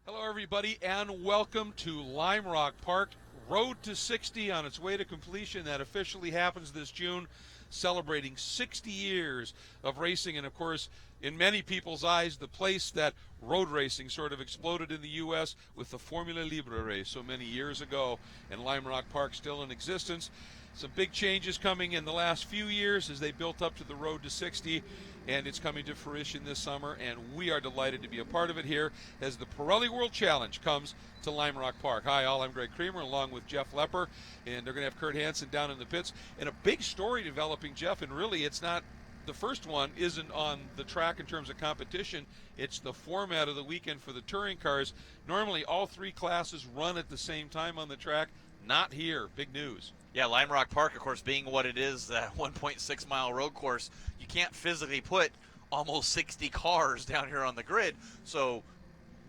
Hello, everybody, and welcome to Lime Rock Park. Road to 60 on its way to completion. That officially happens this June, celebrating 60 years of racing. And, of course, in many people's eyes, the place that road racing sort of exploded in the U.S. with the Formula Libre race so many years ago, and Lime Rock Park still in existence. Some big changes coming in the last few years as they built up to the Road to 60, and it's coming to fruition this summer, and we are delighted to be a part of it here as the Pirelli World Challenge comes to Lime Rock Park. Hi, all. I'm Greg Creamer along with Jeff Lepper, and they're going to have Kurt Hansen down in the pits. And a big story developing, Jeff, and really it's not the first one isn't on the track in terms of competition. It's the format of the weekend for the touring cars. Normally all three classes run at the same time on the track. Not here. Big news. Yeah, Lime Rock Park, of course, being what it is, that 1.6-mile road course, you can't physically put almost 60 cars down here on the grid. So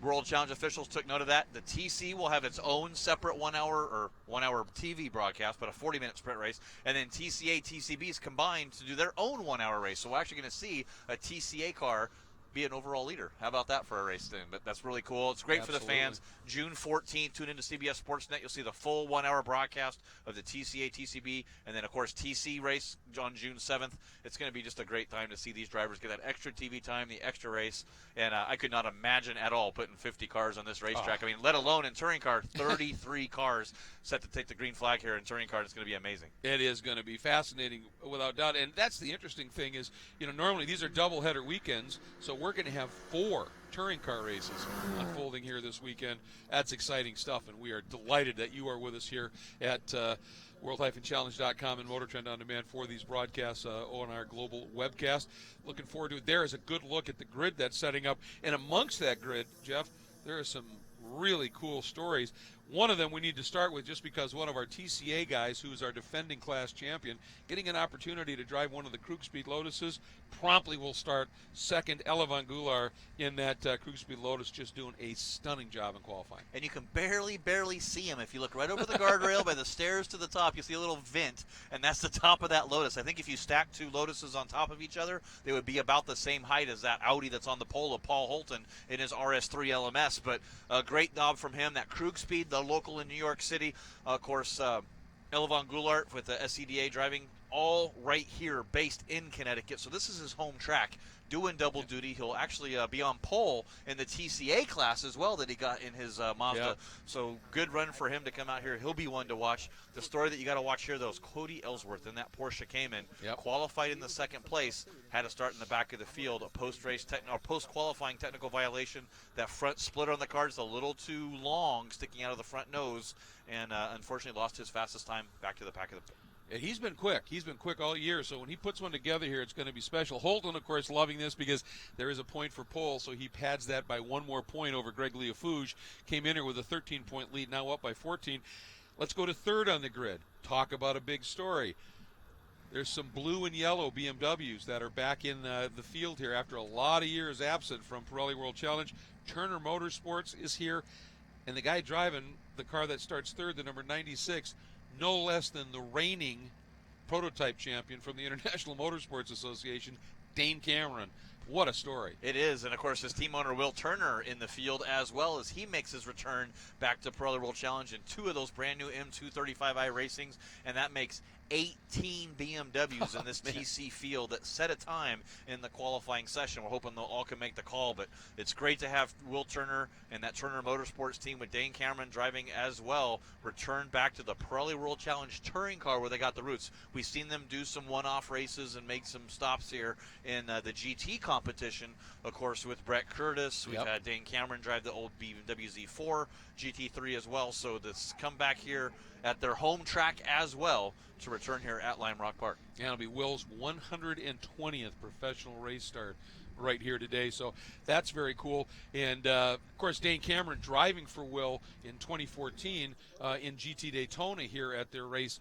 World Challenge officials took note of that. The TC will have its own separate 1 hour TV broadcast, but a 40-minute sprint race. And then TCA, TCBs combined to do their own 1 hour race. So we're actually going to see a TCA car be an overall leader. How about that for a race thing? But that's really cool. It's great Absolutely. for the fans. June 14th, tune into CBS Sportsnet. You'll see the full 1 hour broadcast of the TCA, TCB, and then, of course, TC race on June 7th. It's going to be just a great time to see these drivers get that extra TV time, the extra race. And I could not imagine at all putting 50 cars on this racetrack. I mean, let alone in touring car, 33 cars set to take the green flag here in touring car. It's going to be amazing. It is going to be fascinating, without doubt. And that's the interesting thing is, normally these are doubleheader weekends, so we're going to have 4 touring car races unfolding here this weekend. That's exciting stuff, and we are delighted that you are with us here at world-challenge.com and Motor Trend On Demand for these broadcasts on our global webcast. Looking forward to it. There is a good look at the grid that's setting up, and amongst that grid, Jeff, there are some really cool stories. One of them we need to start with just because one of our TCA guys, who is our defending class champion, getting an opportunity to drive one of the Krug Speed Lotuses, promptly will start second. Elevan Gular in that Krug Speed Lotus, just doing a stunning job in qualifying. And you can barely see him. If you look right over the guardrail by the stairs to the top, you see a little vent, and that's the top of that Lotus. I think if you stack 2 Lotuses on top of each other, they would be about the same height as that Audi that's on the pole of Paul Holton in his RS3 LMS. But a great knob from him. That Krug Speed, the local in New York City, of course, Elevan Goulart with the SCDA driving all right here, based in Connecticut. So this is his home track, doing double duty. He'll actually be on pole in the TCA class as well that he got in his Mazda. Yep. So good run for him to come out here. He'll be one to watch. The story that you got to watch here, though, is Cody Ellsworth in that Porsche Cayman. Yep. Qualified in the second place, had to start in the back of the field. A post-qualifying technical violation. That front splitter on the car is a little too long, sticking out of the front nose, and unfortunately lost his fastest time back to the back of the. And he's been quick. He's been quick all year, so when he puts one together here, it's going to be special. Holton, of course, loving this because there is a point for pole, so he pads that by 1 more point over Greg Leofouge. Came in here with a 13-point lead, now up by 14. Let's go to third on the grid. Talk about a big story. There's some blue and yellow BMWs that are back in the field here after a lot of years absent from Pirelli World Challenge. Turner Motorsports is here, and the guy driving the car that starts third, the number 96, no less than the reigning prototype champion from the International Motorsports Association, Dane Cameron. What a story. It is, and of course his team owner Will Turner in the field as well, as he makes his return back to Pirelli World Challenge in 2 of those brand new M235i racings, and that makes 18 BMWs in this TC field that set a time in the qualifying session. We're hoping they'll all can make the call, but it's great to have Will Turner and that Turner Motorsports team with Dane Cameron driving as well return back to the Pirelli World Challenge touring car where they got the roots. We've seen them do some one-off races and make some stops here in the GT competition, of course, with Brett Curtis. We've had Dane Cameron drive the old BMW Z4 GT3 as well, so this come back here at their home track as well to return here at Lime Rock Park. And it'll be Will's 120th professional race start right here today, so that's very cool. And of course, Dane Cameron driving for Will in 2014 in GT Daytona here at their race.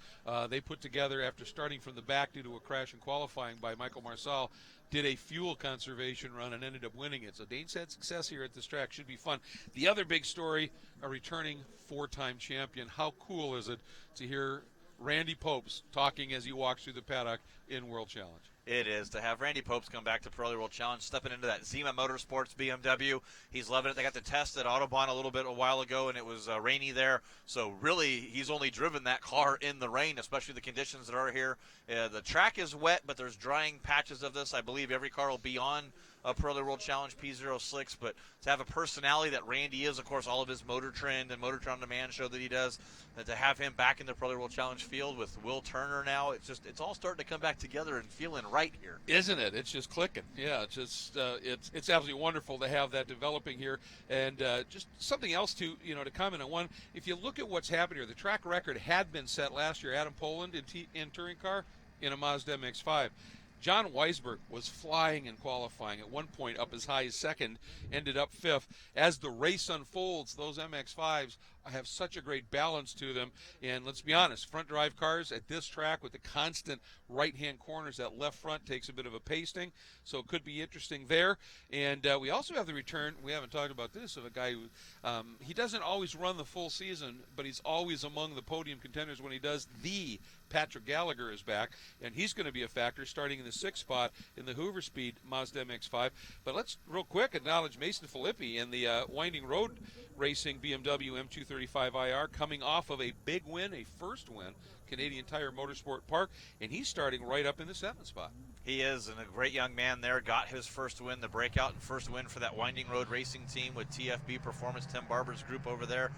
They put together, after starting from the back due to a crash in qualifying by Michael Marsal, did a fuel conservation run and ended up winning it. So Dane's had success here at this track. Should be fun. The other big story, a returning 4-time champion. How cool is it to hear Randy Popes talking as he walks through the paddock in World Challenge? It is to have Randy Popes come back to Pirelli World Challenge, stepping into that Zima Motorsports BMW. He's loving it. They got to test at Autobahn a while ago, and it was rainy there. So really, he's only driven that car in the rain, especially the conditions that are here. The track is wet, but there's drying patches of this. I believe every car will be on a Pirelli World Challenge P06, but to have a personality that Randy is, of course, all of his Motor Trend and Motor Trend On Demand show that he does, and to have him back in the Pirelli World Challenge field with Will Turner now, it's all starting to come back together and feeling right here. Isn't it? It's just clicking. Yeah, it's absolutely wonderful to have that developing here. And just something else to comment on. One, if you look at what's happened here, the track record had been set last year. Adam Poland in touring car in a Mazda MX-5. John Weisberg was flying in qualifying, at one point up as high as second, ended up fifth. As the race unfolds, those MX-5s have such a great balance to them. And let's be honest, front drive cars at this track with the constant right-hand corners, that left front takes a bit of a pasting, so it could be interesting there. And we also have the return, we haven't talked about this, of a guy who, he doesn't always run the full season, but he's always among the podium contenders when he does. The Patrick Gallagher is back, and he's going to be a factor starting in the 6th spot in the Hoover Speed Mazda MX-5. But let's real quick acknowledge Mason Filippi in the Winding Road Racing BMW M235IR, coming off of a big win, a first win, Canadian Tire Motorsport Park, and he's starting right up in the 7th spot. He is, and a great young man there. Got his first win, the breakout and first win for that Winding Road Racing team with TFB Performance, Tim Barber's group over there.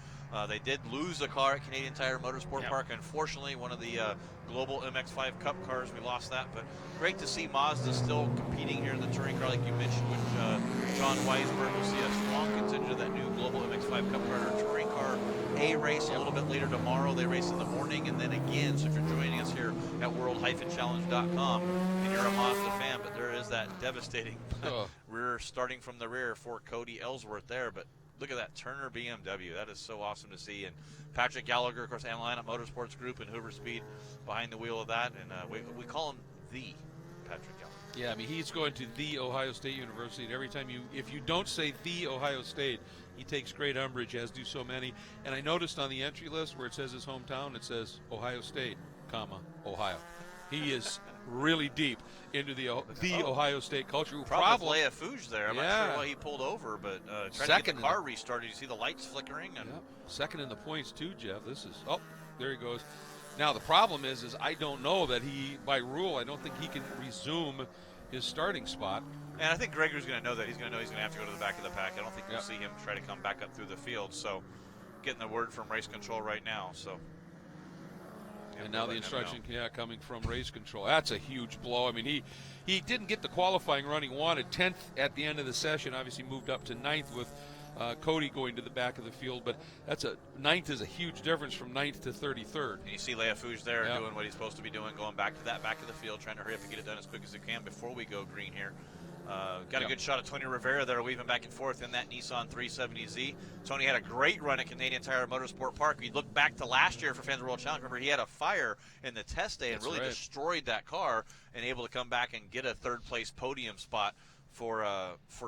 They did lose a car at Canadian Tire Motorsport Park. Unfortunately, one of the Global MX-5 Cup cars, we lost that. But great to see Mazda still competing here in the touring car, like you mentioned, with John Weisberg. We'll see a strong contingent of that new Global MX-5 Cup car in our touring car A race a little bit later tomorrow. They race in the morning, and then again. So if you're joining us here at world-challenge.com and you're a Mazda fan, but there is that devastating rear, starting from the rear for Cody Ellsworth there. But look at that Turner BMW. That is so awesome to see. And Patrick Gallagher, of course, and Lineup Motorsports Group and Hoover Speed behind the wheel of that. And we call him the Patrick Gallagher. Yeah, I mean, he's going to the Ohio State University, and every time if you don't say the Ohio State, he takes great umbrage, as do so many. And I noticed on the entry list where it says his hometown, it says Ohio State, Ohio. He is really deep into the Ohio State culture. Probably Leia Fouge there. I'm not sure why he pulled over, but trying to get the car restarted. You see the lights flickering. And second in the points too, Jeff. This is there he goes. Now the problem is I don't know that he, by rule, I don't think he can resume his starting spot. And I think Gregory's going to know that. He's going to know he's going to have to go to the back of the pack. I don't think we'll see him try to come back up through the field. So getting the word from race control right now. So. And now the instruction coming from race control. That's a huge blow. I mean, he didn't get the qualifying run he wanted. 10th at the end of the session, obviously moved up to 9th with Cody going to the back of the field. But 9th is a huge difference from 9th to 33rd. And you see Leia Fouge there doing what he's supposed to be doing, going back to that back of the field, trying to hurry up and get it done as quick as he can before we go green here. Got a good shot of Tony Rivera there, weaving back and forth in that Nissan 370Z. Tony had a great run at Canadian Tire Motorsport Park. We look back to last year for Fans World Challenge. Remember, he had a fire in the test day and really destroyed that car, and able to come back and get a third-place podium spot for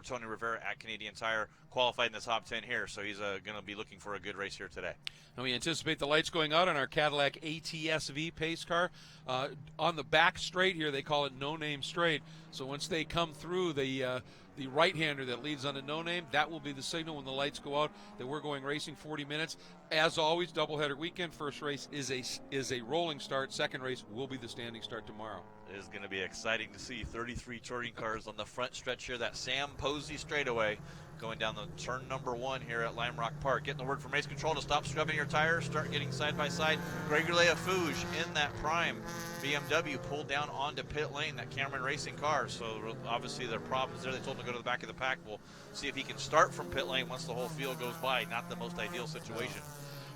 Tony Rivera at Canadian Tire, qualified in the top 10 here. So he's going to be looking for a good race here today. And we anticipate the lights going out on our Cadillac ATS-V pace car. On the back straight here, they call it no-name straight. So once they come through the right-hander that leads on a no-name, that will be the signal when the lights go out that we're going racing 40 minutes. As always, doubleheader weekend. First race is a rolling start. Second race will be the standing start tomorrow. It is going to be exciting to see 33 touring cars on the front stretch here. That Sam Posey straightaway going down the turn number 1 here at Lime Rock Park. Getting the word from race control to stop scrubbing your tires, start getting side by side. Gregory Leia Fouge in that prime BMW pulled down onto pit lane, that Cameron Racing car. So obviously there are problems there. They told him to go to the back of the pack. We'll see if he can start from pit lane once the whole field goes by. Not the most ideal situation.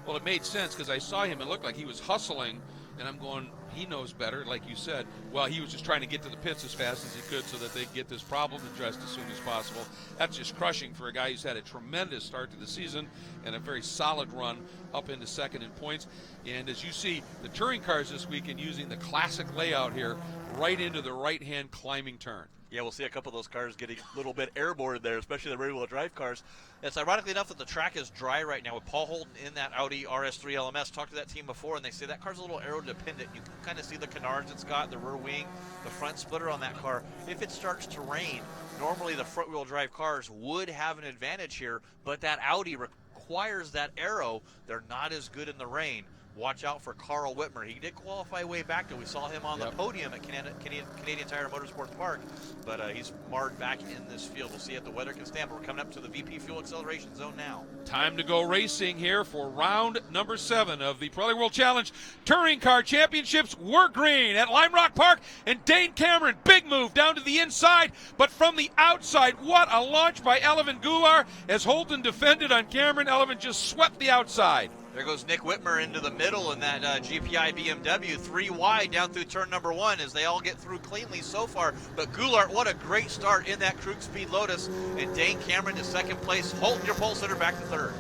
Well, it made sense because I saw him. It looked like he was hustling, and I'm going, he knows better, like you said. Well, he was just trying to get to the pits as fast as he could so that they get this problem addressed as soon as possible. That's just crushing for a guy who's had a tremendous start to the season and a very solid run up into second in points. And as you see, the touring cars this weekend using the classic layout here right into the right-hand climbing turn. Yeah, we'll see a couple of those cars getting a little bit airborne there, especially the rear-wheel drive cars. It's ironically enough that the track is dry right now with Paul Holden in that Audi RS3 LMS. Talked to that team before, and they say that car's a little aero-dependent. You can kind of see the canards it's got, the rear wing, the front splitter on that car. If it starts to rain, normally the front-wheel drive cars would have an advantage here, but that Audi requires that aero. They're not as good in the rain. Watch out for Carl Whitmer. He did qualify way back, and we saw him on the podium at Canadian Tire Motorsports Park, but he's marred back in this field. We'll see if the weather can stand, but we're coming up to the VP Fuel Acceleration Zone now. Time to go racing here for round number 7 of the Pirelli World Challenge Touring Car Championships. We're green at Lime Rock Park, and Dane Cameron, big move down to the inside, but from the outside, what a launch by Elevin Goulart. As Holden defended on Cameron, Elevin just swept the outside. There goes Nick Whitmer into the middle in that GPI BMW, 3 wide down through turn number 1 as they all get through cleanly so far. But Goulart, what a great start in that Krug Speed Lotus. And Dane Cameron to second place. Holton, your pole sitter, back to third.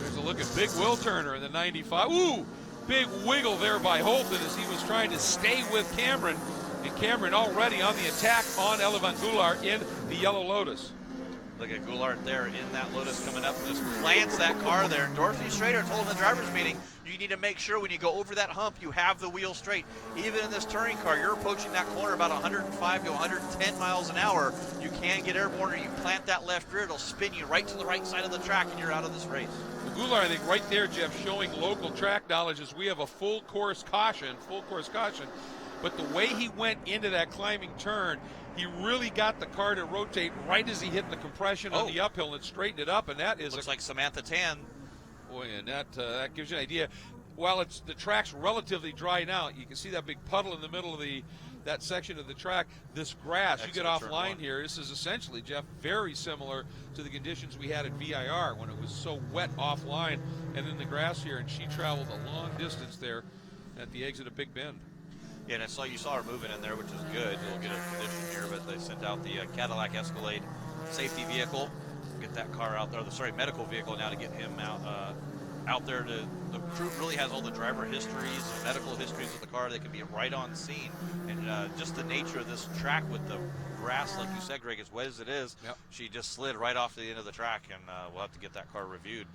There's a look at Big Will Turner in the 95. Ooh, big wiggle there by Holton as he was trying to stay with Cameron. And Cameron already on the attack on Elevin Goulart in the yellow Lotus. Look at Goulart there in that Lotus coming up. Just plants that car there. Dorothy Schrader told in the driver's meeting, you need to make sure when you go over that hump, you have the wheel straight. Even in this touring car, you're approaching that corner about 105 to 110 miles an hour. You can get airborne, or you plant that left rear, it'll spin you right to the right side of the track, and you're out of this race. Well, Goulart, I think right there, Jeff, showing local track knowledge as we have a full course caution. But the way he went into that climbing turn, he really got the car to rotate right as he hit the compression on the uphill and straightened it up, and that is looks like Samantha Tan. Boy, and that gives you an idea. While the track's relatively dry now, you can see that big puddle in the middle of that section of the track. This grass, you get offline here. This is essentially, Jeff, very similar to the conditions we had at VIR when it was so wet offline and in the grass here. And she traveled a long distance there at the exit of Big Bend. Yeah, and you saw her moving in there, which is good. We'll get a condition here, but they sent out the Cadillac Escalade safety vehicle, get that car out there. Medical vehicle now to get him out there. The crew really has all the driver histories, medical histories of the car. They can be right on scene, and just the nature of this track with the grass, like you said, Greg, as wet as it is, she just slid right off the end of the track, and we'll have to get that car reviewed,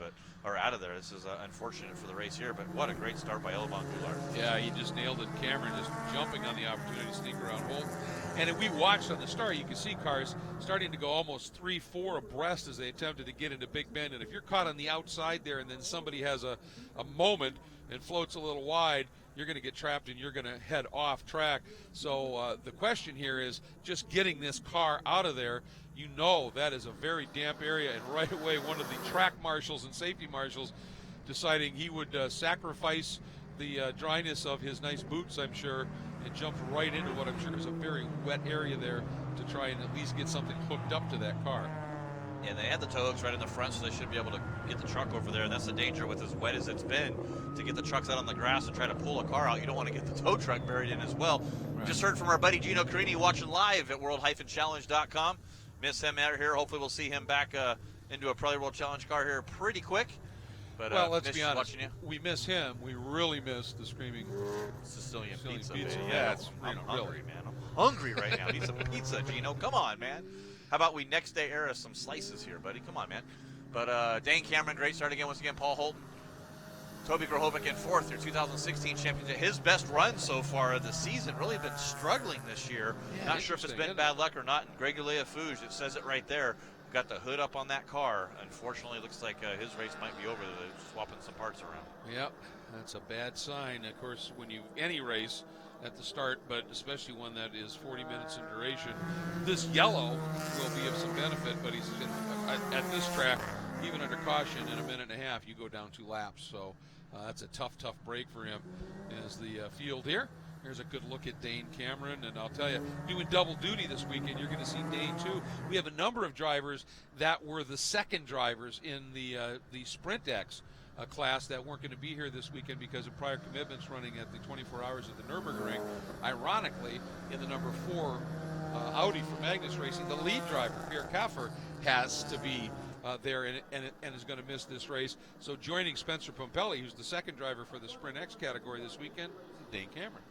or out of there. This is unfortunate for the race here, but what a great start by Elevin Goulart. Yeah, he just nailed it. Cameron just jumping on the opportunity to sneak around Holton. And if we watched on the start, you can see cars starting to go almost 3-4 abreast as they attempted to get into Big Bend. And if you're caught on the outside there and then somebody has a moment and floats a little wide, you're going to get trapped and you're going to head off track. So the question here is just getting this car out of there. You know that is a very damp area, and right away one of the track marshals and safety marshals deciding he would sacrifice the dryness of his nice boots, I'm sure, and jump right into what I'm sure is a very wet area there to try and at least get something hooked up to that car. Yeah, they had the tow hooks right in the front, so they should be able to get the truck over there. And that's the danger with as wet as it's been, to get the trucks out on the grass and try to pull a car out. You don't want to get the tow truck buried in as well. Right. Just heard from our buddy Gino Carini watching live at world-challenge.com. Miss him out here. Hopefully we'll see him back into a Pirelli World Challenge car here pretty quick. But, well, let's be honest. We miss him. We really miss the screaming Sicilian pizza. Yeah, I'm hungry, man. I'm hungry right now. I need some pizza, Gino. Come on, man. How about we next day air us some slices here, buddy? Come on, man. But Dane Cameron, great start again. Once again, Paul Holton. Toby Grahovic in fourth, their 2016 championship. His best run so far of the season. Really been struggling this year. Yeah, not sure if it's been bad luck or not. And Greg Fouge, it says it right there. Got the hood up on that car. Unfortunately, it looks like his race might be over. They're swapping some parts around. Yep, that's a bad sign. Of course, when any race at the start, but especially one that is 40 minutes in duration, this yellow will be of some benefit. But he's at this track, even under caution, in a minute and a half, you go down 2 laps. So that's a tough break for him as the field here. Here's a good look at Dane Cameron, and I'll tell you, doing double duty this weekend, you're going to see Dane too. We have a number of drivers that were the second drivers in the SprintX class that weren't going to be here this weekend because of prior commitments running at the 24 hours at the Nürburgring. Ironically, in the number 4 Audi for Magnus Racing, the lead driver, Pierre Kaffer, has to be there and is going to miss this race. So joining Spencer Pompelli, who's the second driver for the SprintX category this weekend, Dane Cameron.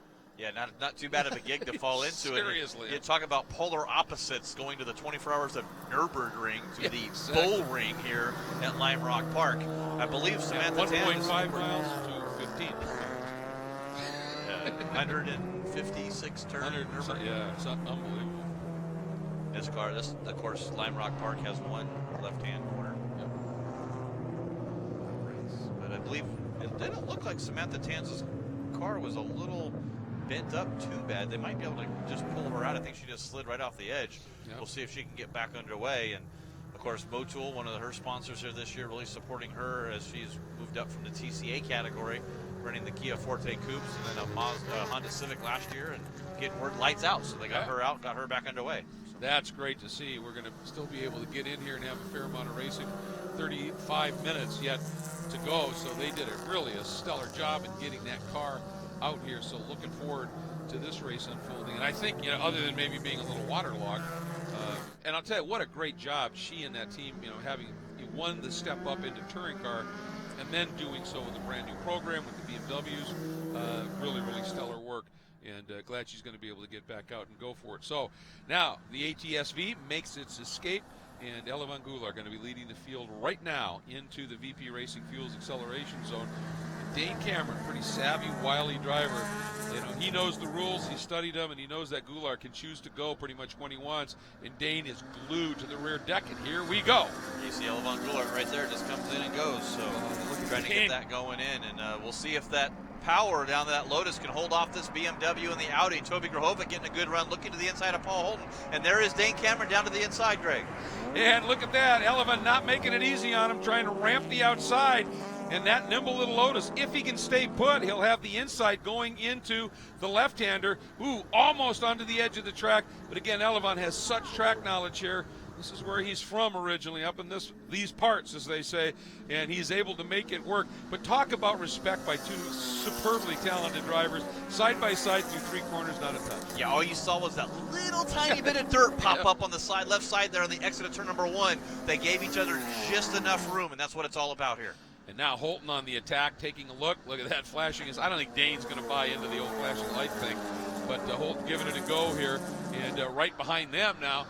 Yeah, not too bad of a gig to fall into. Seriously. You talk about polar opposites going to the 24 Hours of Nürburgring to the exactly. bull ring here at Lime Rock Park. I believe Samantha Tanz 1.5 miles to 15. 156 turn. Yeah, it's unbelievable. This of course, Lime Rock Park has one left-hand corner. Yep. But I believe it didn't look like Samantha Tanz's car was a little bent up too bad. They might be able to just pull her out. I think she just slid right off the edge. Yep. We'll see if she can get back underway. And of course, Motul, one of her sponsors here this year, really supporting her as she's moved up from the TCA category, running the Kia Forte Coupes and then a Honda Civic last year and getting word lights out. So they got her out, got her back underway. That's great to see. We're going to still be able to get in here and have a fair amount of racing. 35 minutes yet to go, so they did really a stellar job in getting that car out here. So looking forward to this race unfolding. And I think, other than maybe being a little waterlogged, and I'll tell you what a great job she and that team, having won the step up into touring car, and then doing so with a brand new program with the BMWs. Really, really stellar work. And glad she's going to be able to get back out and go for it. So now the ATSV makes its escape, and Ella Van Gool are going to be leading the field right now into the VP Racing Fuels acceleration zone. And Dane Cameron, pretty savvy, wily driver. He knows the rules, he studied them, and he knows that Goulart can choose to go pretty much when he wants. And Dane is glued to the rear deck, and here we go. You see Ella Van Goulart right there, just comes in and goes. So trying to get that going in, and we'll see if that power down that Lotus can hold off this BMW and the Audi. Toby Grahovic getting a good run, looking to the inside of Paul Holton, and there is Dane Cameron down to the inside, Greg. And look at that, Elevan not making it easy on him, trying to ramp the outside. And that nimble little Lotus, if he can stay put, he'll have the inside going into the left-hander. Ooh, almost onto the edge of the track. But again, Elevan has such track knowledge here. This is where he's from originally, up in these parts, as they say, and he's able to make it work. But talk about respect by two superbly talented drivers, side by side through three corners, not a touch. Yeah, all you saw was that little tiny bit of dirt pop up on the left side there on the exit of turn number 1. They gave each other just enough room, and that's what it's all about here. And now Holton on the attack, taking a look. Look at that flashing. I don't think Dane's going to buy into the old flashing light thing. But Holton giving it a go here. And right behind them now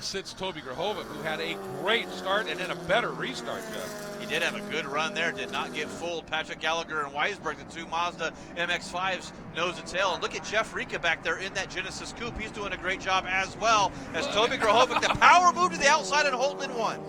sits Toby Grahovic, who had a great start and then a better restart, Jeff. He did have a good run there, did not get fooled. Patrick Gallagher and Weisberg, the two Mazda MX-5s, nose and tail. And look at Jeff Rika back there in that Genesis Coupe. He's doing a great job as well as Toby Grahovic. The power move to the outside and Holton in one.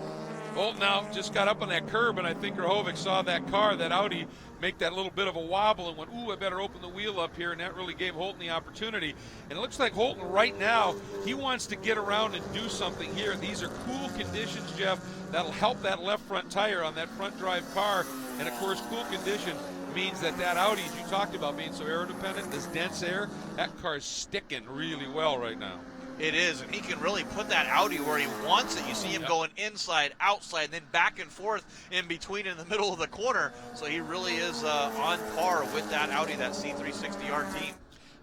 Holton now just got up on that curb, and I think Grahovic saw that car, that Audi, make that little bit of a wobble and went, ooh, I better open the wheel up here, and that really gave Holton the opportunity. And it looks like Holton right now, he wants to get around and do something here. These are cool conditions, Jeff, that'll help that left front tire on that front drive car. And of course, cool condition means that Audi, as you talked about being so aero dependent, this dense air, that car is sticking really well right now. It is, and he can really put that Audi where he wants it. You see him going inside, outside, then back and forth in between in the middle of the corner. So he really is on par with that Audi, that C360R team.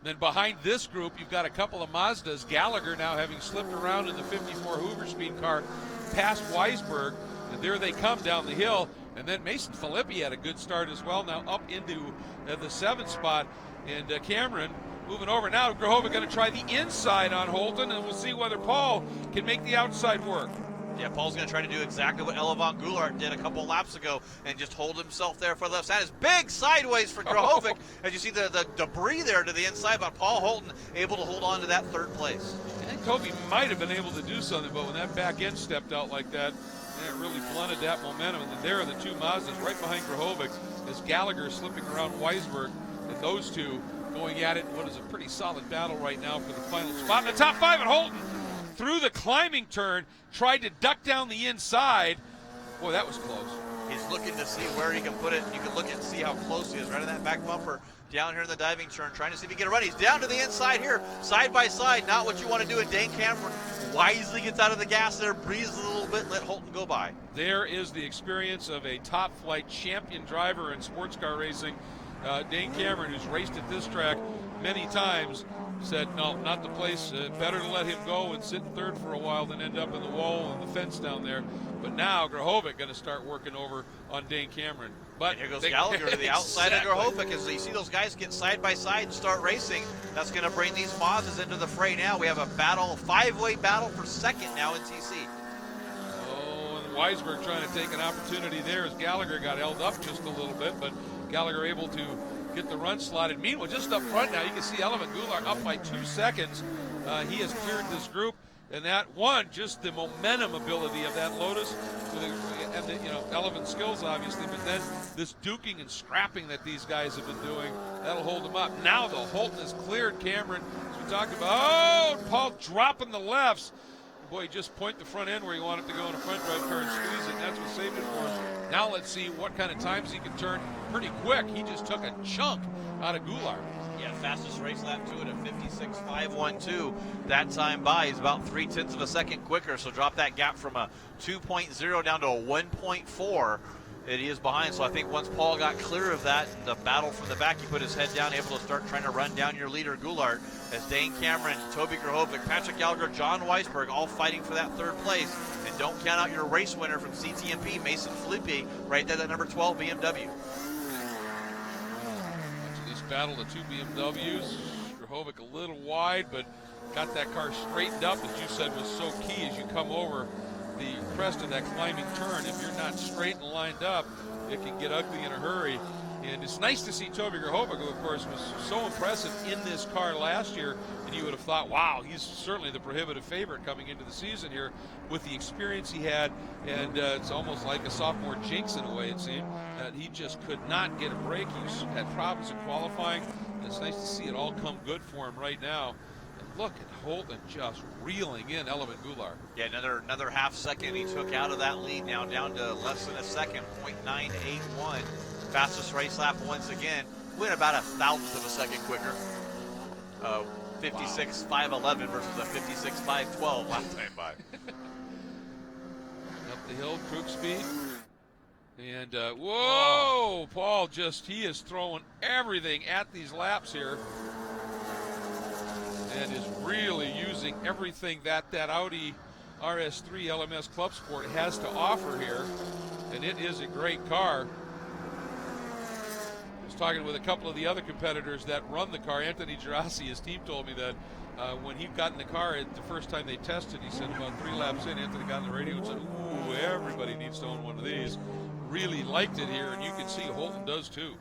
Then behind this group, you've got a couple of Mazdas. Gallagher now having slipped around in the 54 Hoover Speed car past Weisberg. And there they come down the hill. And then Mason Filippi had a good start as well, now up into the 7th spot. And Cameron moving over. Now Grahovic going to try the inside on Holton, and we'll see whether Paul can make the outside work. Yeah, Paul's going to try to do exactly what Ella Van Goulart did a couple laps ago and just hold himself there for the left side. It's big sideways for Grahovic as you see the debris there to the inside, but Paul Holton able to hold on to that 3rd place. I think Toby might have been able to do something, but when that back end stepped out like that, it really blunted that momentum. And then there are the two Mazdas right behind Grahovic as Gallagher slipping around Weisberg, and those two going at it. What is a pretty solid battle right now for the final spot in the top 5. And Holton through the climbing turn tried to duck down the inside. Boy, that was close. He's looking to see where he can put it. You can look and see how close he is right on that back bumper down here in the diving turn, trying to see if he can get a run. He's down to the inside here, side by side. Not what you want to do. And Dane Cameron wisely gets out of the gas there, breathes a little bit, let Holton go by. There is the experience of a top flight champion driver in sports car racing. Dane Cameron, who's raced at this track many times said, no, not the place. Better to let him go and sit in third for a while than end up in the wall and the fence down there. But now Grahovic going to start working over on Dane Cameron. But and here goes Gallagher to the outside of Grahovic. As you see those guys get side by side and start racing, that's going to bring these Mazdas into the fray now. We have a battle, five-way battle for second now in TC. Oh, and Weisberg trying to take an opportunity there as Gallagher got held up just a little bit, but Gallagher able to get the run slotted. Meanwhile, just up front now, you can see Elevin Goulart up by 2 seconds. He has cleared this group, and that one, just the momentum ability of that Lotus, and the, Elevin's skills obviously, but then this duking and scrapping that these guys have been doing, that'll hold them up. Now the Holton has cleared Cameron, as we talked about. Oh, Paul dropping the lefts. Boy, he just point the front end where you want it to go in a front drive car and squeeze it, and that's what saved it for him. Now let's see what kind of times he can turn pretty quick. He just took a chunk out of Goulart. Yeah, fastest race lap to it at 56.512. That time by, he's about 0.3 of a second quicker, so drop that gap from a 2.0 down to a 1.4. He is behind, so I think once Paul got clear of that, the battle from the back, he put his head down, able to start trying to run down your leader, Goulart, as Dane Cameron, Toby Grahovic, Patrick Gallagher, John Weisberg, all fighting for that third place. And don't count out your race winner from CTMP, Mason Felipe, right there, that number 12 BMW. He's battled the 2 BMWs. Grahovic a little wide, but got that car straightened up, as you said, was so key as you come over the crest of that climbing turn. If you're not straight and lined up, it can get ugly in a hurry. And it's nice to see Toby Grahovic, who of course was so impressive in this car last year, and you would have thought, wow, he's certainly the prohibitive favorite coming into the season here with the experience he had, and it's almost like a sophomore jinx in a way, it seemed. He just could not get a break. He had problems in qualifying, and it's nice to see it all come good for him right now. Look at Holton just reeling in Elevin Goulart. Yeah, another half second he took out of that lead, now down to less than a second, 0.981. Fastest race lap once again, went about 1/1000th of a second quicker. 56.511 versus a 56.512 lap time by. Up the hill, Krug speed. And whoa, Paul he is throwing everything at these laps here. And is really using everything that Audi RS3 LMS Club Sport has to offer here. And it is a great car. I was talking with a couple of the other competitors that run the car. Anthony Girassi, his team, told me that when he got in the car the first time they tested, he said about 3 laps in, Anthony got on the radio and said, ooh, everybody needs to own one of these. Really liked it here, and you can see Holton does too.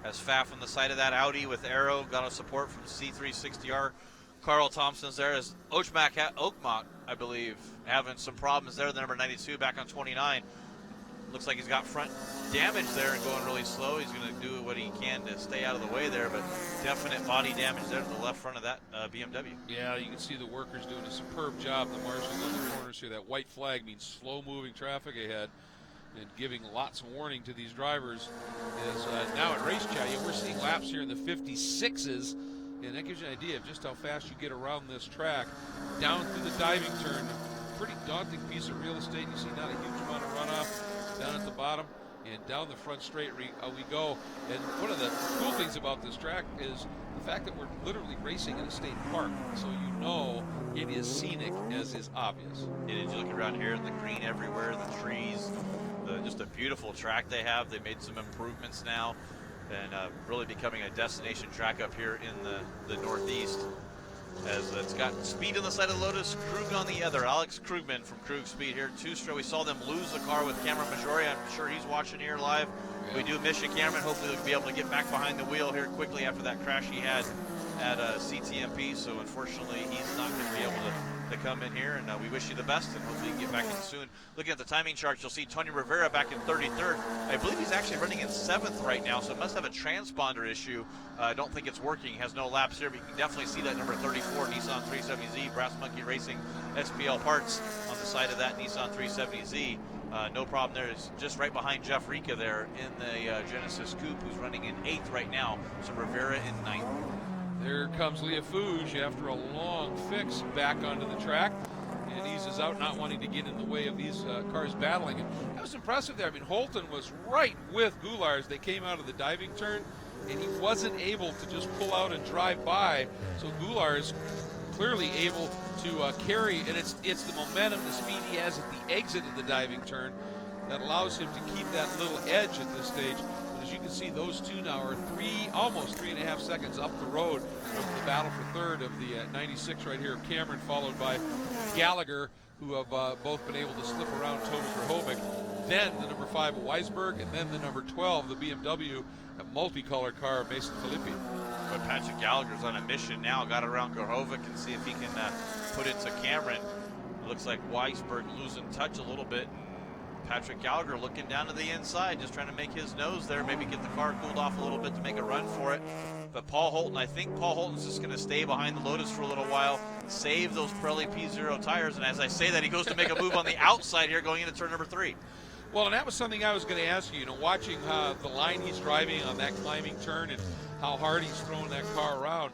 As Pfaff on the side of that Audi with Aero, got a support from C360R. Carl Thompson's there as Oakmont, I believe, having some problems there. The number 92 back on 29. Looks like he's got front damage there and going really slow. He's going to do what he can to stay out of the way there, but definite body damage there to the left front of that BMW. Yeah, you can see the workers doing a superb job. The marshals on the corners here. That white flag means slow-moving traffic ahead, and giving lots of warning to these drivers. Is now at Race Chat, we're seeing laps here in the 56s, and that gives you an idea of just how fast you get around this track. Down through the diving turn, pretty daunting piece of real estate. You see not a huge amount of runoff down at the bottom, and down the front straight we go. And one of the cool things about this track is the fact that we're literally racing in a state park, so you know it is scenic as is obvious. And as you look around here, the green everywhere, the trees, just a beautiful track they have. They made some improvements now, and really becoming a destination track up here in the Northeast. As it's got speed on the side of the Lotus, Krug on the other. Alex Krugman from Krug Speed here. We saw them lose the car with Cameron Majori. I'm sure he's watching here live. Yeah. We do miss you, Cameron. Hopefully we'll be able to get back behind the wheel here quickly after that crash he had at CTMP. So unfortunately, he's not going to be able to come in here, and we wish you the best, and hopefully you can get back in soon. Looking at the timing charts, you'll see Tony Rivera back in 33rd. I believe he's actually running in 7th right now, so it must have a transponder issue. I don't think it's working. He has no laps here, but you can definitely see that number 34 Nissan 370Z, Brass Monkey Racing SPL parts on the side of that Nissan 370Z. No problem there. It's just right behind Jeff Rica there in the Genesis Coupe, who's running in 8th right now, so Rivera in 9th. There comes Leah Fouge after a long fix back onto the track, and eases out, not wanting to get in the way of these cars battling. And that was impressive there. I mean, Holton was right with Goulart as they came out of the diving turn, and he wasn't able to just pull out and drive by. So Goulart is clearly able to carry, and it's the momentum, the speed he has at the exit of the diving turn that allows him to keep that little edge at this stage. But as you can see, those two now are almost 3.5 seconds up the road from the battle for third of the 96 right here of Cameron, followed by Gallagher, who have both been able to slip around Toby Grahovic, then the number 5 of Weisberg, and then the number 12, the BMW, a multicolored car of Mason Filippi. But Patrick Gallagher's on a mission now, got around Grahovic and see if he can put it to Cameron. It looks like Weisberg losing touch a little bit. Patrick Gallagher looking down to the inside, just trying to make his nose there, maybe get the car cooled off a little bit to make a run for it. But Paul Holton, I think Paul Holton's just going to stay behind the Lotus for a little while, save those Pirelli P0 tires, and as I say that, he goes to make a move on the outside here going into turn number 3. Well, and that was something I was going to ask you, watching the line he's driving on that climbing turn and how hard he's throwing that car around.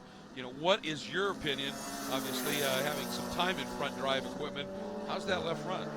What is your opinion? Obviously, having some time in front drive equipment, how's that left front?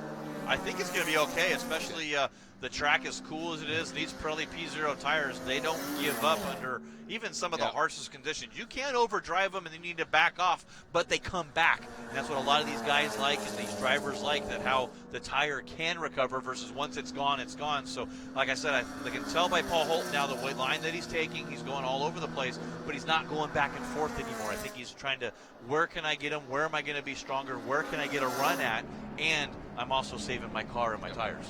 I think it's going to be okay, especially the track as cool as it is. These Pirelli P0 tires, they don't give up under even some of the harshest conditions. You can't overdrive them and then you need to back off, but they come back. And that's what a lot of these guys like and these drivers like, that how the tire can recover versus once it's gone, it's gone. So, like I said, I can tell by Paul Holton now the line that he's taking, he's going all over the place, but he's not going back and forth anymore. I think he's trying to, where can I get him? Where am I going to be stronger? Where can I get a run at? And I'm also saving my car and my tires.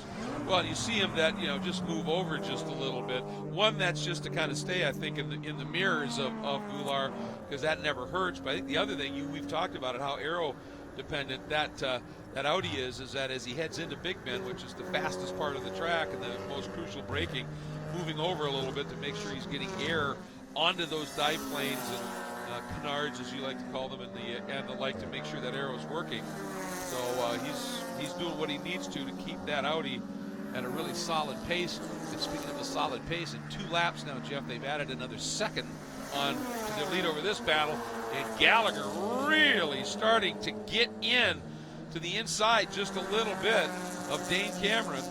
Well, you see him that, just move over just a little bit. One, that's just to kind of stay, I think, in the mirrors of Goulart, because that never hurts. But I think the other thing, we've talked about it, how aero dependent that Audi is that as he heads into Big Bend, which is the fastest part of the track and the most crucial braking, moving over a little bit to make sure he's getting air onto those dive planes and canards, as you like to call them, and the like, to make sure that aero is working. So he's doing what he needs to keep that Audi at a really solid pace. And speaking of a solid pace, in 2 laps now, Jeff, they've added another second on to their lead over this battle. And Gallagher really starting to get in to the inside just a little bit of Dane Cameron.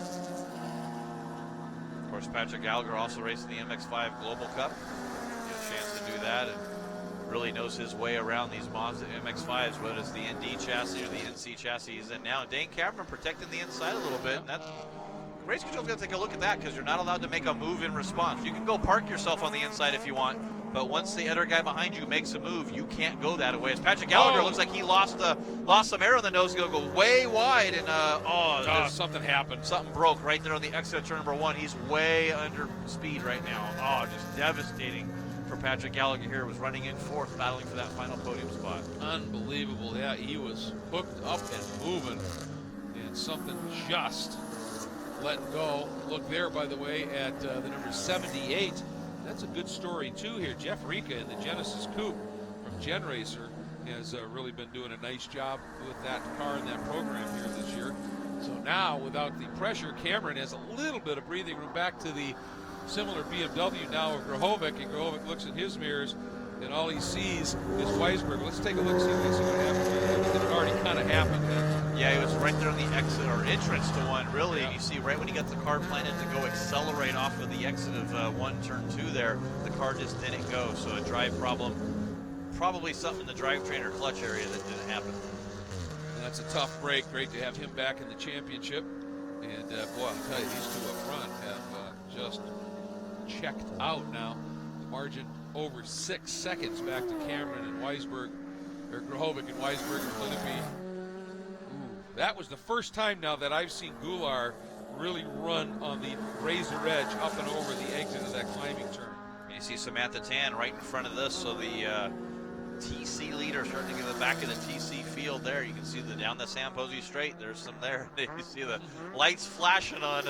Of course, Patrick Gallagher also racing the MX-5 Global Cup. He had a chance to do that and really knows his way around these Mazda MX-5s, whether it's the ND chassis or the NC chassis he's in now. Dane Cameron protecting the inside a little bit, and that race control's going to take a look at that, because you're not allowed to make a move in response. You can go park yourself on the inside if you want, but once the other guy behind you makes a move, you can't go that way. As Patrick Gallagher looks like he lost some air in the nose, going to go way wide, and something happened. Something broke right there on the exit of turn number 1. He's way under speed right now. Just devastating for Patrick Gallagher here. Was running in 4th, battling for that final podium spot. Unbelievable. Yeah, he was hooked up and moving, and something just let go. Look there, by the way, at the number 78. That's a good story, too, here. Jeff Rika in the Genesis Coupe from Gen Racer has really been doing a nice job with that car and that program here this year. So now, without the pressure, Cameron has a little bit of breathing room back to the similar BMW now of Grahovic, and Grahovic looks in his mirrors, and all he sees is Weisberg. Let's take a look, see what happened. It already kind of happened. Yeah, he was right there on the exit or entrance to 1, really. Yeah. You see right when he got the car planted to go accelerate off of the exit of 1, turn 2 there, the car just didn't go. So a drive problem, probably something in the drivetrain or clutch area that didn't happen. And that's a tough break. Great to have him back in the championship. And boy, I'll tell you, these two up front have just checked out now. The margin over 6 seconds back to Cameron and Weisberg, or Grahovic and Weisberg and Filippi. That was the first time now that I've seen Goulart really run on the razor edge up and over the exit of that climbing turn. You see Samantha Tan right in front of this, so the TC leader starting to get to the back of the TC field there. You can see down the San Posey straight, there's some there. You see the lights flashing on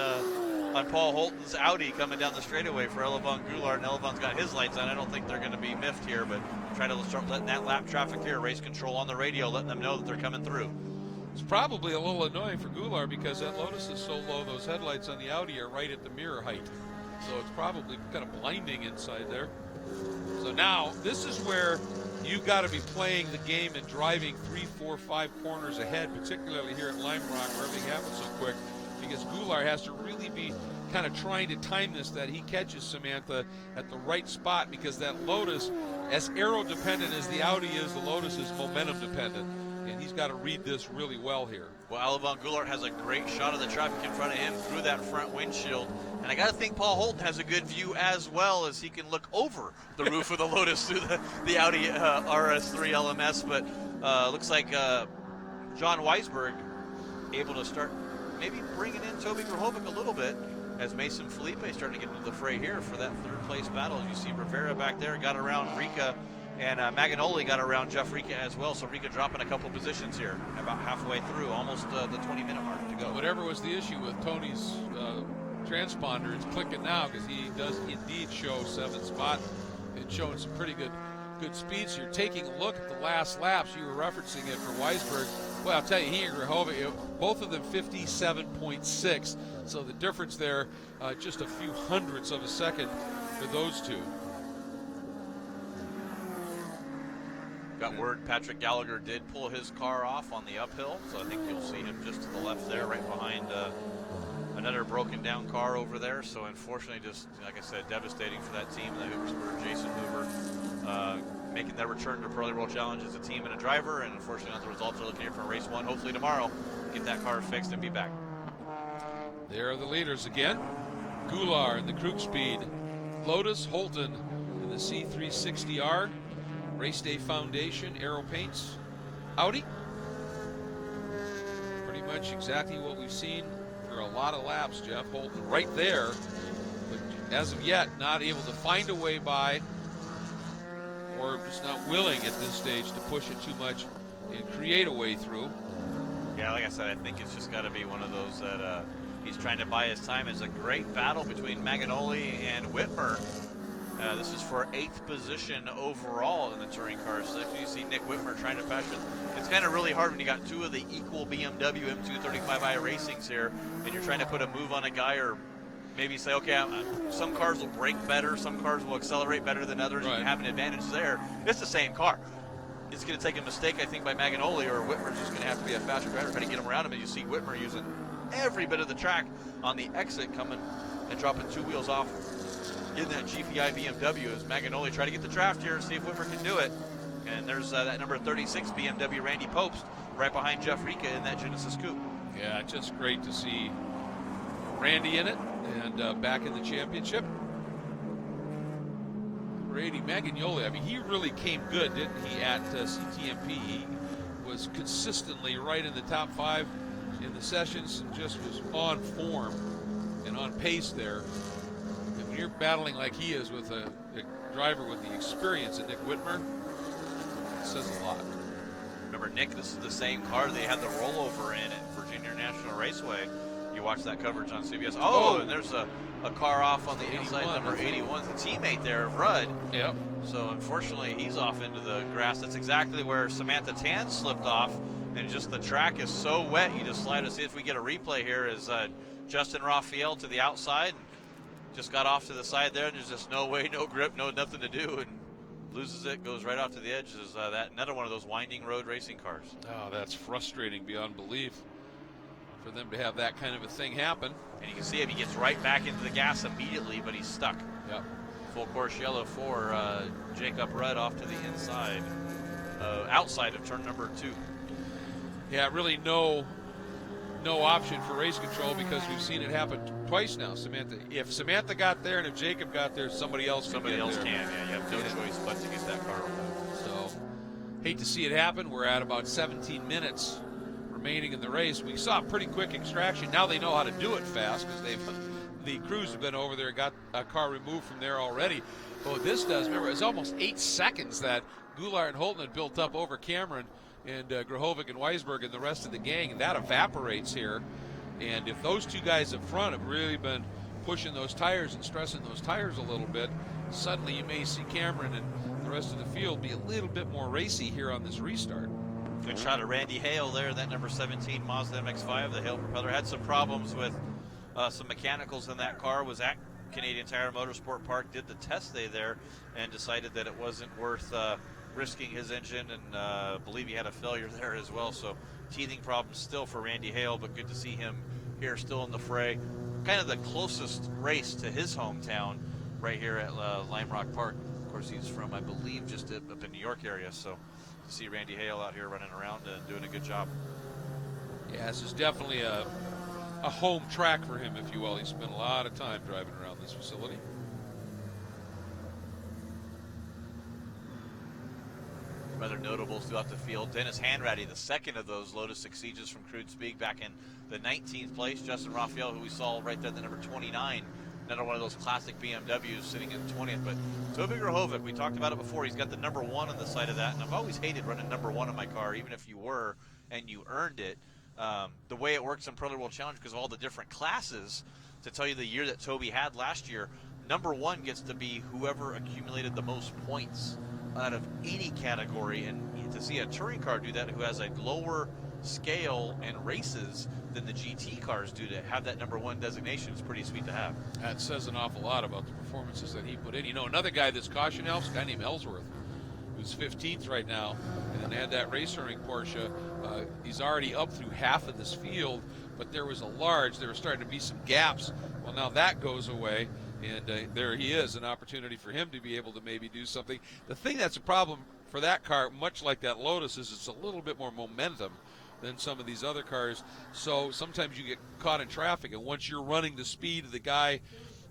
Paul Holton's Audi coming down the straightaway for Elevon Goulart, and Elevon's got his lights on. I don't think they're going to be miffed here, but try to start letting that lap traffic here, race control on the radio, letting them know that they're coming through. It's probably a little annoying for Goulart because that Lotus is so low, those headlights on the Audi are right at the mirror height. So it's probably kind of blinding inside there. So now, this is where you've got to be playing the game and driving 3, 4, 5 corners ahead, particularly here at Lime Rock where everything happens so quick, because Goulart has to really be kind of trying to time this, that he catches Samantha at the right spot, because that Lotus, as aero dependent as the Audi is, the Lotus is momentum dependent, and he's got to read this really well here. Well, Alevon Goulart has a great shot of the traffic in front of him through that front windshield. And I got to think Paul Holton has a good view as well, as he can look over the roof of the Lotus through the Audi RS3 LMS. But looks like John Weisberg able to start maybe bringing in Toby Grahovic a little bit, as Mason Felipe starting to get into the fray here for that third place battle. You see Rivera back there got around Rika, and Maganoli got around Jeff Rika as well. So Rika dropping a couple positions here, about halfway through, almost the 20-minute mark to go. Whatever was the issue with Tony's transponder, it's clicking now, because he does indeed show 7th spot and showing some pretty good speeds here. Taking a look at the last laps, you were referencing it for Weisberg. Well, I'll tell you, he and Grahovic, both of them 57.6. So the difference there, just a few hundredths of a second for those two. Got word Patrick Gallagher did pull his car off on the uphill, so I think you'll see him just to the left there, right behind another broken down car over there. So unfortunately, just like I said, devastating for that team, the Hoover, Jason Hoover, making their return to Pirelli World Challenge as a team and a driver, and unfortunately not the results they're looking here for race 1. Hopefully tomorrow, get that car fixed and be back. There are the leaders again. Goulart in the Krug Speed, Lotus, Holton in the C360R, Race Day Foundation, Aero Paints, Audi. Pretty much exactly what we've seen for a lot of laps, Jeff. Holton right there, but as of yet not able to find a way by, or just not willing at this stage to push it too much and create a way through. Yeah, like I said, I think it's just got to be one of those that he's trying to buy his time. It's a great battle between Maganoli and Whitmer. This is for 8th position overall in the touring car section. You see Nick Whitmer trying to pass it. It's kind of really hard when you got two of the equal BMW M235i racings here, and you're trying to put a move on a guy, or maybe say, okay, some cars will brake better, some cars will accelerate better than others. Right. You have an advantage there. It's the same car. It's going to take a mistake, I think, by Maganoli, or Whitmer's just going to have to be a faster driver trying to get him around him. And you see Whitmer using every bit of the track on the exit, coming and dropping 2 wheels off in that GPI BMW as Maganoli try to get the draft here and see if Whitmer can do it. And there's that number 36 BMW, Randy Popes, right behind Jeff Rika in that Genesis Coupe. Yeah, just great to see Randy in it and back in the championship. Brady Maganoli, I mean, he really came good, didn't he, at CTMP? He was consistently right in the top 5 in the sessions and just was on form and on pace there. And when you're battling like he is with a driver with the experience of Nick Whitmer, it says a lot. Remember, Nick, this is the same car they had the rollover in at Virginia National Raceway. You watch that coverage on CBS. Oh, and there's a car off on the inside, number 81, the teammate there of Rudd. Yep. So unfortunately, he's off into the grass. That's exactly where Samantha Tan slipped off, and just the track is so wet. You just slide to see if we get a replay here as Justin Raphael to the outside, just got off to the side there, and there's just no way, no grip, no nothing to do, and loses it, goes right off to the edge. Is that another one of those winding road racing cars? Oh, that's frustrating beyond belief for them to have that kind of a thing happen. And you can see him, he gets right back into the gas immediately, but he's stuck. Yep. Full course yellow for Jacob Rudd off to the inside, outside of turn number 2. Yeah, really no option for race control, because we've seen it happen twice now. If Samantha got there and if Jacob got there, somebody else can. Yeah, you have no choice but to get that car removed. So, hate to see it happen. We're at about 17 minutes remaining in the race. We saw a pretty quick extraction. Now they know how to do it fast, because the crews have been over there, got a car removed from there already. But what this does, remember, it's almost 8 seconds that Goulart and Holton had built up over Cameron and Grahovic and Weisberg and the rest of the gang, and that evaporates here. And if those two guys up front have really been pushing those tires and stressing those tires a little bit, suddenly you may see Cameron and the rest of the field be a little bit more racy here on this restart. Good shot of Randy Hale there, that number 17 Mazda MX-5. The Hale propeller had some problems with some mechanicals in that car. Was at Canadian Tire Motorsport Park, did the test day there, and decided that it wasn't worth risking his engine, and believe he had a failure there as well. So teething problems still for Randy Hale, but good to see him here still in the fray. Kind of the closest race to his hometown right here at Lime Rock Park. Of course, he's from, I believe, just up in New York area. So to see Randy Hale out here running around and doing a good job. Yeah, this is definitely a home track for him, if you will. He spent a lot of time driving around this facility. Some other notables throughout the field. Dennis Hanratty, the second of those Lotus Exceeds from Crude Speak, back in the 19th place. Justin Raphael, who we saw right there, the number 29. Another one of those classic BMWs sitting in 20th. But Toby Grahovic, we talked about it before. He's got the number 1 on the side of that. And I've always hated running number 1 on my car, even if you were and you earned it. The way it works in Pirelli World Challenge, because of all the different classes, to tell you the year that Toby had last year, number 1 gets to be whoever accumulated the most points out of any category. And to see a touring car do that, who has a lower scale and races than the GT cars do, to have that number 1 designation is pretty sweet to have. That says an awful lot about the performances that he put in. You know, another guy that's caution helps, a guy named Ellsworth, who's 15th right now, and then had that racing Porsche. He's already up through half of this field, but there was there were starting to be some gaps. Well, now that goes away, and there he is, an opportunity for him to be able to maybe do something. The thing that's a problem for that car, much like that Lotus, is it's a little bit more momentum than some of these other cars. So sometimes you get caught in traffic, and once you're running the speed of the guy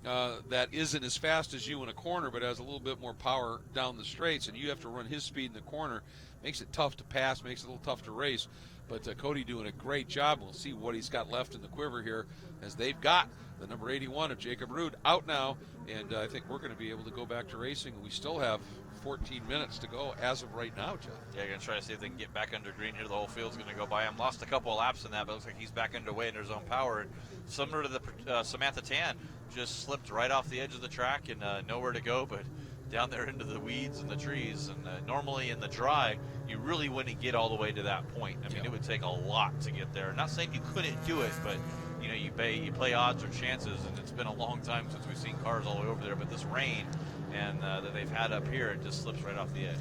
that isn't as fast as you in a corner but has a little bit more power down the straights, and you have to run his speed in the corner, makes it tough to pass, makes it a little tough to race. But Cody doing a great job. We'll see what he's got left in the quiver here, as they've got the number 81 of Jacob Ruud out now, and I think we're going to be able to go back to racing. We still have 14 minutes to go as of right now, Jeff. Yeah, going to try to see if they can get back under green here. The whole field's going to go by him. Lost a couple of laps in that, but it looks like he's back underway in his own power. And similar to the Samantha Tan, just slipped right off the edge of the track and nowhere to go but down there into the weeds and the trees. And normally in the dry, you really wouldn't get all the way to that point. I mean, it would take a lot to get there. Not saying you couldn't do it, but you know, you play odds or chances, and it's been a long time since we've seen cars all the way over there. But this rain and that they've had up here, it just slips right off the edge.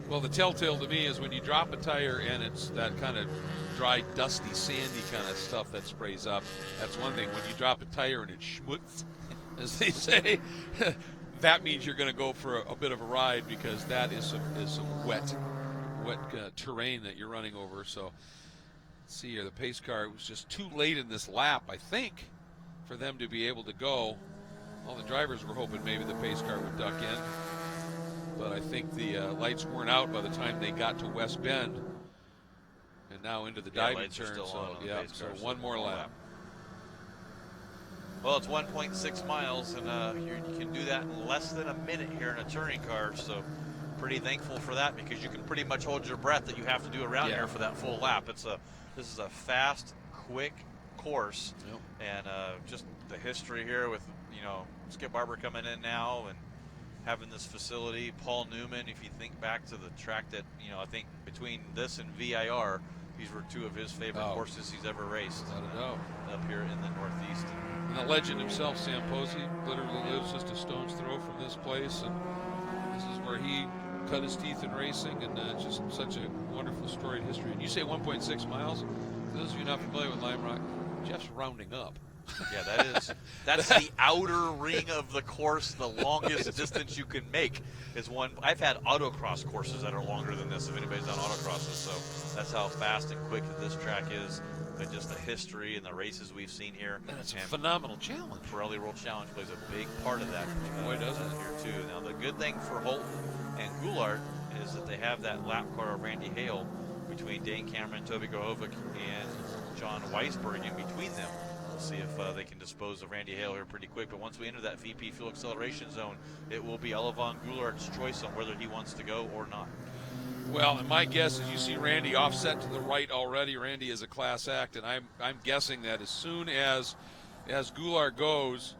Well, the telltale to me is when you drop a tire and it's that kind of dry, dusty, sandy kind of stuff that sprays up. That's one thing. When you drop a tire and it's schmutz, as they say, that means you're going to go for a bit of a ride, because that is some wet terrain that you're running over. So let's see here. The pace car was just too late in this lap, I think, for them to be able to go. All the drivers were hoping maybe the pace car would duck in, but I think the lights weren't out by the time they got to West Bend, and now into the diving turn. So one more lap. Well, it's 1.6 miles, and you can do that in less than a minute here in a touring car. So pretty thankful for that, because you can pretty much hold your breath that you have to do around here for that full lap. This is a fast, quick course, and just the history here with, you know, Skip Barber coming in now and having this facility. Paul Newman, if you think back to the track that, you know, I think between this and VIR, these were two of his favorite courses he's ever raced up here in the Northeast. And the legend himself, Sam Posey, literally lives just a stone's throw from this place, and this is where he cut his teeth in racing, and just such a wonderful storied history. And you say 1.6 miles? For those of you not familiar with Lime Rock, Jeff's rounding up. Yeah, that's the outer ring of the course. The longest distance you can make is one. I've had autocross courses that are longer than this, if anybody's done autocrosses. So that's how fast and quick that this track is. But just the history and the races we've seen here. And it's a phenomenal challenge. Pirelli World Challenge plays a big part of that. Boy, doesn't it? Here too. Now the good thing for Holt and Goulart is that they have that lap car of Randy Hale between Dane Cameron, Toby Grahovic, and John Weisberg in between them. We'll see if they can dispose of Randy Hale here pretty quick. But once we enter that VP fuel acceleration zone, it will be Elevon Goulart's choice on whether he wants to go or not. Well, and my guess is you see Randy offset to the right already. Randy is a class act, and I'm guessing that as soon as Goulart goes,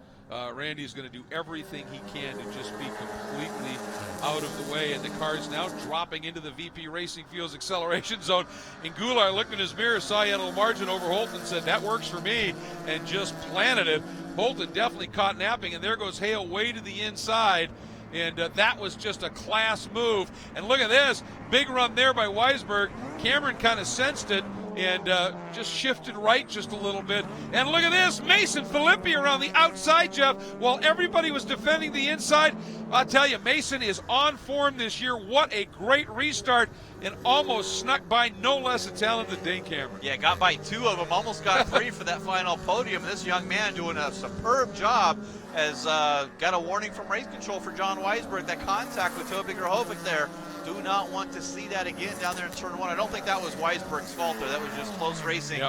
Randy is going to do everything he can to just be completely out of the way. And the car is now dropping into the VP Racing Fuels acceleration zone. And Goulart looked in his mirror, saw he had a little margin over Holton, and said, "That works for me," and just planted it. Holton definitely caught napping, and there goes Hale way to the inside. And that was just a class move. And look at this. Big run there by Weisberg. Cameron kind of sensed it and just shifted right just a little bit. And look at this, Mason Filippi around the outside, Jeff, while everybody was defending the inside. I'll tell you, Mason is on form this year. What a great restart, and almost snuck by no less a talented Dane Cameron. Yeah, got by 2 of them, almost got 3 for that final podium. This young man doing a superb job has got a warning from race control for John Weisberg. That contact with Toby Grahovic there. Do not want to see that again down there in turn 1. I don't think that was Weisberg's fault there. That was just close racing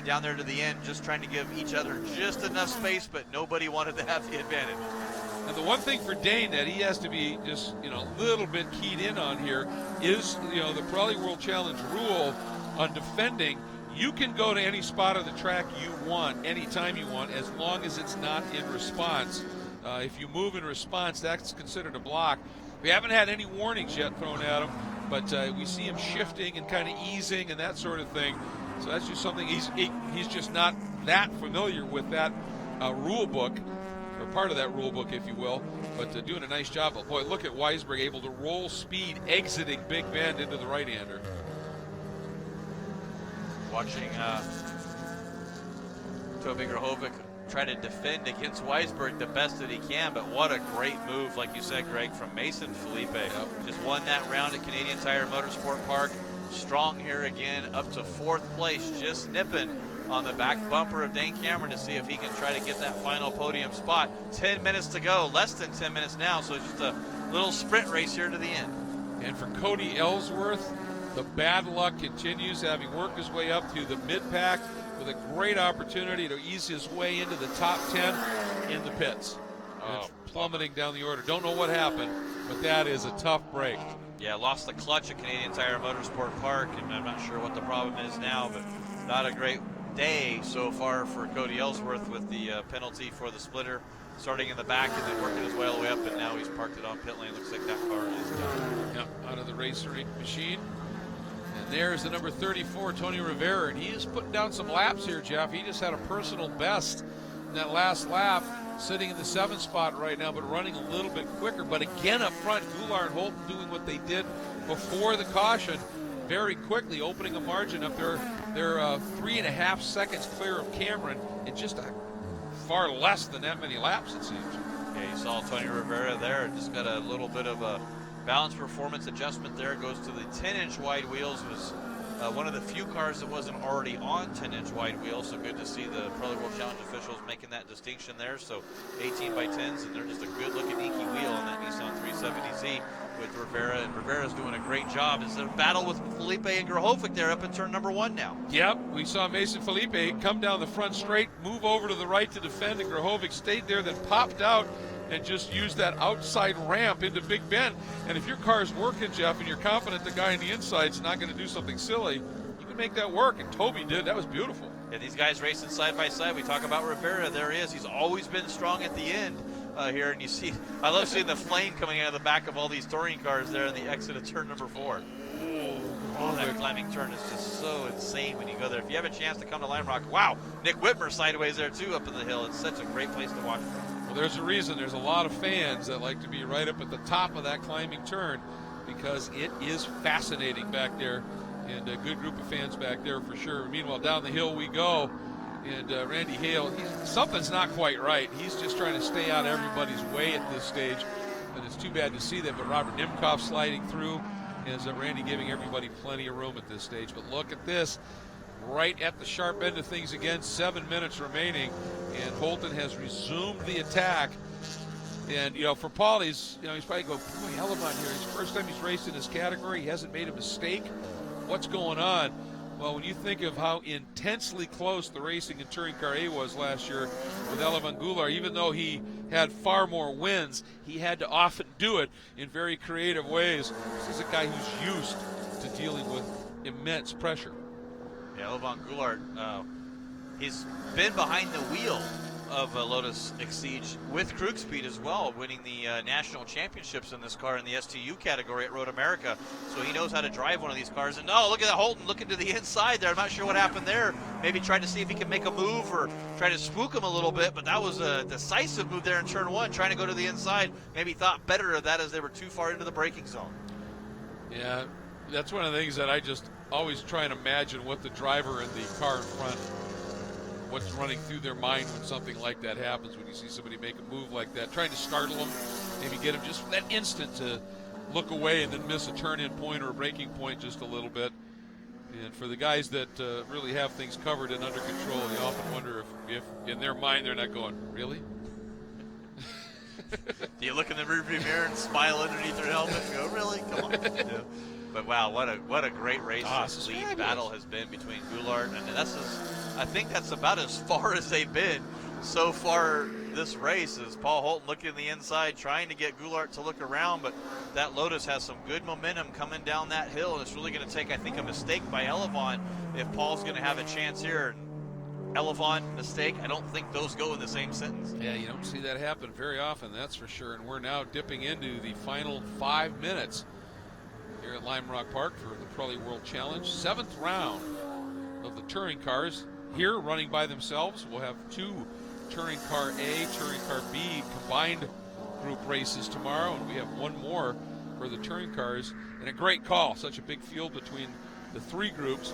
down there to the end, just trying to give each other just enough space, but nobody wanted to have the advantage. And the one thing for Dane that he has to be just, a little bit keyed in on here is, the Pirelli World Challenge rule on defending. You can go to any spot of the track you want, anytime you want, as long as it's not in response. If you move in response, that's considered a block. We haven't had any warnings yet thrown at him, but we see him shifting and kind of easing and that sort of thing. So that's just something he's just not that familiar with that rule book, or part of that rule book, if you will, but doing a nice job. But boy, look at Weisberg able to roll speed, exiting Big Bend into the right-hander. Watching Toby Grahovic try to defend against Weisberg the best that he can, but what a great move, like you said, Greg, from Mason Felipe. Just won that round at Canadian Tire Motorsport Park. Strong here again, up to 4th place, just nipping on the back bumper of Dane Cameron to see if he can try to get that final podium spot. 10 minutes to go, less than 10 minutes now, so it's just a little sprint race here to the end. And for Cody Ellsworth, the bad luck continues, having worked his way up to the mid-pack with a great opportunity to ease his way into the top 10 in the pits. Plummeting down the order. Don't know what happened, but that is a tough break. Yeah, lost the clutch at Canadian Tire Motorsport Park, and I'm not sure what the problem is now, but not a great day so far for Cody Ellsworth with the penalty for the splitter, starting in the back and then working his way all the way up, and now he's parked it on pit lane. Looks like that car is done. Yep, out of the racer machine. And there's the number 34, Tony Rivera, and he is putting down some laps here, Jeff. He just had a personal best in that last lap, sitting in the 7th spot right now, but running a little bit quicker. But again up front, Goulart and Holton doing what they did before the caution, very quickly opening a margin up there. They're 3.5 seconds clear of Cameron in just far less than that many laps, it seems. Yeah, you saw Tony Rivera there, just got a little bit of a balance performance adjustment there. Goes to the 10-inch wide wheels. It was one of the few cars that wasn't already on 10-inch wide wheels, so good to see the Pirelli World Challenge officials making that distinction there. So 18 by 10s, and they're just a good-looking inky wheel on that Nissan 370Z with Rivera, and Rivera's doing a great job. It's a battle with Felipe and Grahovic there up in turn number 1 now. Yep, we saw Mason Felipe come down the front straight, move over to the right to defend, and Grahovic stayed there, then popped out and just used that outside ramp into Big Bend. And if your car's working, Jeff, and you're confident the guy on the inside's not going to do something silly, you can make that work, and Toby did. That was beautiful. Yeah, these guys racing side by side. We talk about Rivera. There he is. He's always been strong at the end here, and you see, I love seeing the flame coming out of the back of all these touring cars there in the exit of turn number 4. Oh, that climbing turn is just so insane when you go there. If you have a chance to come to Lime Rock, wow, Nick Whitmer sideways there too up in the hill. It's such a great place to watch from. Well, there's a reason. There's a lot of fans that like to be right up at the top of that climbing turn because it is fascinating back there, and a good group of fans back there for sure. Meanwhile, down the hill we go, and Randy Hale, something's not quite right. He's just trying to stay out of everybody's way at this stage, but it's too bad to see that. But Robert Nimkoff sliding through, as Randy giving everybody plenty of room at this stage. But look at this, right at the sharp end of things again, 7 minutes remaining, and Holton has resumed the attack. And, for Paul, he's probably going, boy, Elevon here. It's the first time he's raced in this category. He hasn't made a mistake. What's going on? Well, when you think of how intensely close the racing in Touring Car A was last year with Elevon Goulart, even though he had far more wins, he had to often do it in very creative ways. This is a guy who's used to dealing with immense pressure. Yeah, Elevon Goulart, he's been behind the wheel of Lotus Exige with Krug-Speed as well, winning the national championships in this car in the STU category at Road America. So he knows how to drive one of these cars. And look at that Holton looking to the inside there. I'm not sure what happened there. Maybe tried to see if he could make a move or try to spook him a little bit, but that was a decisive move there in turn 1, trying to go to the inside. Maybe thought better of that as they were too far into the braking zone. Yeah, that's one of the things that I just always try and imagine what the driver in the car in front, what's running through their mind when something like that happens, when you see somebody make a move like that, trying to startle them, maybe get them just for that instant to look away and then miss a turn-in point or a braking point just a little bit. And for the guys that really have things covered and under control, you often wonder if in their mind they're not going, really? Do you look in the rearview mirror and smile underneath their helmet and go, really? Come on. Yeah. But wow, what a great race this lead fabulous battle has been between Goulart and I think that's about as far as they've been so far this race, is Paul Holton looking in the inside, trying to get Goulart to look around, but that Lotus has some good momentum coming down that hill, and it's really going to take, I think, a mistake by Elevon if Paul's going to have a chance here. Elevon, mistake, I don't think those go in the same sentence. Yeah, you don't see that happen very often, that's for sure. And we're now dipping into the final 5 minutes here at Lime Rock Park for the Pirelli World Challenge. 7th round of the touring cars here running by themselves. We'll have 2 Touring Car A, Touring Car B combined group races tomorrow, and we have 1 more for the touring cars. And a great call, such a big field between the 3 groups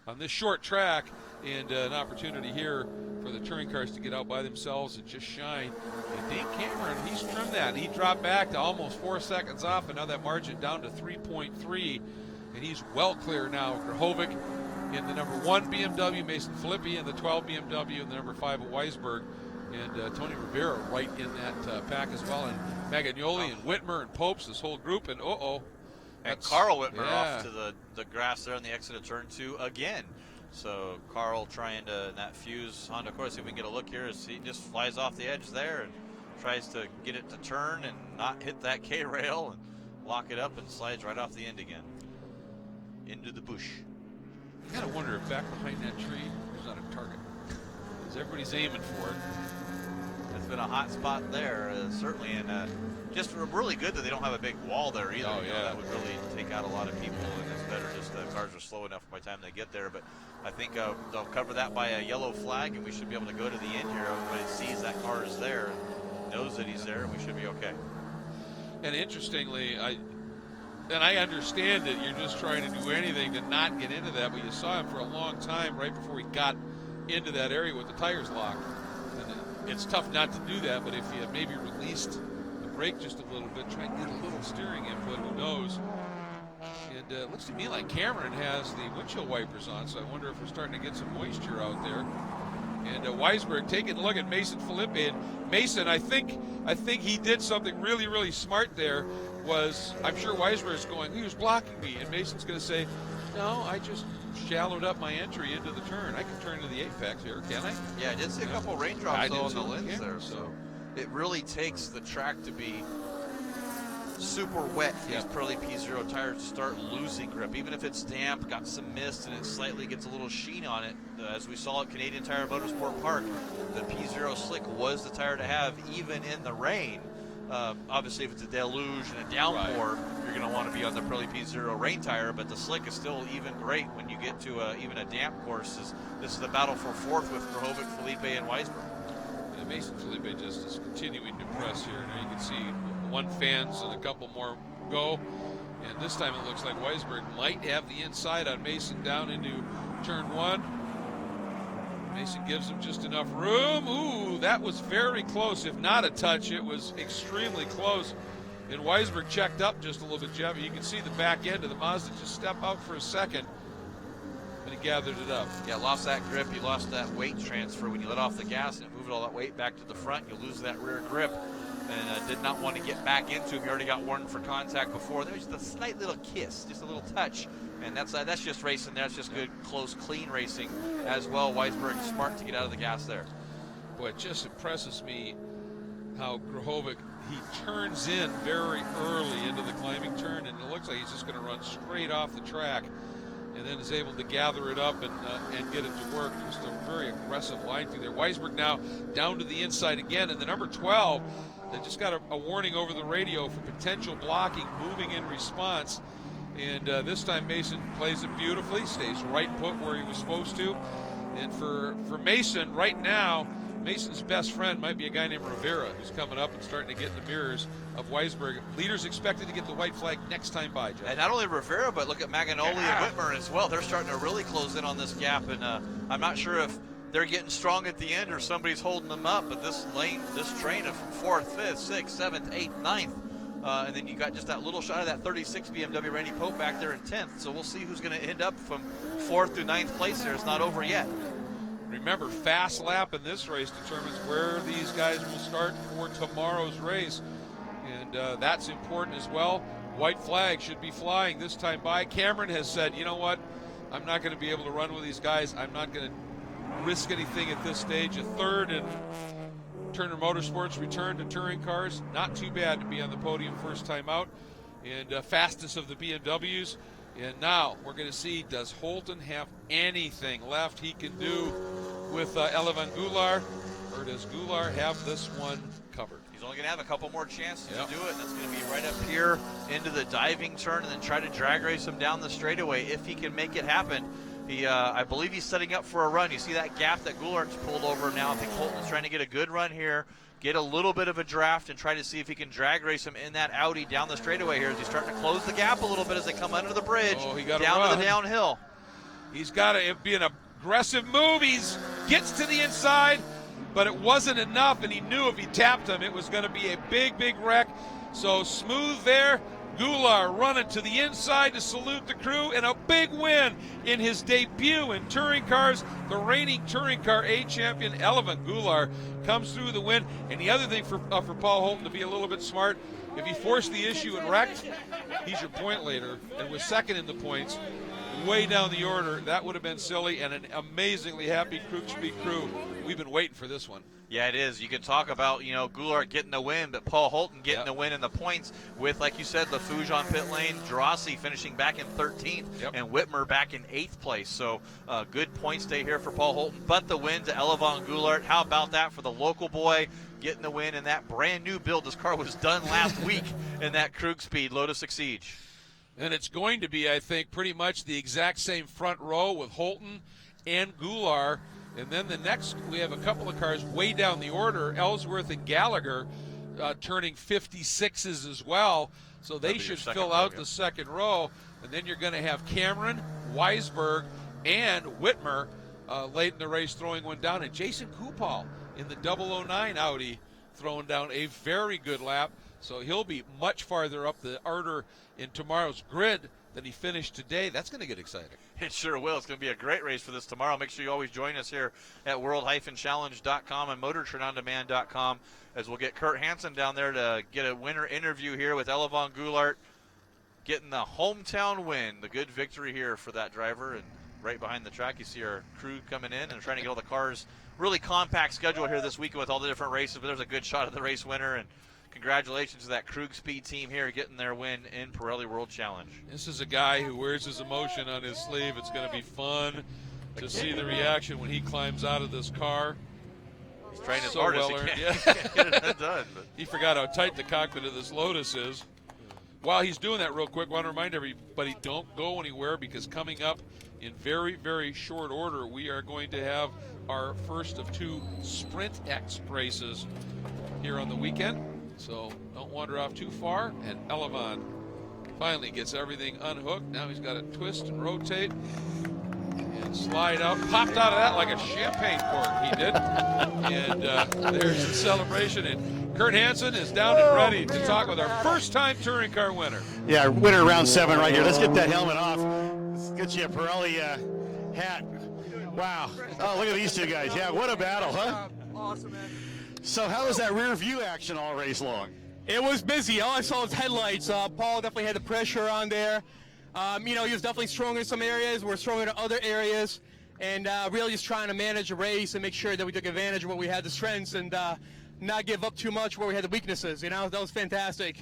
on this short track, and an opportunity here for the touring cars to get out by themselves and just shine. And Dane Cameron, he's trimmed that. He dropped back to almost 4 seconds off, and now that margin down to 3.3, and he's well clear now. Grahovic in the number 1 BMW, Mason Filippi in the 12 BMW, and the number 5 at Weisberg, and Tony Rivera right in that pack as well, and Magagnoli and Whitmer and Popes, this whole group, and and Carl Whitmer off to the grass there on the exit of turn 2 again. So Carl trying to, that fuse Honda Accord, see if we can get a look here as he just flies off the edge there and tries to get it to turn and not hit that K-rail and lock it up, and slides right off the end again into the bush. I gotta wonder if back behind that tree there's not a target, because everybody's aiming for it. It's been a hot spot there, certainly, and just really good that they don't have a big wall there either. Oh, yeah. That would really take out a lot of people, and it's better just the cars are slow enough by the time they get there. But I think they'll cover that by a yellow flag, and we should be able to go to the end here. Everybody sees that car is there and knows that he's there, and we should be okay. And interestingly, I understand that you're just trying to do anything to not get into that, but you saw him for a long time right before he got into that area with the tires locked. And it's tough not to do that, but if you maybe released the brake just a little bit, try and get a little steering input, who knows. And it looks to me like Cameron has the windshield wipers on, so I wonder if we're starting to get some moisture out there. And Weisberg taking a look at Mason Filippi. And Mason, I think he did something really, really smart there. I'm sure Weisberg's going, he was blocking me, and Mason's going to say, no, I just shallowed up my entry into the turn. I can turn into the apex here, can I? Yeah, I did see a couple raindrops though on the lens there. So it really takes the track to be super wet for these Pirelli P0 tires to start losing grip. Even if it's damp, got some mist, and it slightly gets a little sheen on it. As we saw at Canadian Tire Motorsport Park, the P0 Slick was the tire to have even in the rain. Obviously, if it's a deluge and a downpour, you're going to want to be on the Pirelli P0 rain tire, but the Slick is still even great when you get to even a damp course. This is the battle for 4th with Grahovic, Felipe, and Weisberg. And Mason Felipe just is continuing to press here. Now you can see 1 fans and a couple more go, and this time it looks like Weisberg might have the inside on Mason down into turn 1. Mason gives him just enough room. Ooh, that was very close. If not a touch, it was extremely close. And Weisberg checked up just a little bit, Jeff. You can see the back end of the Mazda just step out for a second, and he gathered it up. Yeah, lost that grip. You lost that weight transfer when you let off the gas and it moved all that weight back to the front. You lose that rear grip, and did not want to get back into him. You already got warned for contact before. There was just a slight little kiss, just a little touch. And that's just racing. That's just good, close, clean racing as well. Weisberg smart to get out of the gas there. Boy, it just impresses me how Grahovic, he turns in very early into the climbing turn, and it looks like he's just going to run straight off the track, and then is able to gather it up and get it to work. Just a very aggressive line through there. Weisberg now down to the inside again, and the number 12, they just got a warning over the radio for potential blocking, moving in response. And this time Mason plays it beautifully, stays right put where he was supposed to. And for Mason right now, Mason's best friend might be a guy named Rivera, who's coming up and starting to get in the mirrors of Weisberg. Leaders expected to get the white flag next time by, Jeff. And not only Rivera, but look at Maganoli and Whitmer as well. They're starting to really close in on this gap, and I'm not sure if they're getting strong at the end or somebody's holding them up, but this train of 4th, 5th, 6th, 7th, 8th, 9th, and then you got just that little shot of that 36 BMW Randy Pope back there in 10th. So we'll see who's going to end up from 4th through 9th place there. It's not over yet. Remember, fast lap in this race determines where these guys will start for tomorrow's race, and that's important as well. White flag should be flying this time by. Cameron has said, you know what, I'm not going to be able to run with these guys. I'm not going to risk anything at this stage. A third in Turner Motorsports return to touring cars. Not too bad to be on the podium first time out. And fastest of the BMWs. And now we're going to see, does Holton have anything left he can do with Elevan Goulart, or does Goulart have this one covered? He's only going to have a couple more chances to do it, and that's going to be right up here into the diving turn and then try to drag race him down the straightaway if he can make it happen. I believe he's setting up for a run. You see that gap that Goulart's pulled over now. I think Holton's trying to get a good run here, get a little bit of a draft, and try to see if he can drag race him in that Audi down the straightaway here as he's starting to close the gap a little bit as they come under the bridge down to the downhill. He's got to be an aggressive move. He gets to the inside, but it wasn't enough, and he knew if he tapped him, it was going to be a big, big wreck. So smooth there. Goulart running to the inside to salute the crew, and a big win in his debut in touring cars. The reigning touring car A champion, Elevan Goulart, comes through the win. And the other thing for Paul Holton to be a little bit smart, if he forced the issue and wrecked, he's your point leader and was second in the points, way down the order. That would have been silly, and an amazingly happy Krug-Speed crew. We've been waiting for this one. Yeah, it is. You can talk about, Goulart getting the win, but Paul Holton getting the win in the points with, like you said, Lafuge on pit lane, Gerasi finishing back in 13th, and Whitmer back in 8th place. So good points day here for Paul Holton, but the win to Elevan Goulart. How about that for the local boy getting the win in that brand new build? This car was done last week in that Krug-Speed Lotus Exige. And it's going to be, I think, pretty much the exact same front row with Holton and Goulart. And then the next, we have a couple of cars way down the order, Ellsworth and Gallagher turning 56s as well. So they should fill out the second row. And then you're going to have Cameron, Weisberg, and Whitmer late in the race throwing one down. And Jason Kupal in the 009 Audi throwing down a very good lap. So he'll be much farther up the order in tomorrow's grid than he finished today. That's going to get exciting. It sure will. It's going to be a great race for this tomorrow. Make sure you always join us here at world-challenge.com and motortrendondemand.com as we'll get Kurt Hansen down there to get a winner interview here with Elevan Goulart, getting the hometown win, the good victory here for that driver. And right behind the track, you see our crew coming in and trying to get all the cars. Really compact schedule here this weekend with all the different races, but there's a good shot of the race winner. And congratulations to that Krug-Speed team here getting their win in Pirelli World Challenge. This is a guy who wears his emotion on his sleeve. It's going to be fun to see the reaction when he climbs out of this car. He's trying his hardest. Well He can't get it done. But. He forgot how tight the cockpit of this Lotus is. While he's doing that real quick, I want to remind everybody, don't go anywhere, because coming up in very, very short order, we are going to have our first of 2 SprintX races here on the weekend. So don't wander off too far. And Elevan finally gets everything unhooked. Now he's got to twist and rotate and slide out. Popped out of that like a champagne cork, he did. And there's the celebration. And Kurt Hansen is down and ready to talk with our first-time touring car winner. Yeah, winner round 7 right here. Let's get that helmet off. Let's get you a Pirelli hat. Wow. Oh, look at these two guys. Yeah, what a battle, huh? Awesome, man. So how was that rear view action all race long? It was busy. All I saw was headlights. Paul definitely had the pressure on there. He was definitely strong in some areas. We're strong in other areas. And really just trying to manage the race and make sure that we took advantage of what we had, the strengths, and not give up too much where we had the weaknesses. That was fantastic.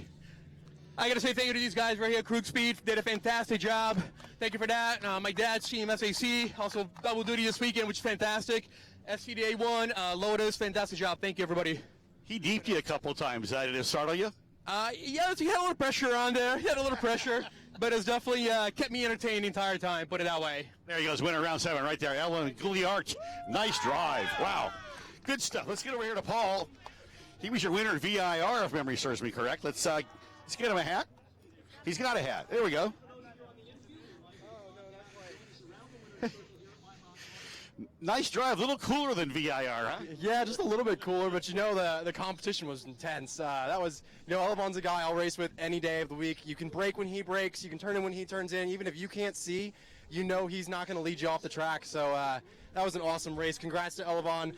I got to say thank you to these guys right here. Krug-Speed did a fantastic job. Thank you for that. My dad's team, SAC, also double duty this weekend, which is fantastic. SCDA 1, Lotus, fantastic job. Thank you, everybody. He deeped you a couple times. Did it startle you? Yeah, he had a little pressure on there. He had a little pressure, but it's definitely kept me entertained the entire time, put it that way. There he goes, winner round 7 right there. Elevan Goulart, nice drive. Wow. Good stuff. Let's get over here to Paul. He was your winner at VIR, if memory serves me correct. Let's get him a hat. He's got a hat. There we go. Nice drive. A little cooler than VIR, huh? Yeah, just a little bit cooler, but you know the competition was intense. That was, you know, Elevon's a guy I'll race with any day of the week. You can brake when he brakes, you can turn in when he turns in. Even if you can't see, you know he's not going to lead you off the track. So that was an awesome race. Congrats to Elevon.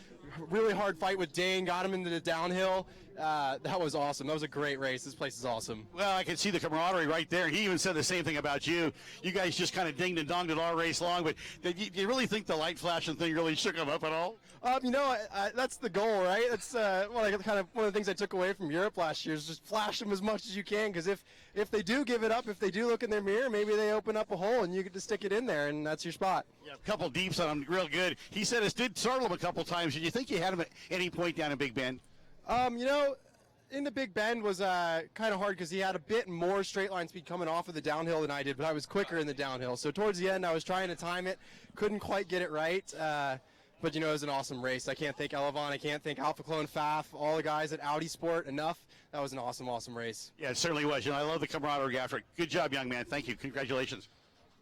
Really hard fight with Dane, got him into the downhill. That was awesome. That was a great race. This place is awesome. Well, I can see the camaraderie right there. He even said the same thing about you. You guys just kind of dinged and donged it all race long, but you really think the light flashing thing really shook him up at all? You know, that's the goal, right? That's one of the things I took away from Europe last year is just flash them as much as you can, because if they do give it up, if they do look in their mirror, maybe they open up a hole and you get to stick it in there, and that's your spot. Yeah, a couple deeps on him, real good. He said it did startle him a couple times. Did you think you had him at any point down in Big Bend? You know, in the Big Bend was kind of hard because he had a bit more straight line speed coming off of the downhill than I did, but I was quicker in the downhill. So towards the end, I was trying to time it, couldn't quite get it right. But, you know, it was an awesome race. I can't thank Elevon. I can't thank Alpha Clone Pfaff, all the guys at Audi Sport enough. That was an awesome, awesome race. Yeah, it certainly was. You know, I love the camaraderie after it. Good job, young man. Thank you. Congratulations.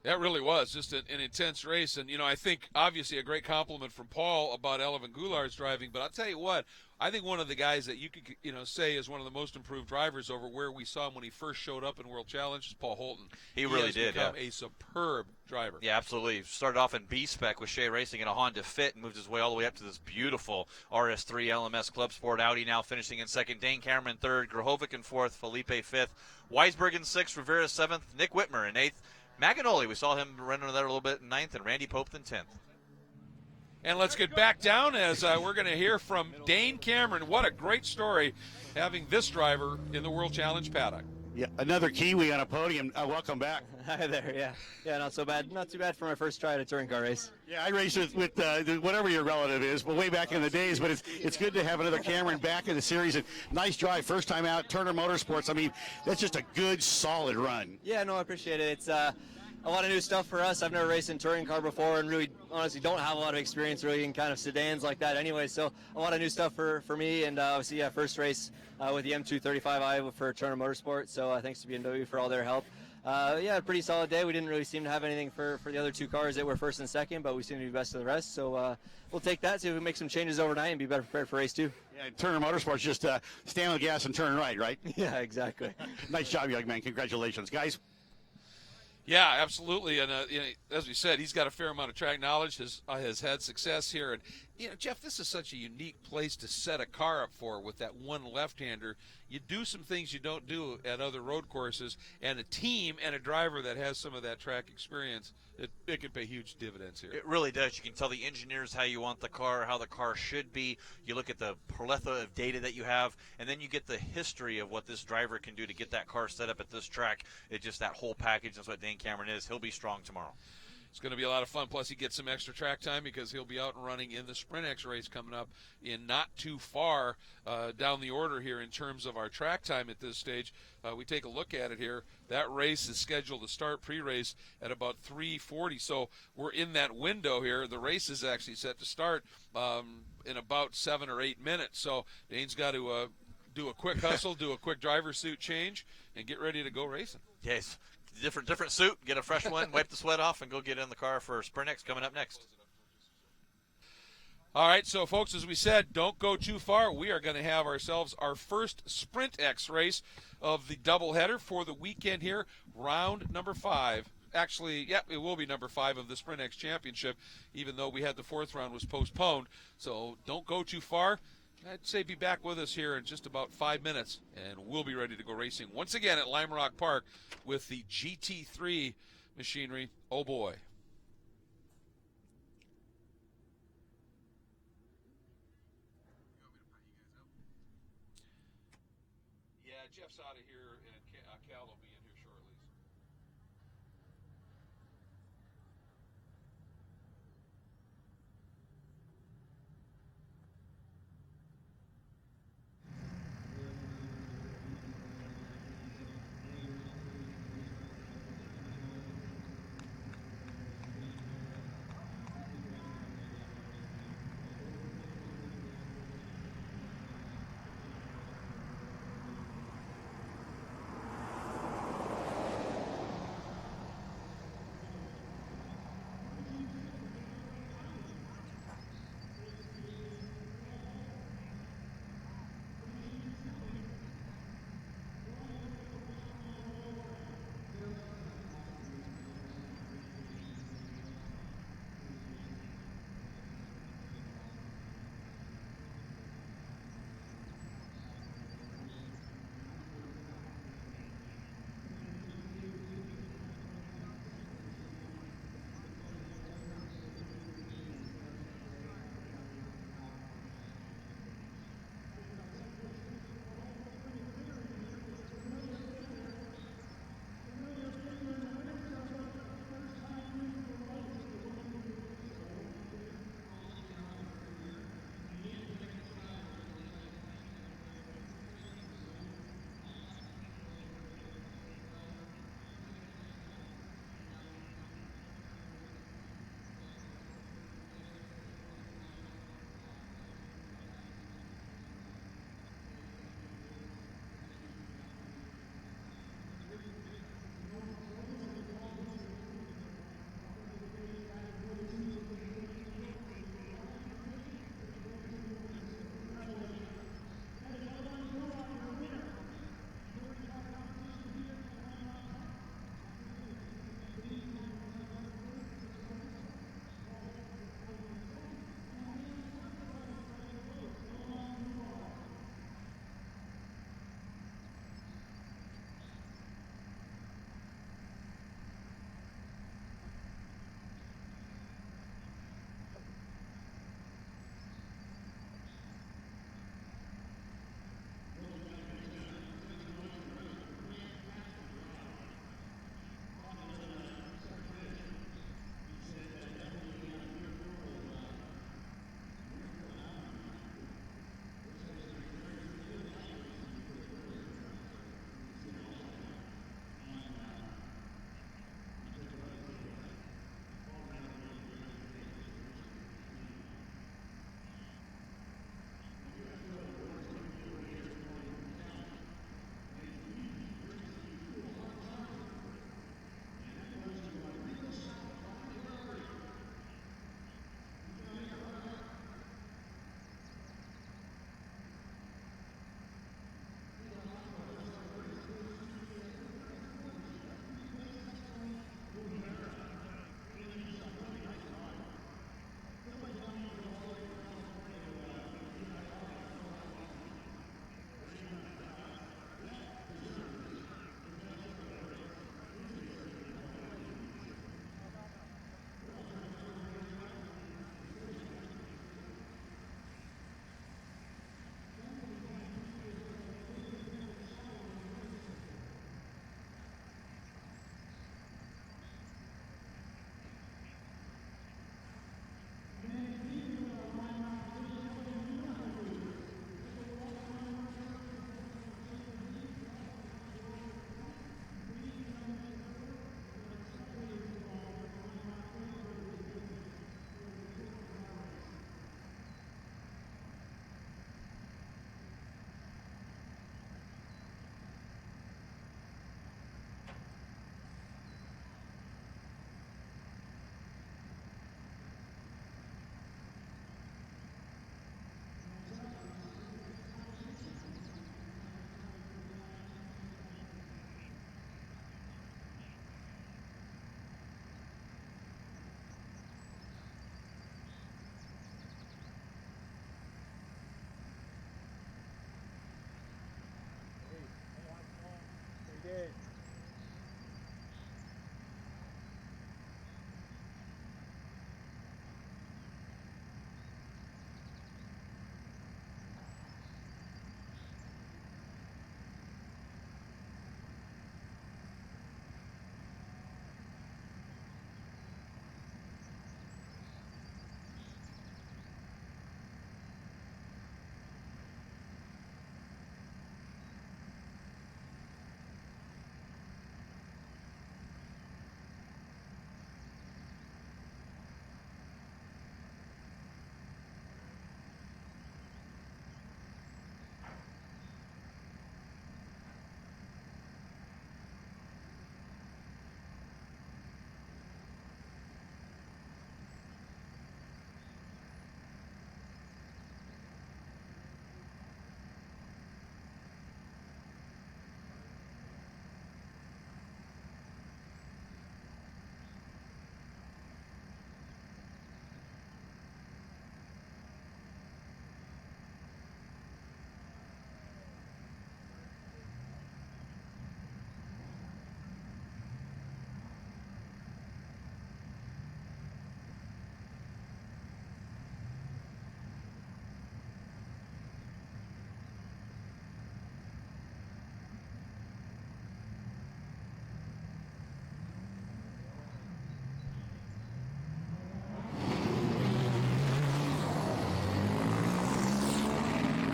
That really was just an intense race. And, you know, I think obviously a great compliment from Paul about Elevon Goulard's driving. But I'll tell you what, I think one of the guys that you could, you know, say is one of the most improved drivers over where we saw him when he first showed up in World Challenge is Paul Holton. He really did, become a superb driver. Yeah, absolutely. Started off in B-Spec with Shea Racing in a Honda Fit and moved his way all the way up to this beautiful RS3 LMS Club Sport Audi, now finishing in second. Dane Cameron third, Grahovic in fourth, Felipe fifth, Weisberg in sixth, Rivera seventh, Nick Whitmer in eighth. Maganoli, we saw him running there a little bit in ninth, and Randy Pope in 10th. And let's get back down as we're going to hear from Dane Cameron. What a great story having this driver in the World Challenge paddock. Yeah, another Kiwi on a podium. Welcome back. Hi there. Yeah, not so bad. Not too bad for my first try at a touring car race. Yeah, I raced with whatever your relative is, but way back in the days. But it's good to have another Cameron back in the series. And nice drive, first time out, Turner Motorsports. I mean, that's just a good, solid run. Yeah, no, I appreciate it. It's a lot of new stuff for us. I've never raced in touring car before, and really, honestly, don't have a lot of experience really in kind of sedans like that anyway. So a lot of new stuff for me, and obviously, yeah, first race with the M235i for Turner Motorsports. So thanks to BMW for all their help. Yeah, a pretty solid day. We didn't really seem to have anything for the other two cars that were first and second, but we seem to be best of the rest. So we'll take that, see if we make some changes overnight and be better prepared for race two. Yeah, Turner Motorsports just stand on the gas and turn right? Yeah, exactly. Nice job, young man. Congratulations, guys. Yeah, absolutely. And you know, as we said, he's got a fair amount of track knowledge, has had success here. And, you know, Jeff, this is such a unique place to set a car up for with that one left-hander. You do some things you don't do at other road courses, and a team and a driver that has some of that track experience, it could pay huge dividends here. It really does. You can tell the engineers how you want the car, how the car should be. You look at the plethora of data that you have, and then you get the history of what this driver can do to get that car set up at this track. It's just that whole package. That's what Dane Cameron is. He'll be strong tomorrow. It's going to be a lot of fun. Plus, he gets some extra track time because he'll be out and running in the SprintX race coming up in not too far down the order here in terms of our track time at this stage. We take a look at it here. That race is scheduled to start pre-race at about 3:40, so we're in that window here. The race is actually set to start in about 7 or 8 minutes. So Dane's got to do a quick hustle, do a quick driver suit change, and get ready to go racing. Yes. Different suit, get a fresh one, wipe the sweat off, and go get in the car for SprintX coming up next. All right, so folks, as we said, don't go too far. We are going to have ourselves our first SprintX race of the doubleheader for the weekend here, round number 5. Actually, yeah, it will be number 5 of the SprintX Championship, even though we had the 4th round was postponed. So don't go too far. I'd say be back with us here in just about 5 minutes, and we'll be ready to go racing once again at Lime Rock Park with the GT3 machinery. Oh, boy. Yeah, Jeff's out of here, and Cal will be in here shortly.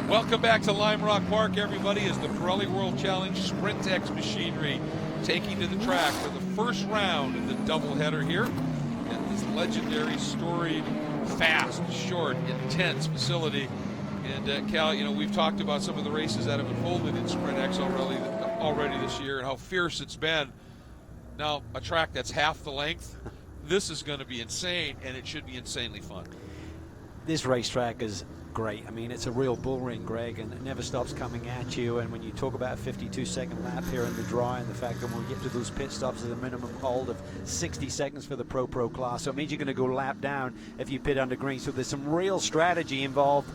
Welcome back to Lime Rock Park, everybody, as the Pirelli World Challenge SprintX machinery taking to the track for the first round of the doubleheader here at this legendary, storied, fast, short, intense facility. And Cal, you know, we've talked about some of the races that have unfolded in SprintX already this year and how fierce it's been. Now, a track that's half the length, this is going to be insane, and it should be insanely fun. This racetrack is great. I mean, it's a real bull ring, Greg, and it never stops coming at you. And when you talk about a 52-second lap here in the dry, and the fact that when we get to those pit stops, there's a minimum hold of 60 seconds for the Pro class. So it means you're going to go lap down if you pit under green. So there's some real strategy involved,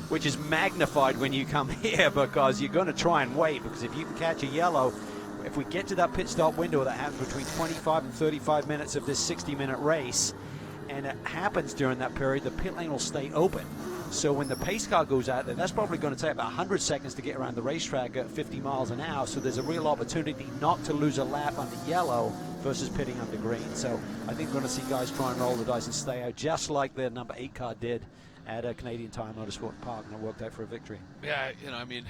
which is magnified when you come here, because you're going to try and wait, because if you can catch a yellow, if we get to that pit stop window that happens between 25 and 35 minutes of this 60-minute race, and it happens during that period, the pit lane will stay open. So when the pace car goes out there, that's probably going to take about 100 seconds to get around the racetrack at 50 miles an hour. So there's a real opportunity not to lose a lap under yellow versus pitting under green. So I think we're going to see guys try and roll the dice and stay out, just like the number 8 car did at a Canadian Tire Motorsport Park, and it worked out for a victory. Yeah, you know, I mean,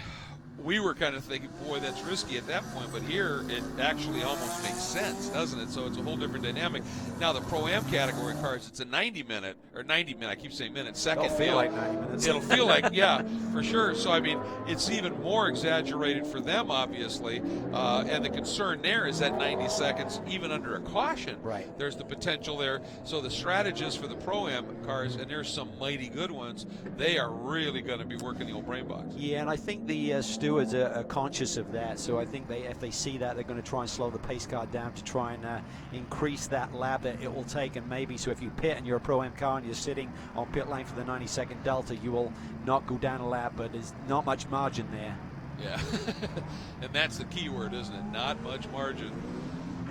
we were kind of thinking, boy, that's risky at that point, but here it actually almost makes sense, doesn't it? So it's a whole different dynamic. Now the Pro-Am category cars, it's a 90-minute, I keep saying minute, second. It'll feel like 90 minutes. It'll feel like, yeah, for sure. So, I mean, it's even more exaggerated for them, obviously, and the concern there is that 90 seconds, even under a caution, right, there's the potential there. So the strategists for the Pro-Am cars, and there's some mighty good ones, they are really going to be working the old brain box. Yeah, and I think the stewards are conscious of that, so I think if they see that, they're going to try and slow the pace car down to try and increase that lap that it will take. And maybe, so if you pit and you're a Pro-Am car and you're sitting on pit lane for the 90-second delta, you will not go down a lap, but there's not much margin there. Yeah, and that's the key word, isn't it? Not much margin.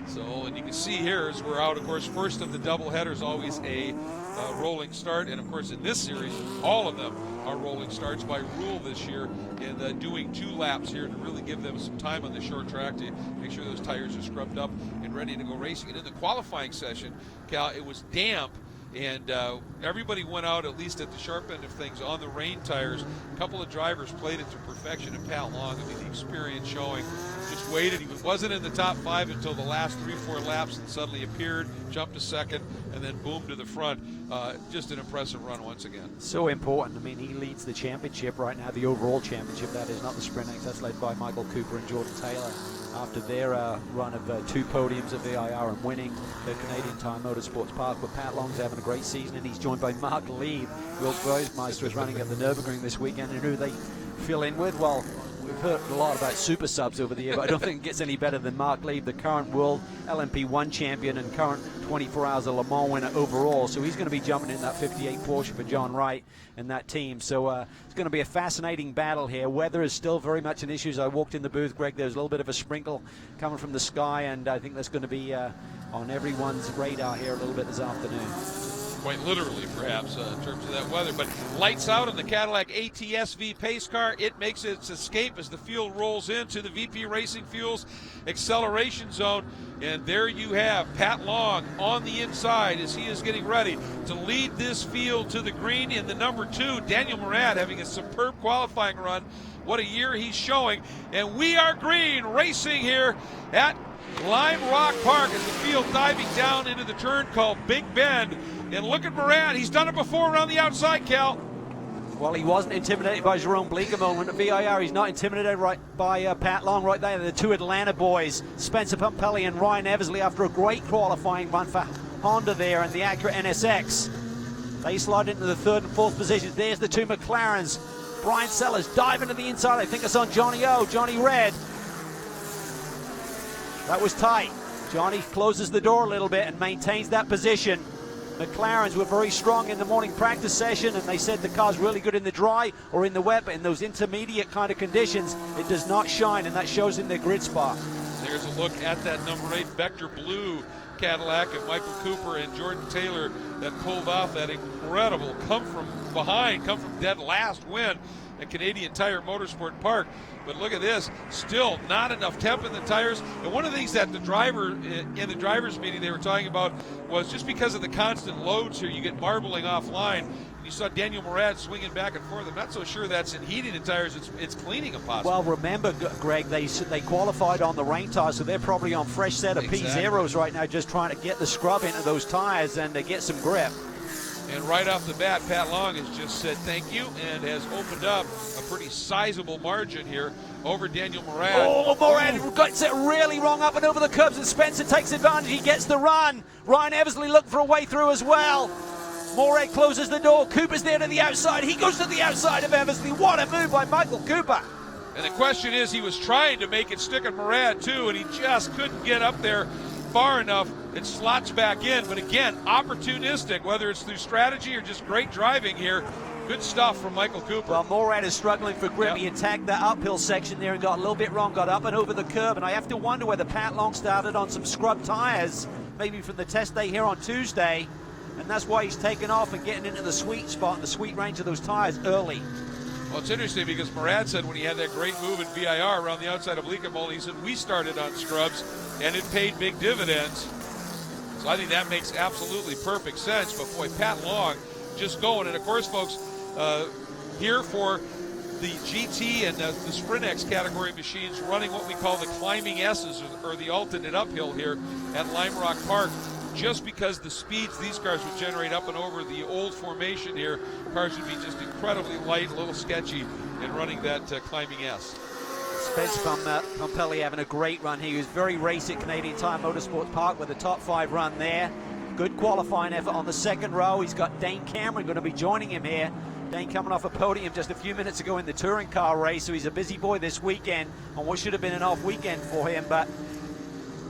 So, and you can see here as we're out, of course, first of the double headers, always a rolling start. And, of course, in this series, all of them are rolling starts by rule this year, and doing 2 laps here to really give them some time on the short track to make sure those tires are scrubbed up and ready to go racing. And in the qualifying session, Cal, it was damp, and everybody went out, at least at the sharp end of things, on the rain tires. A couple of drivers played it to perfection, and Pat Long, I mean, the experience showing, just waited. He wasn't in the top 5 until the last 3-4 laps, and suddenly appeared, jumped to second, and then boom to the front. Just an impressive run once again. So important. I mean, he leads the championship right now, the overall championship, that is, not the SprintX. That's led by Michael Cooper and Jordan Taylor, after their run of 2 podiums at VIR and winning the Canadian Tire Motorsports Park. But Pat Long's having a great season, and he's joined by Mark Lieb. Will Grossmeister is running at the Nürburgring this weekend, and who they fill in with? Well, we've heard a lot about super subs over the year, but I don't think it gets any better than Mark Lieb, the current world LMP1 champion and current 24 Hours of Le Mans winner overall. So he's going to be jumping in that 58 Porsche for John Wright and that team. So it's going to be a fascinating battle here. Weather is still very much an issue. As I walked in the booth, Greg, there's a little bit of a sprinkle coming from the sky, and I think that's going to be on everyone's radar here a little bit this afternoon. Quite literally, perhaps, in terms of that weather. But lights out on the Cadillac ATS-V pace car. It makes its escape as the field rolls into the VP Racing Fuels acceleration zone. And there you have Pat Long on the inside as he is getting ready to lead this field to the green in the number 2. Daniel Morad having a superb qualifying run. What a year he's showing. And we are green racing here at Lime Rock Park as the field diving down into the turn called Big Bend. And look at Moran. He's done it before around the outside, Cal. Well, he wasn't intimidated by Jerome Bleekemolen at VIR. He's not intimidated by Pat Long right there. The 2 Atlanta boys, Spencer Pumpelly and Ryan Eversley, after a great qualifying run for Honda there and the Acura NSX. They slide into the 3rd and 4th positions. There's the 2 McLarens. Brian Sellers diving to the inside. I think it's on Johnny Red. That was tight. Johnny closes the door a little bit and maintains that position. McLarens were very strong in the morning practice session, and they said the car's really good in the dry or in the wet, but in those intermediate kind of conditions, it does not shine, and that shows in their grid spot. There's a look at that number 8 Vector Blue Cadillac of Michael Cooper and Jordan Taylor that pulled off that incredible come from dead last win at Canadian Tire Motorsport Park. But look at this, still not enough temp in the tires. And one of the things that the driver in the driver's meeting they were talking about was just because of the constant loads here, you get marbling offline. You saw Daniel Morad swinging back and forth. I'm not so sure that's in heating the tires. It's cleaning them possibly. Well, remember, Greg, they qualified on the rain tires, so they're probably on fresh set of P0s right now, just trying to get the scrub into those tires and get some grip. And right off the bat, Pat Long has just said thank you and has opened up a pretty sizable margin here over Daniel Morad. Oh, Morad gets it really wrong up and over the curbs, and Spencer takes advantage. He gets the run. Ryan Eversley looked for a way through as well. Morad closes the door. Cooper's there to the outside. He goes to the outside of Eversley. What a move by Michael Cooper. And the question is, he was trying to make it stick on Morad too, and he just couldn't get up there far enough. It slots back in, but again, opportunistic, whether it's through strategy or just great driving here. Good stuff from Michael Cooper. Well, Morad is struggling for grip. Yep. He attacked that uphill section there and got a little bit wrong, got up and over the curb, and I have to wonder whether Pat Long started on some scrub tires, maybe from the test day here on Tuesday, and that's why he's taken off and getting into the sweet spot and the sweet range of those tires early. Well, it's interesting because Morad said when he had that great move in VIR around the outside of Leakamole, he said, we started on scrubs, and it paid big dividends. So I think that makes absolutely perfect sense. But boy, Pat Long just going. And of course, folks, here for the GT and the SprintX category machines running what we call the climbing S's or the alternate uphill here at Lime Rock Park. Just because the speeds these cars would generate up and over the old formation here, cars would be just incredibly light, a little sketchy in running that climbing S. Spence Pompelli having a great run. He was very racy at Canadian Tire Motorsports Park with a top 5 run there. Good qualifying effort on the second row. He's got Dane Cameron going to be joining him here. Dane coming off a podium just a few minutes ago in the touring car race, so he's a busy boy this weekend on what should have been an off weekend for him, but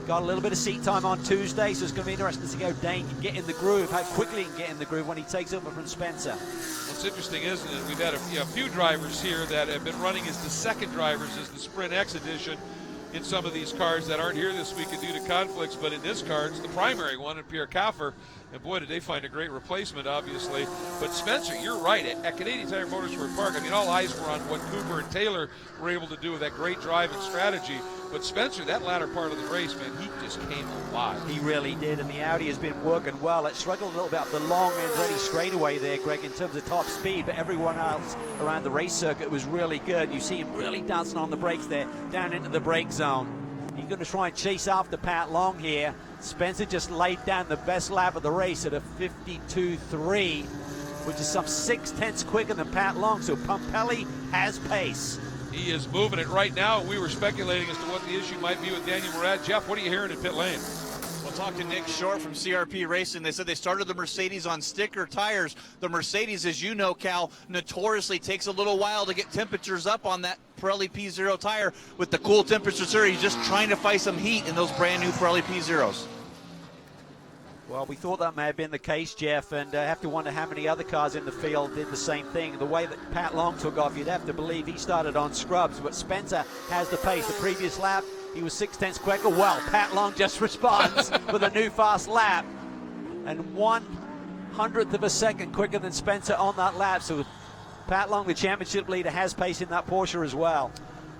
got a little bit of seat time on Tuesday, so it's going to be interesting to see how Dane can get in the groove, how quickly he can get in the groove when he takes over from Spencer. What's interesting, isn't it? We've had a few drivers here that have been running as the second drivers as the SprintX edition in some of these cars that aren't here this week due to conflicts, but in this car, it's the primary one, and Pierre Kaffer. And boy, did they find a great replacement, obviously. But Spencer, you're right. At Canadian Tire Motorsport Park, I mean, all eyes were on what Cooper and Taylor were able to do with that great drive and strategy. But Spencer, that latter part of the race, man, he just came alive. He really did, and the Audi has been working well. It struggled a little bit up the long and ready straightaway there, Greg, in terms of top speed, but everyone else around the race circuit was really good. You see him really dancing on the brakes there, down into the brake zone. He's going to try and chase after Pat Long here. Spencer just laid down the best lap of the race at a 52.3, which is some 0.6 quicker than Pat Long, so Pompelli has pace. He is moving it right now. We were speculating as to what the issue might be with Daniel Morad. Jeff, what are you hearing in pit lane? Well, talking to Nick Short from CRP Racing, they said they started the Mercedes on sticker tires. The Mercedes, as you know, Cal, notoriously takes a little while to get temperatures up on that Pirelli P0 tire. With the cool temperatures here, he's just trying to fight some heat in those brand new Pirelli P0s. Well, we thought that may have been the case, Jeff, and I have to wonder how many other cars in the field did the same thing. The way that Pat Long took off, you'd have to believe he started on scrubs, but Spencer has the pace. The previous lap, he was 0.6 quicker. Well, Pat Long just responds with a new fast lap, and 1/100th of a second quicker than Spencer on that lap. So Pat Long, the championship leader, has pace in that Porsche as well.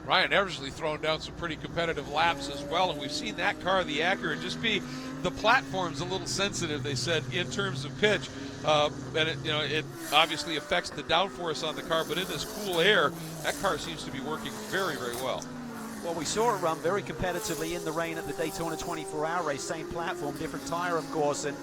Ryan Eversley throwing down some pretty competitive laps as well, and we've seen that car, the Acura, just be the platform's a little sensitive, they said, in terms of pitch, and it obviously affects the downforce on the car, but in this cool air, that car seems to be working very, very well. Well, we saw it run very competitively in the rain at the Daytona 24-hour race, same platform, different tire, of course, and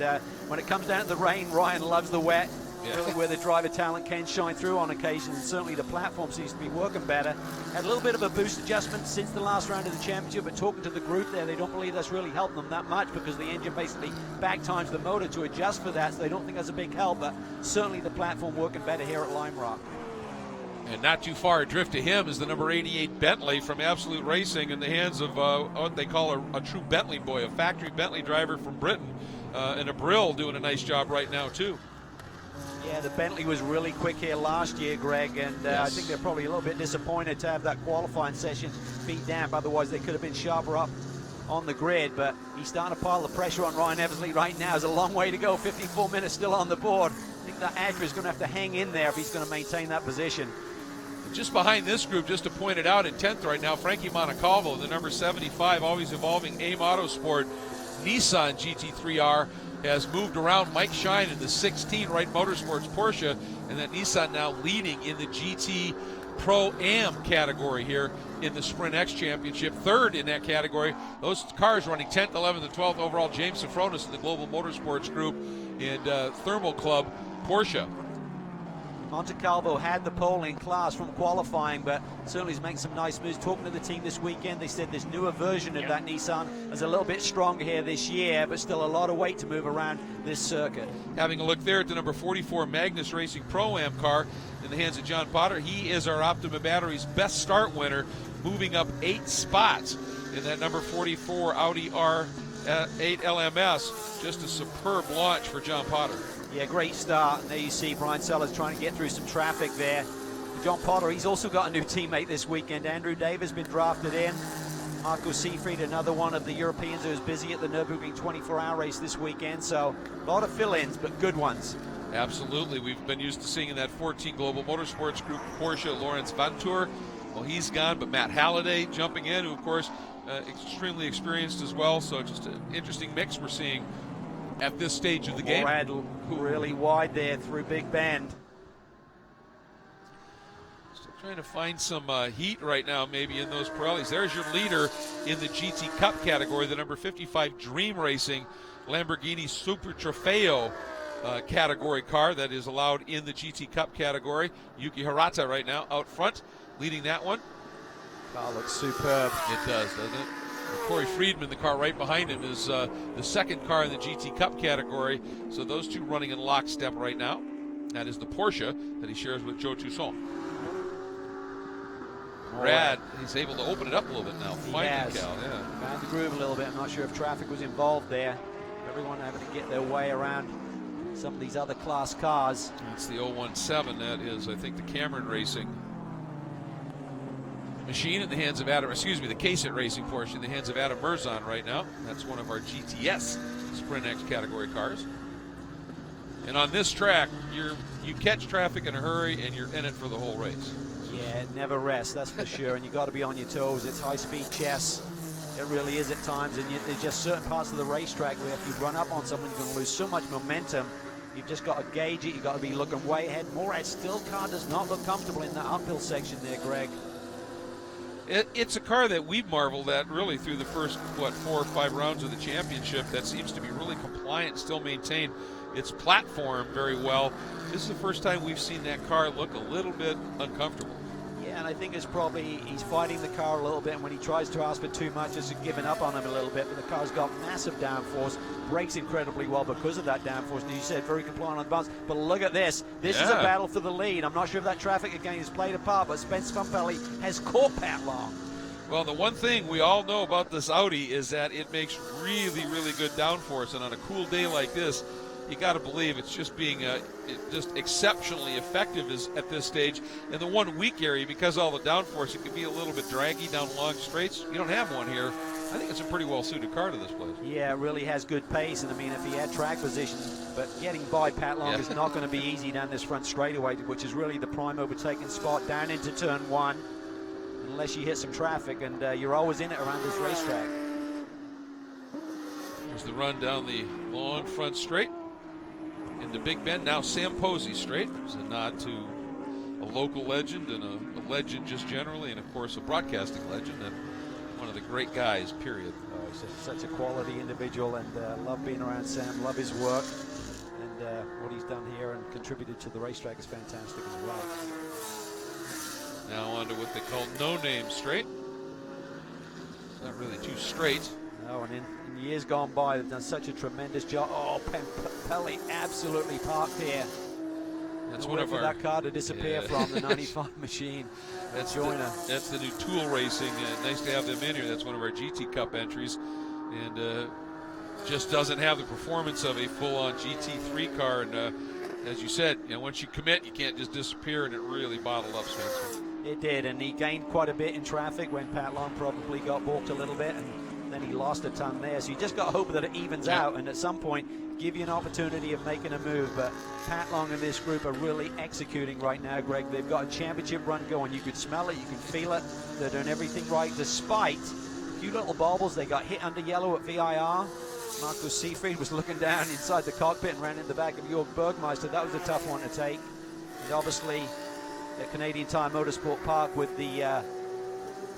when it comes down to the rain, Ryan loves the wet. Yeah. Really where the driver talent can shine through on occasion, and certainly the platform seems to be working better. Had a little bit of a boost adjustment since the last round of the championship, but talking to the group there, they don't believe that's really helped them that much because the engine basically back times the motor to adjust for that, so they don't think that's a big help, but certainly the platform working better here at Lime Rock. And not too far adrift to him is the number 88 Bentley from Absolute Racing in the hands of what they call a true Bentley boy, a factory Bentley driver from Britain, and a Brill doing a nice job right now too. Yeah, the Bentley was really quick here last year, Greg, and Yes. I think they're probably a little bit disappointed to have that qualifying session beat damp. Otherwise, they could have been sharper up on the grid, but he's starting to pile the pressure on Ryan Eversley right now. There's a long way to go, 54 minutes still on the board. I think that Acura is going to have to hang in there if he's going to maintain that position. Just behind this group, just to point it out, in 10th right now, Frankie Montecalvo, the number 75, always evolving AIM Autosport Nissan GT3R. has moved around Mike Shine in the 16 Wright Motorsports Porsche, and that Nissan now leading in the GT Pro-Am category here in the SprintX Championship. Third in that category, those cars running 10th, 11th, and 12th overall. James Safronis in the Global Motorsports Group and Thermal Club Porsche. Montecalvo had the pole in class from qualifying, but certainly is making some nice moves. Talking to the team this weekend, they said this newer version of that Nissan is a little bit stronger here this year, but still a lot of weight to move around this circuit. Having a look there at the number 44 Magnus Racing Pro-Am car in the hands of John Potter. He is our Optima Batteries best start winner, moving up 8 spots in that number 44 Audi R8 LMS. Just a superb launch for John Potter. Yeah, great start. And there you see Brian Sellers trying to get through some traffic there. John Potter, he's also got a new teammate this weekend. Andrew Davis been drafted in. Marco Seefried, another one of the Europeans who was busy at the Nürburgring 24-hour race this weekend. So a lot of fill-ins, but good ones. Absolutely. We've been used to seeing in that 14 Global Motorsports Group Porsche, Lawrence Vantour. Well, he's gone, but Matt Halliday jumping in, who, of course, extremely experienced as well. So just an interesting mix we're seeing at this stage of the game. Brad really wide there through Big Bend. Still trying to find some heat right now, maybe in those Pirellis. There's your leader in the GT Cup category, the number 55 Dream Racing Lamborghini Super Trofeo category car that is allowed in the GT Cup category. Yuki Hirata right now out front, leading that one. Car looks superb. It does, doesn't it? Corey Friedman, the car right behind him, is the second car in the GT Cup category. So those two running in lockstep right now. That is the Porsche that he shares with Joe Toussaint. Brad, he's able to open it up a little bit now. Finally, Cal, yeah. Found the groove a little bit. I'm not sure if traffic was involved there. Everyone having to get their way around some of these other class cars. That's the 017. That is, I think, the Cameron Racing machine in the hands of Adam, the K-Sit Racing Porsche in the hands of Adam Merzon right now. That's one of our GTS SprintX category cars. And on this track, you catch traffic in a hurry and you're in it for the whole race. Yeah, it never rests, that's for sure. And you got to be on your toes. It's high-speed chess. It really is at times. And there's just certain parts of the racetrack where if you run up on someone, you're going to lose so much momentum. You've just got to gauge it. You've got to be looking way ahead. Morad's still car does not look comfortable in that uphill section there, Greg. It's a car that we've marveled at really through the first, 4 or 5 rounds of the championship that seems to be really compliant, still maintain its platform very well. This is the first time we've seen that car look a little bit uncomfortable. Yeah, and I think it's probably he's fighting the car a little bit, and when he tries to ask for too much, it's giving up on him a little bit, but the car's got massive downforce, brakes incredibly well because of that downforce, and you said very compliant on the bounce, but look at this. This is a battle for the lead. I'm not sure if that traffic again has played a part, but Spence Pumpelli has caught Pat Long. Well, the one thing we all know about this Audi is that it makes really, really good downforce, and on a cool day like this, you got to believe it's just being just exceptionally effective at this stage. In the one weak area, because all the downforce, it can be a little bit draggy down long straights. You don't have one here. I think it's a pretty well-suited car to this place. Yeah, it really has good pace, and I mean, if he had track position, but getting by Pat Long is not going to be easy down this front straightaway, which is really the prime overtaking spot down into turn 1, unless you hit some traffic, and you're always in it around this racetrack. There's the run down the long front straight into Big Bend. Now Sam Posey straight. It's a nod to a local legend and a legend just generally, and of course a broadcasting legend and one of the great guys, period. Oh, he's such a quality individual, and love being around Sam, love his work, and what he's done here and contributed to the racetrack is fantastic as well. Now on to what they call no-name straight. It's not really too straight. No, and in years gone by, they've done such a tremendous job. Oh, Pumpelli absolutely parked here. That's one of our, that car to disappear from the 95 machine. That's the new Tool Racing. Nice to have them in here. That's one of our GT Cup entries, and just doesn't have the performance of a full-on GT3 car. And as you said, once you commit, you can't just disappear, and it really bottled up Spencer. It did, and he gained quite a bit in traffic when Pat Long probably got balked a little bit, and then he lost a ton there. So you just got to hope that it evens out, and at some point give you an opportunity of making a move. But Pat Long and this group are really executing right now, Greg. They've got a championship run going. You could smell it, you can feel it. They're doing everything right, despite a few little bobbles. They got hit under yellow at VIR. Marco Seefried was looking down inside the cockpit and ran in the back of Jörg Bergmeister. That was a tough one to take. And obviously, at Canadian Tire Motorsport Park with the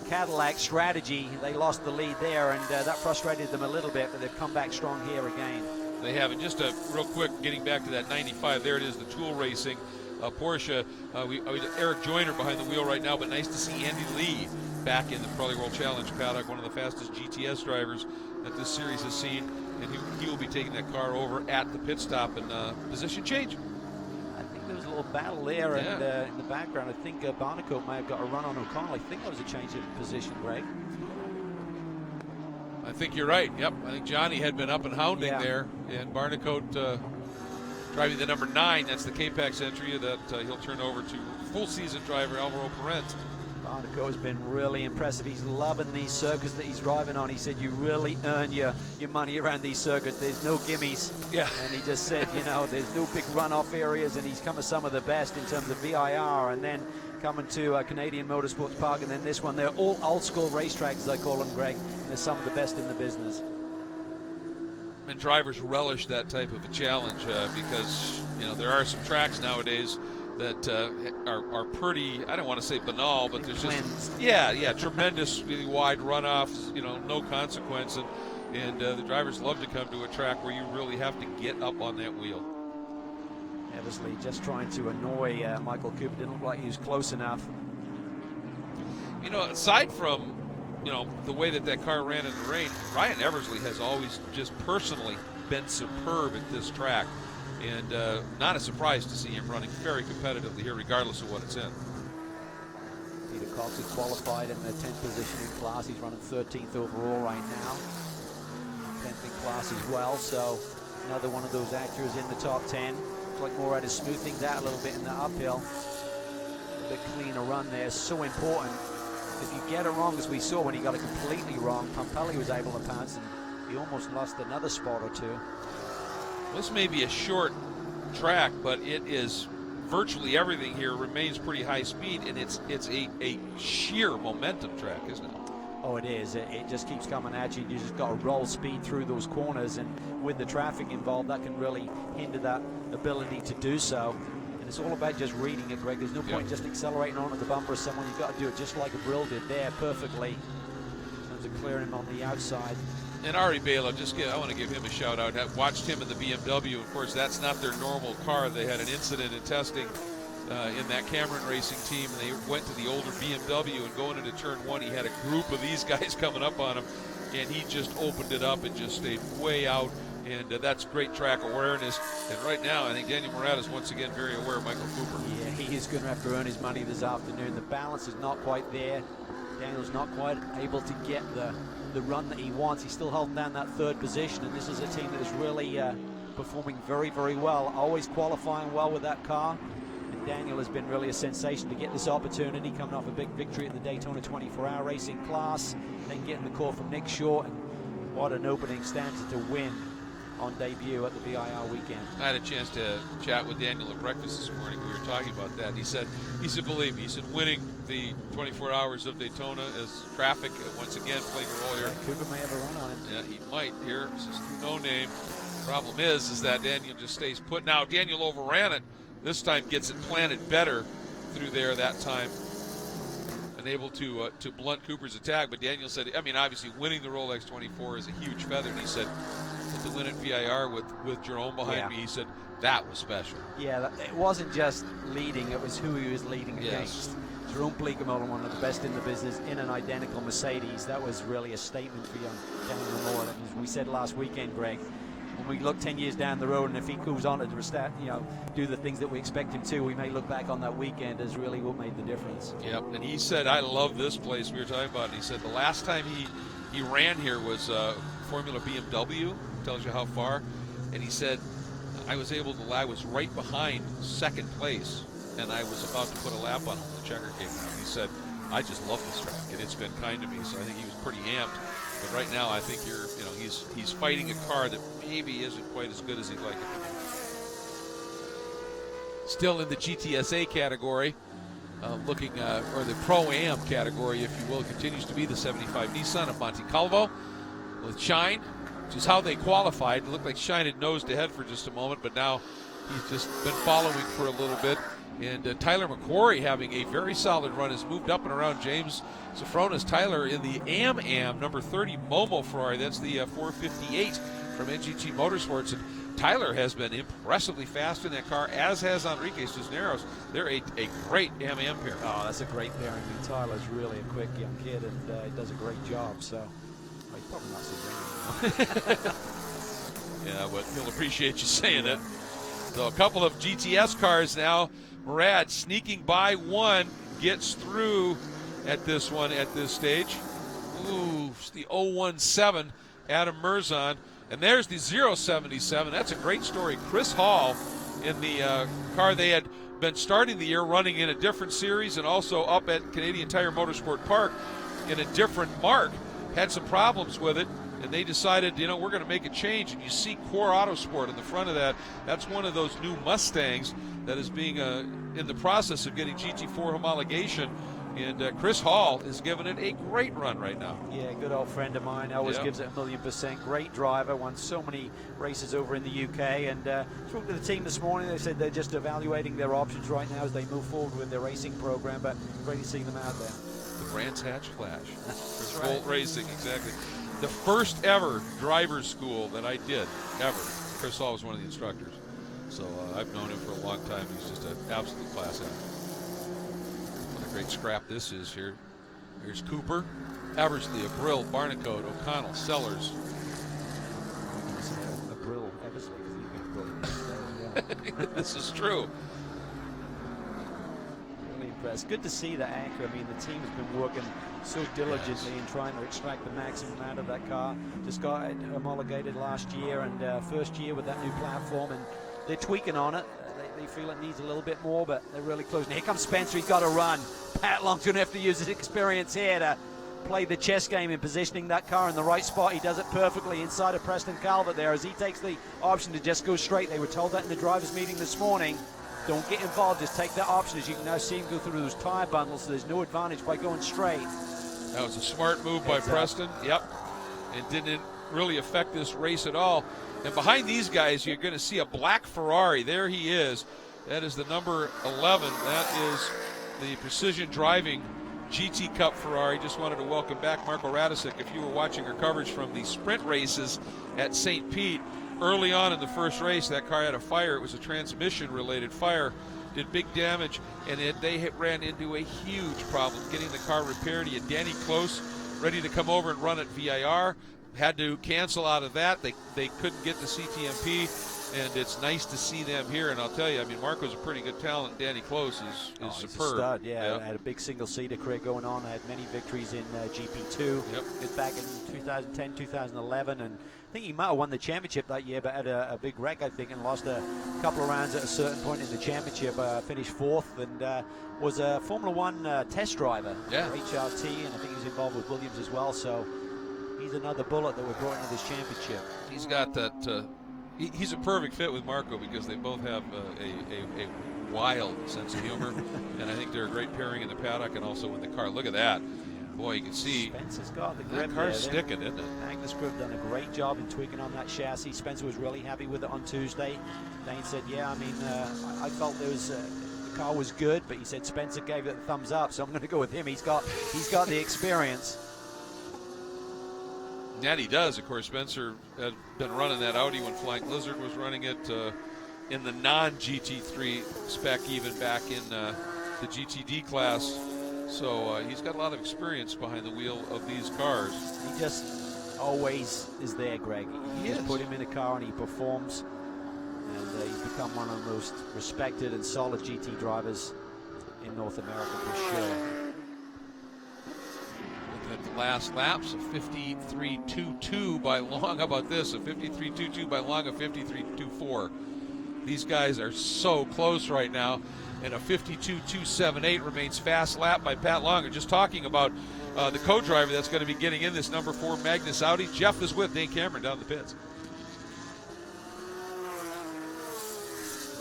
Cadillac strategy, they lost the lead there, and that frustrated them a little bit, but they've come back strong here again. They have. And just real quick, getting back to that 95, there it is, the Tool Racing Porsche. Eric Joyner behind the wheel right now, but nice to see Andy Lee back in the Pirelli World Challenge paddock, one of the fastest GTS drivers that this series has seen, and he will be taking that car over at the pit stop and position change. I think there was a little battle there, and in the background, I think Barnicoat may have got a run on O'Connell. I think that was a change of position, Greg. I think you're right. Yep, I think Johnny had been up and hounding there, and Barnicoat driving the number 9. That's the K-Pax entry that he'll turn over to full season driver Alvaro Parent. Barnicoat has been really impressive. He's loving these circuits that he's driving on. He said, you really earn your money around these circuits. There's no gimmies. Yeah. And he just said, you know, there's no big runoff areas, and he's come to some of the best in terms of VIR, and then coming to Canadian Motorsports Park, and then this one. They're all old school racetracks, as I call them, Greg. And they're some of the best in the business. And drivers relish that type of a challenge because, you know, there are some tracks nowadays that are pretty, I don't want to say banal, but there's just, tremendously wide runoffs, you know, no consequence. And the drivers love to come to a track where you really have to get up on that wheel. Eversley just trying to annoy Michael Cooper. Didn't look like he was close enough. You know, aside from, you know, the way that car ran in the rain, Ryan Eversley has always just personally been superb at this track. And not a surprise to see him running very competitively here, regardless of what it's in. Peter Cox is qualified in the 10th position in class. He's running 13th overall right now. 10th in class as well, so another one of those Acuras in the top 10. Looks like Morad is smoothing things out a little bit in the uphill. A bit cleaner run there, so important. If you get it wrong, as we saw when he got it completely wrong, Pompelli was able to pass, and he almost lost another spot or two. This may be a short track, but it is virtually everything here remains pretty high speed, and it's a sheer momentum track, isn't it? Oh, it is. It just keeps coming at you. You just got to roll speed through those corners, and with the traffic involved, that can really hinder that ability to do so. And it's all about just reading it, Greg. There's no point just accelerating onto the bumper of someone. You've got to do it just like a Brill did there perfectly in terms of clearing him on the outside. And Ari Bela, I want to give him a shout out. I watched him in the BMW. Of course, that's not their normal car. They had an incident in testing in that Cameron Racing team, and they went to the older BMW, and going into turn 1, he had a group of these guys coming up on him, and he just opened it up and just stayed way out. And that's great track awareness. And right now, I think Daniel Morad is once again very aware of Michael Cooper. Yeah, he is going to have to earn his money this afternoon. The balance is not quite there. Daniel's not quite able to get the run that he wants. He's still holding down that 3rd position, and this is a team that is really performing very, very well, always qualifying well with that car. And Daniel has been really a sensation to get this opportunity, coming off a big victory at the Daytona 24-hour racing class, then getting the call from Nick Short, and what an opening stanza to win on debut at the VIR weekend. I had a chance to chat with Daniel at breakfast this morning. We were talking about that. He said, believe me, he said, winning the 24 hours of Daytona as traffic once again playing a role here. Cooper may have a run on him. Yeah, he might here. This is no name. Problem is that Daniel just stays put. Now, Daniel overran it. This time gets it planted better through there that time. And able to blunt Cooper's attack. But Daniel said, I mean, obviously winning the Rolex 24 is a huge feather. And he said, to win at VIR with Jerome behind me, he said that was special. Yeah, it wasn't just leading, it was who he was leading against. Jerome Bleekemolen, one of the best in the business, in an identical Mercedes. That was really a statement for young Daniel Moore. As we said last weekend, Greg, when we look 10 years down the road, and if he goes on to do the things that we expect him to, we may look back on that weekend as really what made the difference. Yep, and he said, I love this place we were talking about. He said the last time he ran here was Formula BMW, tells you how far. And he said, I was right behind 2nd place, and I was about to put a lap on him when the checker came out. He said, I just love this track, and it's been kind to me. So I think he was pretty amped. But right now, I think he's fighting a car that maybe isn't quite as good as he'd like it to be. Still in the GTS-A category, or the Pro-Am category, if you will, continues to be the 75 Nissan of Monte Calvo with Shine which is how they qualified. It looked like Shine had nosed ahead for just a moment, but now he's just been following for a little bit. And Tyler McQuarrie, having a very solid run, has moved up and around James Safronis. Tyler in the Am number 30 Momo Ferrari. That's the 458 from NGT Motorsports. And Tyler has been impressively fast in that car, as has Enrique Cisneros. They're a great Am pair. Oh, that's a great pairing. I mean, Tyler's really a quick young kid, and he does a great job. So, well, he's probably not so young. Yeah, but he'll appreciate you saying that. So a couple of GTS cars now. Murad sneaking by one, gets through at this one at this stage. Ooh, it's the 017 Adam Merzon. And there's the 077. That's a great story. Chris Hall in the car they had been starting the year running in a different series and also up at Canadian Tire Motorsport Park in a different mark. Had some problems with it, and they decided, you know, we're going to make a change. And you see Core Autosport in the front of that. That's one of those new Mustangs that is being in the process of getting GT4 homologation. And Chris Hall is giving it a great run right now. Yeah, good old friend of mine. Always gives it 1,000,000%. Great driver. Won so many races over in the UK. And spoke to the team this morning. They said they're just evaluating their options right now as they move forward with their racing program. But great to see them out there. The Brands Hatch Flash. Chris right. Holt Racing, exactly. The first ever driver's school that I did, ever. Chris Hall was one of the instructors. So I've known him for a long time. He's just an absolute class act. What a great scrap this is here. Here's Cooper, Eversley, Abrill, Barnicoat, O'Connell, Sellers. Abrill, Eversley. This is true. Really impressed. Good to see that Acura. I mean, the team has been working so diligently in trying to extract the maximum out of that car. Just got it homologated last year and first year with that new platform, and they're tweaking on it. They feel it needs a little bit more, but they're really close. And here comes Spencer. He's got to run. Pat Long's going to have to use his experience here to play the chess game in positioning that car in the right spot. He does it perfectly inside of Preston Calvert there as he takes the option to just go straight. They were told that in the drivers' meeting this morning. Don't get involved. Just take that option. As you can now see him go through those tire bundles, so there's no advantage by going straight. That was a smart move by Preston. Yep. It didn't really affect this race at all. And behind these guys, you're going to see a black Ferrari. There he is. That is the number 11. That is the Precision Driving GT Cup Ferrari. Just wanted to welcome back Marco Radicic. If you were watching our coverage from the sprint races at St. Pete, early on in the first race, that car had a fire. It was a transmission-related fire. Did big damage, and they ran into a huge problem getting the car repaired. He had Danny Close ready to come over and run at VIR. Had to cancel out of that. They couldn't get the CTMP, and it's nice to see them here. And I'll tell you, I mean, Marco's a pretty good talent. Danny Close is superb. He's a stud, yeah. Had a big single-seater career going on. Had many victories in GP2. Yep. It was back in 2010, 2011, and I think he might have won the championship that year, but had a big wreck, I think, and lost a couple of rounds at a certain point in the championship. Finished fourth and was a Formula One test driver for HRT, and I think he was involved with Williams as well. So he's another bullet that we brought into this championship. He's got that. He's a perfect fit with Marco because they both have a wild sense of humor, and I think they're a great pairing in the paddock and also in the car. Look at that. Boy, you can see Spencer's got the grip. That car's sticking, isn't it? Magnus Group done a great job in tweaking on that chassis. Spencer was really happy with it on Tuesday. Dane said, yeah, I mean, I felt there was the car was good, but he said Spencer gave it a thumbs up, so I'm going to go with him. He's got the experience. That he does. Of course, Spencer had been running that Audi when Flying Lizard was running it in the non-GT3 spec, even back in the GTD class. So he's got a lot of experience behind the wheel of these cars. He just always is there, Greg. You just put him in a car and he performs. And he's become one of the most respected and solid GT drivers in North America for sure. Look at the last laps, a 53.22 by Long. How about this? A 53.22 by Long, a 53.24. These guys are so close right now. And a 52.278 remains fast lap by Pat Long. And just talking about the co-driver that's going to be getting in this number 4 Magnus Audi. Jeff is with Dane Cameron down the pits.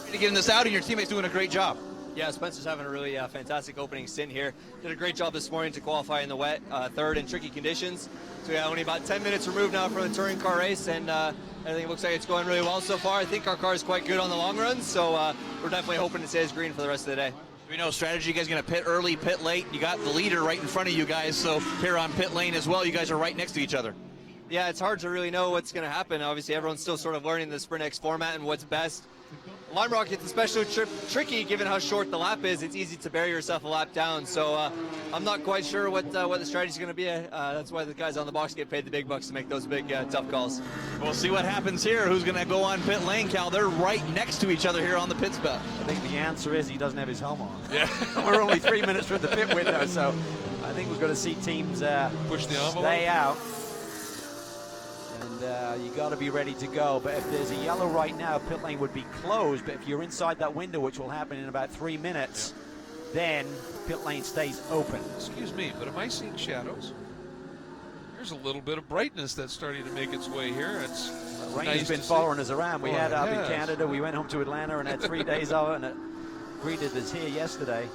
To get in this Audi, and your teammate's doing a great job. Yeah, Spencer's having a really fantastic opening stint here. Did a great job this morning to qualify in the wet, third in tricky conditions. So yeah, only about 10 minutes removed now from the touring car race, and everything looks like it's going really well so far. I think our car is quite good on the long run, so we're definitely hoping to stay as green for the rest of the day. We know strategy. You guys going to pit early, pit late. You got the leader right in front of you guys, so here on pit lane as well, you guys are right next to each other. Yeah, it's hard to really know what's going to happen. Obviously, everyone's still sort of learning the SprintX format and what's best. Lime Rock, it's especially tricky given how short the lap is. It's easy to bury yourself a lap down. So I'm not quite sure what the strategy is going to be. That's why the guys on the box get paid the big bucks to make those big, tough calls. We'll see what happens here. Who's going to go on pit lane, Cal? They're right next to each other here on the pit spot. I think the answer is he doesn't have his helmet on. Yeah. We're only 3 minutes from the pit window, so I think we're going to see teams push the envelope. stay out. And you got to be ready to go. But if there's a yellow right now, pit lane would be closed. But if you're inside that window, which will happen in about 3 minutes, then pit lane stays open. Excuse me, but am I seeing shadows? There's a little bit of brightness that's starting to make its way here. It's Rain nice has been to following see. us around. We Well, had up it in has. Canada. We went home to Atlanta and had 3 days of it, and it greeted us here yesterday.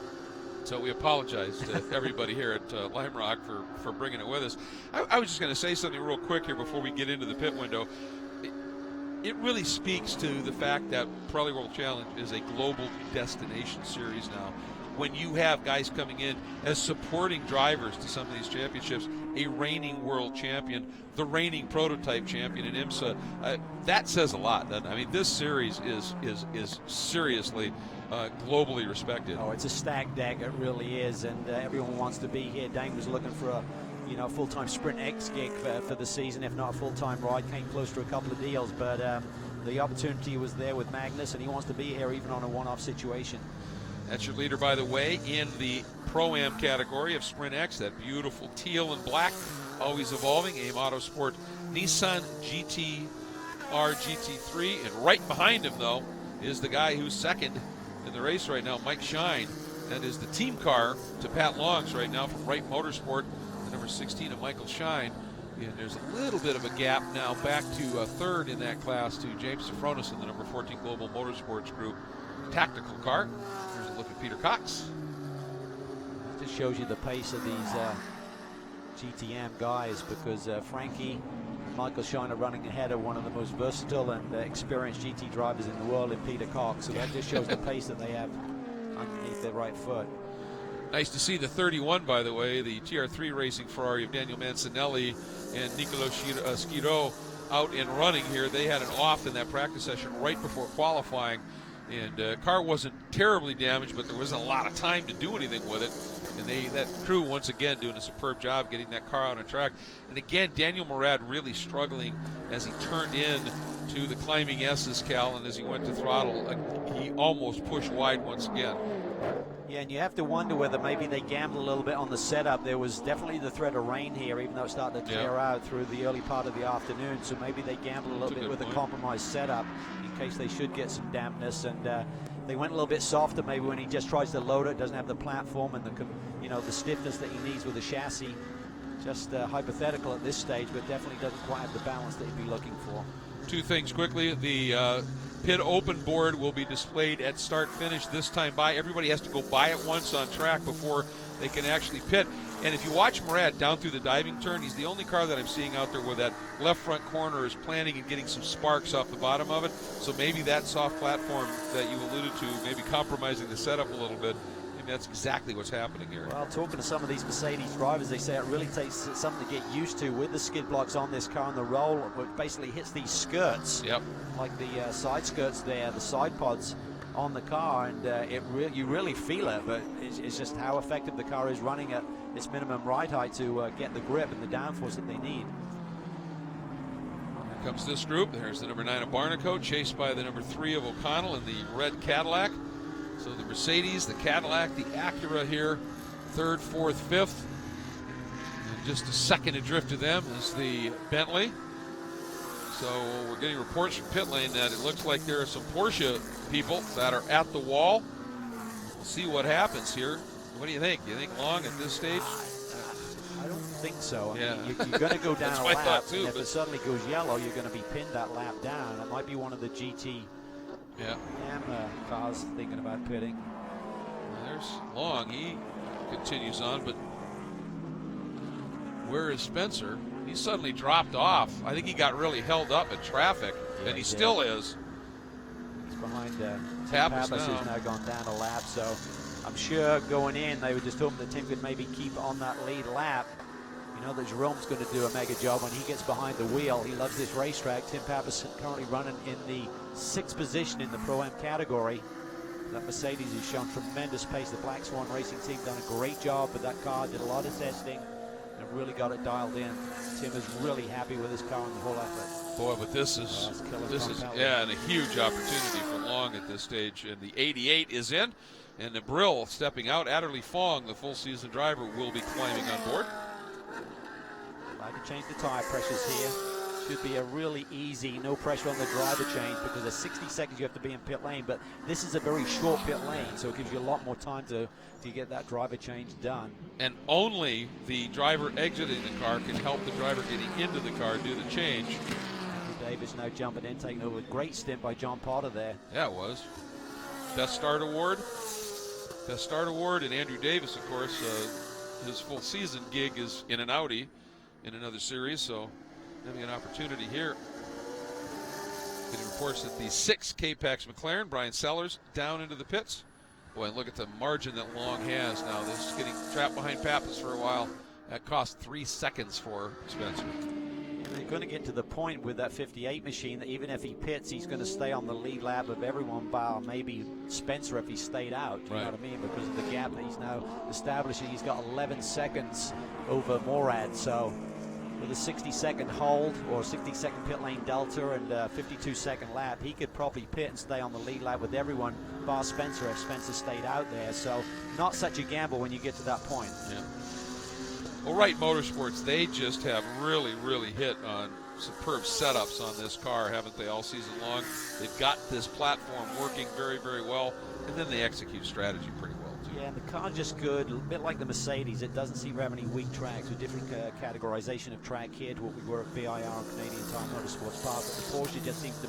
So we apologize to everybody here at Lime Rock for bringing it with us. I was just going to say something real quick here before we get into the pit window. It really speaks to the fact that Pirelli World Challenge is a global destination series now. When you have guys coming in as supporting drivers to some of these championships, a reigning world champion, the reigning prototype champion in IMSA, that says a lot. Doesn't it? I mean, this series is seriously globally respected. Oh, it's a stacked deck, it really is, and everyone wants to be here. Dane was looking for a full-time SprintX gig for the season, if not a full-time ride. Came close to a couple of deals, but the opportunity was there with Magnus, and he wants to be here even on a one-off situation. That's your leader, by the way, in the Pro-Am category of SprintX, that beautiful teal and black, always evolving, AIM Autosport Nissan GT-R GT3, and right behind him, though, is the guy who's second in the race right now, Mike Shine. That is the team car to Pat Long's right now from Wright Motorsport, the number 16 of Michael Shine. And there's a little bit of a gap now back to third in that class to James Safronis in the number 14 Global Motorsports Group tactical car. Here's a look at Peter Cox. It just shows you the pace of these GTM guys, because Frankie and Michael Shine are running ahead of one of the most versatile and experienced GT drivers in the world in Peter Cox. So that just shows the pace that they have underneath their right foot. Nice to see the 31, by the way, the TR3 Racing Ferrari of Daniel Mancinelli and Nicolo Schiro out and running here. They had an off in that practice session right before qualifying, and car wasn't terribly damaged, but there wasn't a lot of time to do anything with it. And that crew, once again, doing a superb job getting that car out on track. And again, Daniel Morad really struggling as he turned in to the climbing S's, Cal, and as he went to throttle, he almost pushed wide once again. Yeah, and you have to wonder whether maybe they gambled a little bit on the setup. There was definitely the threat of rain here, even though it started to clear out through the early part of the afternoon. So maybe they gambled a little bit with a compromised setup in case they should get some dampness. And they went a little bit softer maybe when he just tries to load it, doesn't have the platform and the stiffness that he needs with the chassis. Just hypothetical at this stage, but definitely doesn't quite have the balance that he'd be looking for. Two things quickly. The pit open board will be displayed at start finish this time by. Everybody has to go by it once on track before they can actually pit. And if you watch Murat down through the diving turn, he's the only car that I'm seeing out there where that left front corner is planning and getting some sparks off the bottom of it. So maybe that soft platform that you alluded to, maybe compromising the setup a little bit. Maybe that's exactly what's happening here. Well, talking to some of these Mercedes drivers, they say it really takes something to get used to with the skid blocks on this car, and the roll, it basically hits these skirts, like the side skirts there, the side pods on the car, and you really feel it, but it's just how effective the car is running at its minimum ride height to get the grip and the downforce that they need. Here comes this group. There's the number 9 of Barnico, chased by the number 3 of O'Connell in the red Cadillac. So the Mercedes, the Cadillac, the Acura here, 3rd, 4th, 5th. And just a second adrift to them is the Bentley. So we're getting reports from pit lane that it looks like there are some Porsche people that are at the wall. We'll see what happens here. What do you think? Do you think Long at this stage? I don't think so. Yeah. I mean, you're going to go down a what I lap, thought too, and if but it suddenly goes yellow, you're going to be pinned that lap down. It might be one of the GT cars thinking about pitting. There's Long. He continues on, but where is Spencer? He suddenly dropped off. I think he got really held up in traffic, and he still is. He's behind Pappas Pappas, who's now gone down a lap, so I'm sure going in they were just hoping that Tim could maybe keep on that lead lap. You know that Jerome's going to do a mega job when he gets behind the wheel. He loves this racetrack. Tim Pappas currently running in the 6th position in the Pro-Am category. That Mercedes has shown tremendous pace. The Black Swan Racing team done a great job with that car, did a lot of testing, and really got it dialed in. Tim is really happy with his car and the whole effort. Boy, but this is and a huge opportunity for Long at this stage. And the 88 is in, and the Brill stepping out. Adderley Fong, the full season driver, will be climbing on board. Like to change the tire pressures here. Should be a really easy, no pressure on the driver change, because there's 60 seconds you have to be in pit lane, but this is a very short pit lane, so it gives you a lot more time to get that driver change done. And only the driver exiting the car can help the driver getting into the car do the change. Andrew Davis now jumping in, taking over. Great stint by John Potter there. Yeah, it was. Best Start Award. Best Start Award, and Andrew Davis, of course, his full season gig is in an Audi in another series, so having an opportunity here. Getting reports that the 6 K-Pax McLaren, Brian Sellers, down into the pits. Boy, and look at the margin that Long has now. This is getting trapped behind Pappas for a while. That cost 3 seconds for Spencer. They're going to get to the point with that 58 machine that even if he pits, he's going to stay on the lead lap of everyone, bar maybe Spencer if he stayed out. You know what I mean? Because of the gap that he's now establishing. He's got 11 seconds over Morad, so with a 60-second hold or 60-second pit lane delta and a 52-second lap, he could probably pit and stay on the lead lap with everyone, bar Spencer if Spencer stayed out there. So not such a gamble when you get to that point. Yeah. Well, Wright Motorsports, they just have really, really hit on superb setups on this car, haven't they, all season long? They've got this platform working very, very well, and then they execute strategy pretty well, too. Yeah, and the car's just good, a bit like the Mercedes. It doesn't seem to have any weak tracks, with different categorization of track here to what we were at VIR and Canadian Tire Motorsports Park. But the Porsche just seems to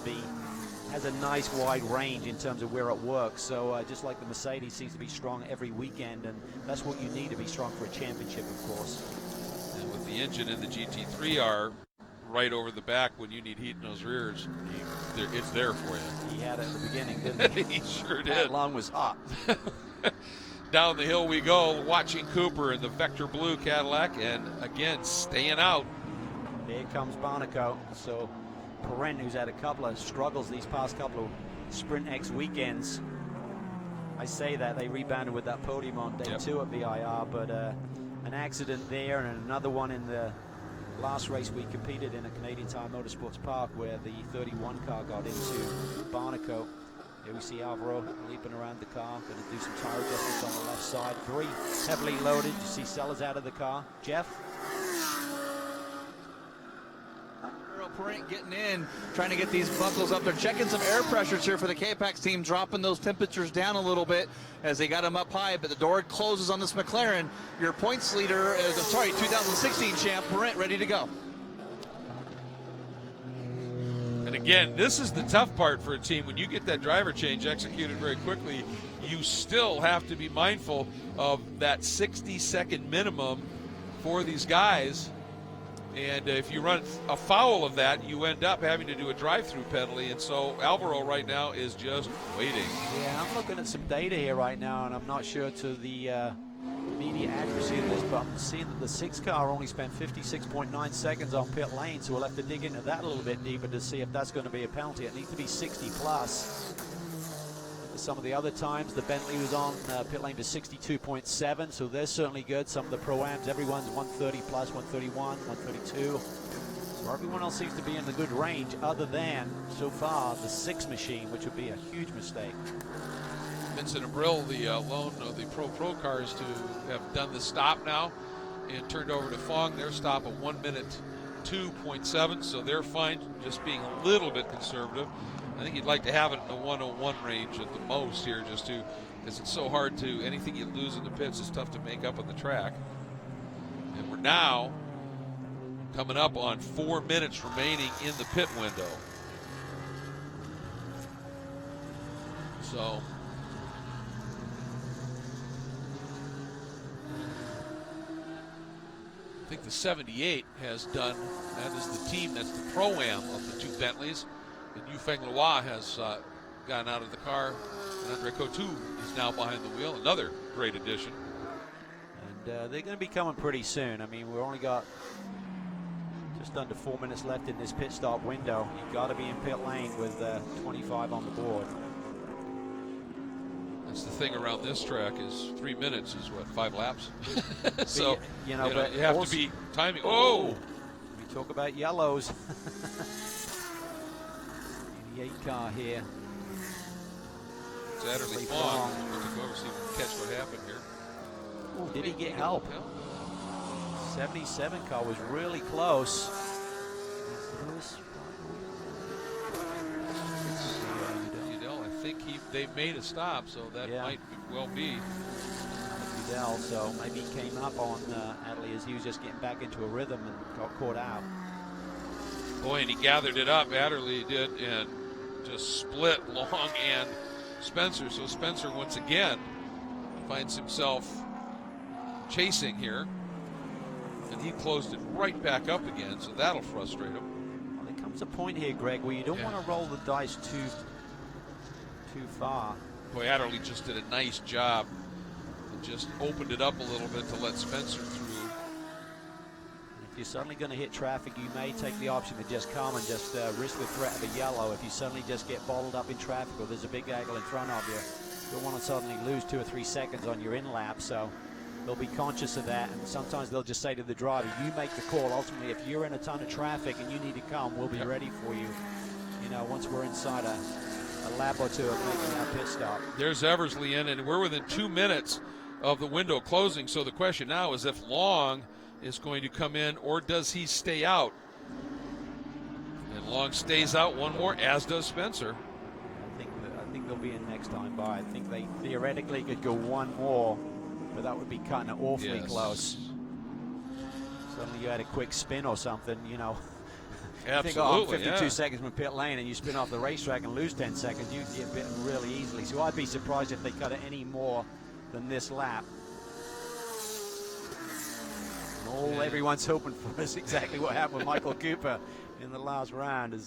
has a nice wide range in terms of where it works. So just like the Mercedes seems to be strong every weekend, and that's what you need to be strong for a championship, of course. And with the engine in the GT3R right over the back when you need heat in those rears, it's there for you. He had it at the beginning, didn't he? He sure did. That long was hot. Down the hill we go, watching Cooper in the Vector Blue Cadillac, and again, staying out. Here comes Barnico. So Perrin, who's had a couple of struggles these past couple of SprintX weekends. I say that, they rebounded with that podium on day 2 at VIR, but an accident there and another one in the last race we competed in at Canadian Tire Motorsports Park, where the 31 car got into Barnico. Here we see Alvaro leaping around the car, going to do some tire adjustments on the left side. Very heavily loaded. You see Sellers out of the car. Jeff? Perrin getting in, trying to get these buckles up. They're checking some air pressures here for the K-Pax team, dropping those temperatures down a little bit as they got them up high, but the door closes on this McLaren. Your points leader, 2016 champ, Perrin, ready to go. And again, this is the tough part for a team. When you get that driver change executed very quickly, you still have to be mindful of that 60-second minimum for these guys. And if you run afoul of that, you end up having to do a drive-through penalty. And so Alvaro right now is just waiting. Yeah, I'm looking at some data here right now, and I'm not sure to the immediate accuracy of this, but I'm seeing that the 6 car only spent 56.9 seconds on pit lane, so we'll have to dig into that a little bit deeper to see if that's going to be a penalty. It needs to be 60 plus. Some of the other times, the Bentley was on pit lane to 62.7, so they're certainly good. Some of the Pro-Ams, everyone's 130 plus, 131, 132. So everyone else seems to be in the good range, other than, so far, the 6 machine, which would be a huge mistake. Vincent and Brill, the lone of the Pro cars to have done the stop now and turned over to Fong. Their stop at 1 minute 2.7, so they're fine, just being a little bit conservative. I think you'd like to have it in the 101 range at the most here, just to, because it's so hard to, anything you lose in the pits is tough to make up on the track. And we're now coming up on 4 minutes remaining in the pit window. So think the 78 has done, that is the team, that's the Pro-Am of the two Bentleys. And Yufeng Loa has gotten out of the car, and Andre Coutu is now behind the wheel. Another great addition. And they're going to be coming pretty soon. I mean, we've only got just under 4 minutes left in this pit stop window. You've got to be in pit lane with 25 on the board. That's the thing around this track is 3 minutes is what, 5 laps? So you know, but you have also, to be timing. Oh! We talk about yellows. The 8 car here. It's Adderley Fong. We'll go over see if we can catch what happened here. Oh, did he get help? 77 car was really close. I think they made a stop, so that might well be. Udell, so maybe he came up on Adderley as he was just getting back into a rhythm and got caught out. Boy, and he gathered it up, Adderley did, and just split Long and Spencer. So Spencer once again finds himself chasing here, and he closed it right back up again, so that'll frustrate him. Well, there comes a point here, Greg, where you don't want to roll the dice too far. Boy, Adderley just did a nice job and just opened it up a little bit to let Spencer through. If you're suddenly going to hit traffic, you may take the option to just come and just risk the threat of a yellow. If you suddenly just get bottled up in traffic or there's a big angle in front of you, you don't want to suddenly lose 2 or 3 seconds on your in lap. So they'll be conscious of that, and sometimes they'll just say to the driver, you make the call. Ultimately, if you're in a ton of traffic and you need to come, we'll be ready for you. You know, once we're inside a lap or two of making that pit stop. There's Eversley in, and we're within 2 minutes of the window closing. So the question now is if Long is going to come in, or does he stay out? And Long stays out one more, as does Spencer. I think they'll be in next time by. I think they theoretically could go one more, but that would be cutting it awfully close. Suddenly you had a quick spin or something, you know. Absolutely, 52 seconds from pit lane and you spin off the racetrack and lose 10 seconds, you get bitten really easily. So I'd be surprised if they cut it any more than this lap. And all everyone's hoping for is exactly what happened with Michael Cooper in the last round. And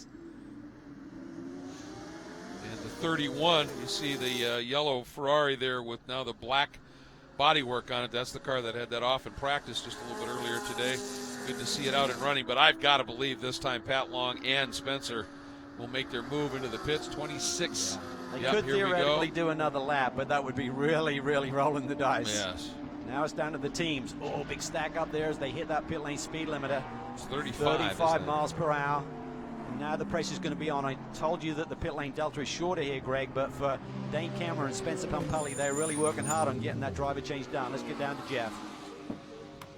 the 31, you see the yellow Ferrari there with now the black bodywork on it. That's the car that had that off in practice just a little bit earlier today. Good to see it out and running, but I've got to believe this time Pat Long and Spencer will make their move into the pits. 26. They could theoretically do another lap, but that would be really, really rolling the dice. Yes. Now it's down to the teams. Oh, big stack up there as they hit that pit lane speed limiter. It's 35 miles per hour. And now the pressure's going to be on. I told you that the pit lane delta is shorter here, Greg, but for Dane Cameron and Spencer Pumpelly, they're really working hard on getting that driver change done. Let's get down to Jeff.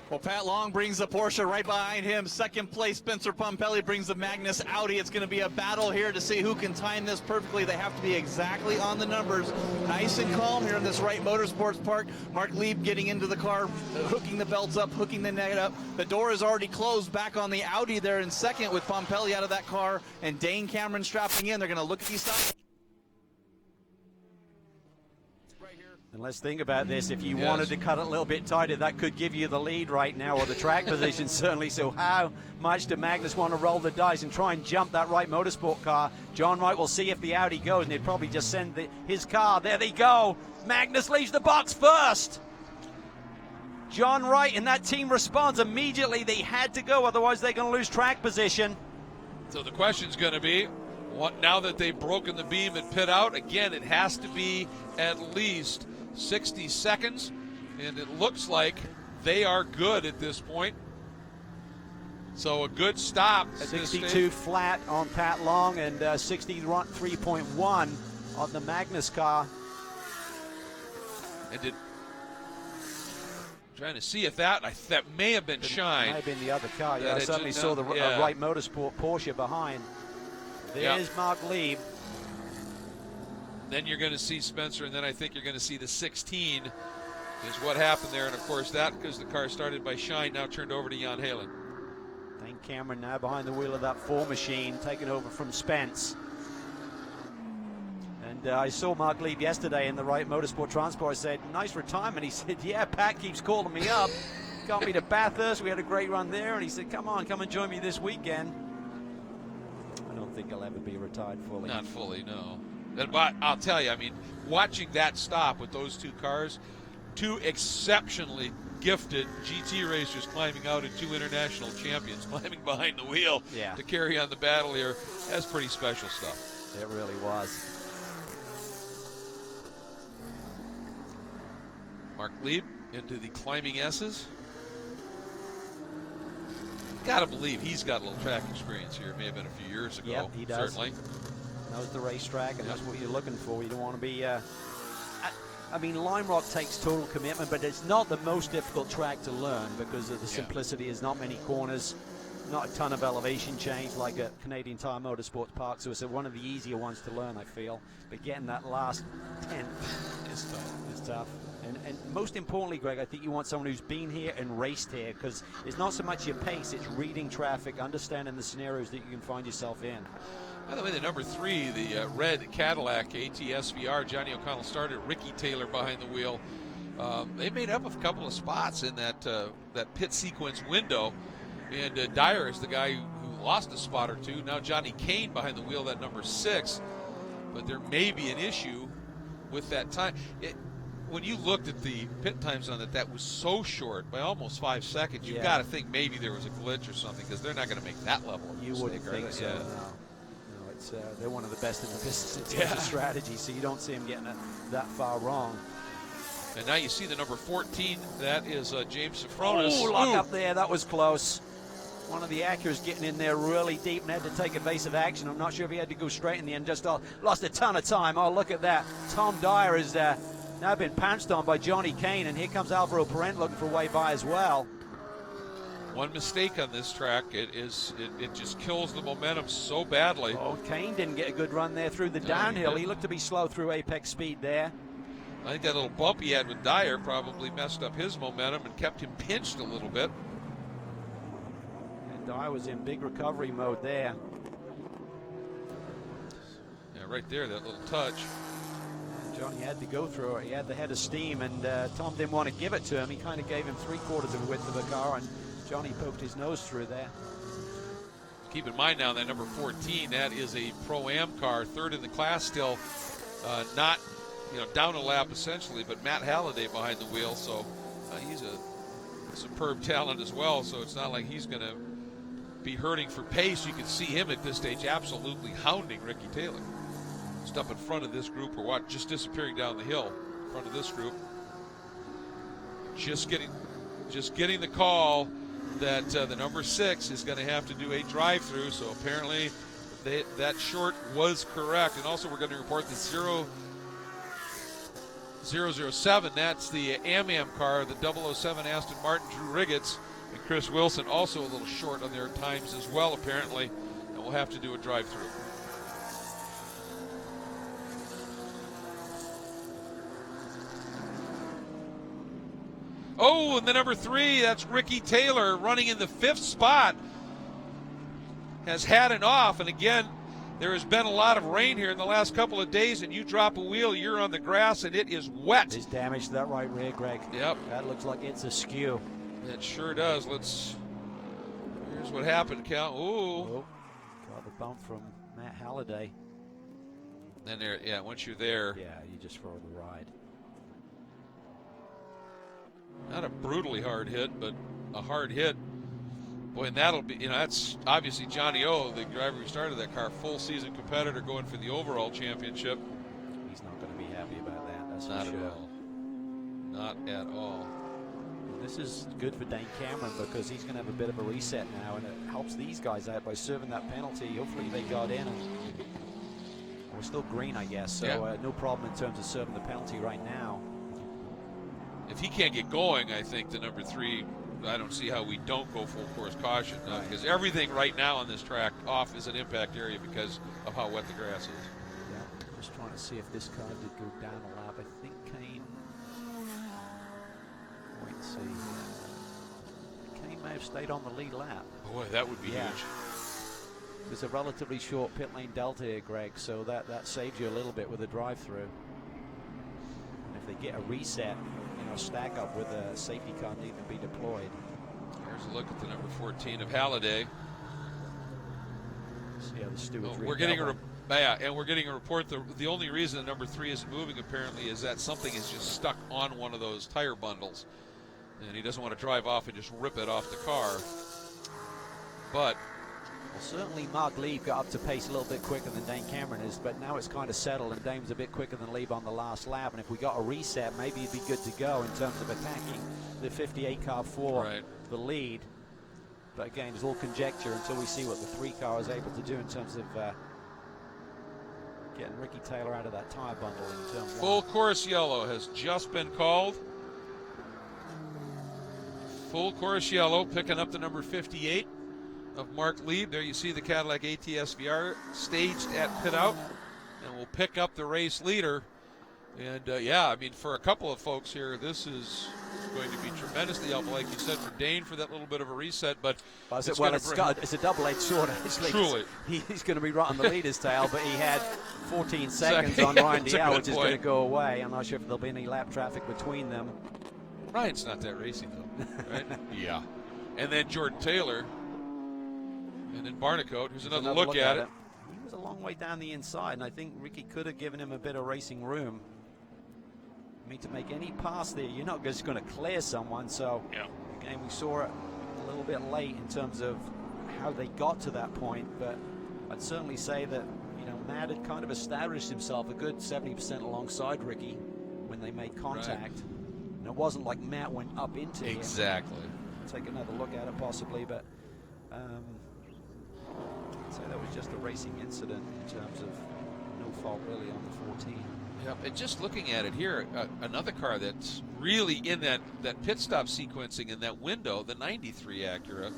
Well, Pat Long brings the Porsche right behind him. Second place, Spencer Pumpelly brings the Magnus Audi. It's going to be a battle here to see who can time this perfectly. They have to be exactly on the numbers. Nice and calm here in this Wright Motorsports Park. Mark Lieb getting into the car, hooking the belts up, hooking the net up. The door is already closed back on the Audi there in second with Pumpelly out of that car and Dane Cameron strapping in. They're going to look at these sides. And let's think about this. If you wanted to cut it a little bit tighter, that could give you the lead right now, or the track position certainly. So how much do Magnus want to roll the dice and try and jump that Wright Motorsport car? John Wright will see if the Audi goes, and he'd probably just send his car. There they go. Magnus leaves the box first. John Wright and that team responds immediately. They had to go, otherwise they're going to lose track position. So the question's going to be, now that they've broken the beam and pit out, again, it has to be at least 60 seconds, and it looks like they are good at this point. So a good stop at 62 flat on Pat Long and 63.1 on the Magnus car. And trying to see if that may have been Shine. May have been the other car. Yeah, I suddenly saw the Wright Motorsport Porsche behind. There's Mark Lieb. Then you're going to see Spencer, and then I think you're going to see the 16 is what happened there. And, of course, that because the car started by Shine, now turned over to Jan Halen. Dane Cameron now behind the wheel of that 4 machine, taking over from Spence. And I saw Mark Lieb yesterday in the Wright Motorsport Transport. I said, nice retirement. He said, yeah, Pat keeps calling me up. got me to Bathurst. We had a great run there, and he said, come on, come and join me this weekend. I don't think he'll ever be retired fully. Not fully, no. But I'll tell you, I mean, watching that stop with those two cars, two exceptionally gifted GT racers climbing out and two international champions climbing behind the wheel to carry on the battle here, that's pretty special stuff. It really was. Mark Lieb into the climbing S's. Gotta believe he's got a little track experience here. It may have been a few years ago. Yep, he does. Certainly. Knows the racetrack, and that's what you're looking for. You don't want to be. I mean, Lime Rock takes total commitment, but it's not the most difficult track to learn because of the simplicity. There's not many corners, not a ton of elevation change like at Canadian Tire Motorsports Park. So it's one of the easier ones to learn, I feel. But getting that last 10th is tough. It's tough. And most importantly, Greg, I think you want someone who's been here and raced here, because it's not so much your pace, it's reading traffic, understanding the scenarios that you can find yourself in. By the way, the number 3, the red Cadillac AT-SVR, Johnny O'Connell started, Ricky Taylor behind the wheel. They made up a couple of spots in that pit sequence window, and Dyer is the guy who lost a spot or two. Now Johnny Kane behind the wheel, that number 6, but there may be an issue with that time. When you looked at the pit times on it, that was so short, by almost 5 seconds. You've got to think maybe there was a glitch or something, because they're not going to make that level of You mistake, wouldn't think so. Yeah. No, it's they're one of the best in the business in terms of strategy, so you don't see them getting it that far wrong. And now you see the number 14. That is James Safronis. Oh, lock up there. That was close. One of the Acuras getting in there really deep and had to take evasive action. I'm not sure if he had to go straight in the end. Just lost a ton of time. Oh, look at that. Tom Dyer is now been pounced on by Johnny Kane, and here comes Alvaro Parent looking for a way by as well. One mistake on this track, it just kills the momentum so badly. Oh, Kane didn't get a good run there through the downhill. He looked to be slow through apex speed there. I think that little bump he had with Dyer probably messed up his momentum and kept him pinched a little bit. And Dyer was in big recovery mode there. Yeah, right there, that little touch. Johnny had to go through it. He had the head of steam, and Tom didn't want to give it to him. He kind of gave him 3/4 of the width of the car, and Johnny poked his nose through there. Keep in mind now that number 14, that is a Pro-Am car, third in the class still, not down a lap essentially, but Matt Halliday behind the wheel, so he's a superb talent as well, so it's not like he's going to be hurting for pace. You can see him at this stage absolutely hounding Ricky Taylor. Just up in front of this group, or what, just disappearing down the hill in front of this group. Just getting the call that the number 6 is going to have to do a drive-through, so apparently that short was correct. And also we're going to report the 007, that's the Am car, the 007 Aston Martin, Drew Riggets, and Chris Wilson also a little short on their times as well, apparently, and we'll have to do a drive-through. Oh, and the number 3, that's Ricky Taylor running in the 5th spot. Has had it off, and again, there has been a lot of rain here in the last couple of days, and you drop a wheel, you're on the grass, and it is wet. There's damage to that right rear, Greg. Yep. That looks like it's askew. It sure does. Here's what happened, Cal. Ooh. Oh, got the bump from Matt Halliday. And there, yeah, once you're there. Yeah, you just throw the ride. Not a brutally hard hit, but a hard hit. Boy, and that'll be, that's obviously Johnny O, the driver who started that car, full season competitor going for the overall championship. He's not going to be happy about that, that's not for sure. At all. Not at all. This is good for Dane Cameron because he's going to have a bit of a reset now, and it helps these guys out by serving that penalty. Hopefully they got in, and we're still green, I guess, so no problem in terms of serving the penalty right now. If he can't get going, I think the number 3, I don't see how we don't go full course caution, because everything right now on this track off is an impact area because of how wet the grass is. Yeah, just trying to see if this car did go down a lap. I think Kane, wait and see. Kane may have stayed on the lead lap. Boy, that would be huge. There's a relatively short pit lane delta here, Greg, so that saves you a little bit with a drive-through. And if they get a reset, a stack up with a safety car needing to be deployed. Here's a look at the number 14 of Halliday. See how the stewards We're getting we're getting a report. The only reason the number 3 isn't moving apparently is that something is just stuck on one of those tire bundles, and he doesn't want to drive off and just rip it off the car. But well, certainly Mark Lee got up to pace a little bit quicker than Dane Cameron is, but now it's kind of settled, and Dame's a bit quicker than Lee on the last lap. And if we got a reset, maybe he'd be good to go in terms of attacking the 58 car for the lead. But again, it's all conjecture until we see what the 3 car is able to do in terms of getting Ricky Taylor out of that tire bundle in turn 1. Full course yellow has just been called. Full course yellow, picking up the number 58 of Mark Lieb. There you see the Cadillac ATS VR staged at pit out, and will pick up the race leader. And yeah, I mean, for a couple of folks here, this is going to be tremendously helpful, like you said, for Dane for that little bit of a reset. But it's a double-edged sword, actually. Truly. He's going to be right on the leader's tail, but he had 14 seconds on Ryan DL, which is going to go away. I'm not sure if there'll be any lap traffic between them. Ryan's not that racy, though, right? Yeah. And then Jordan Taylor. And then Barnicoat, who's another look at it. He was a long way down the inside, and I think Ricky could have given him a bit of racing room. I mean, to make any pass there, you're not just going to clear someone. So, again, we saw it a little bit late in terms of how they got to that point. But I'd certainly say that, you know, Matt had kind of established himself a good 70% alongside Ricky when they made contact. And it wasn't like Matt went up into him. Exactly. Take another look at it possibly, but I'd say that was just a racing incident in terms of no fault really on the 14. Yep, and just looking at it here, another car that's really in that pit stop sequencing in that window, the 93 Acura,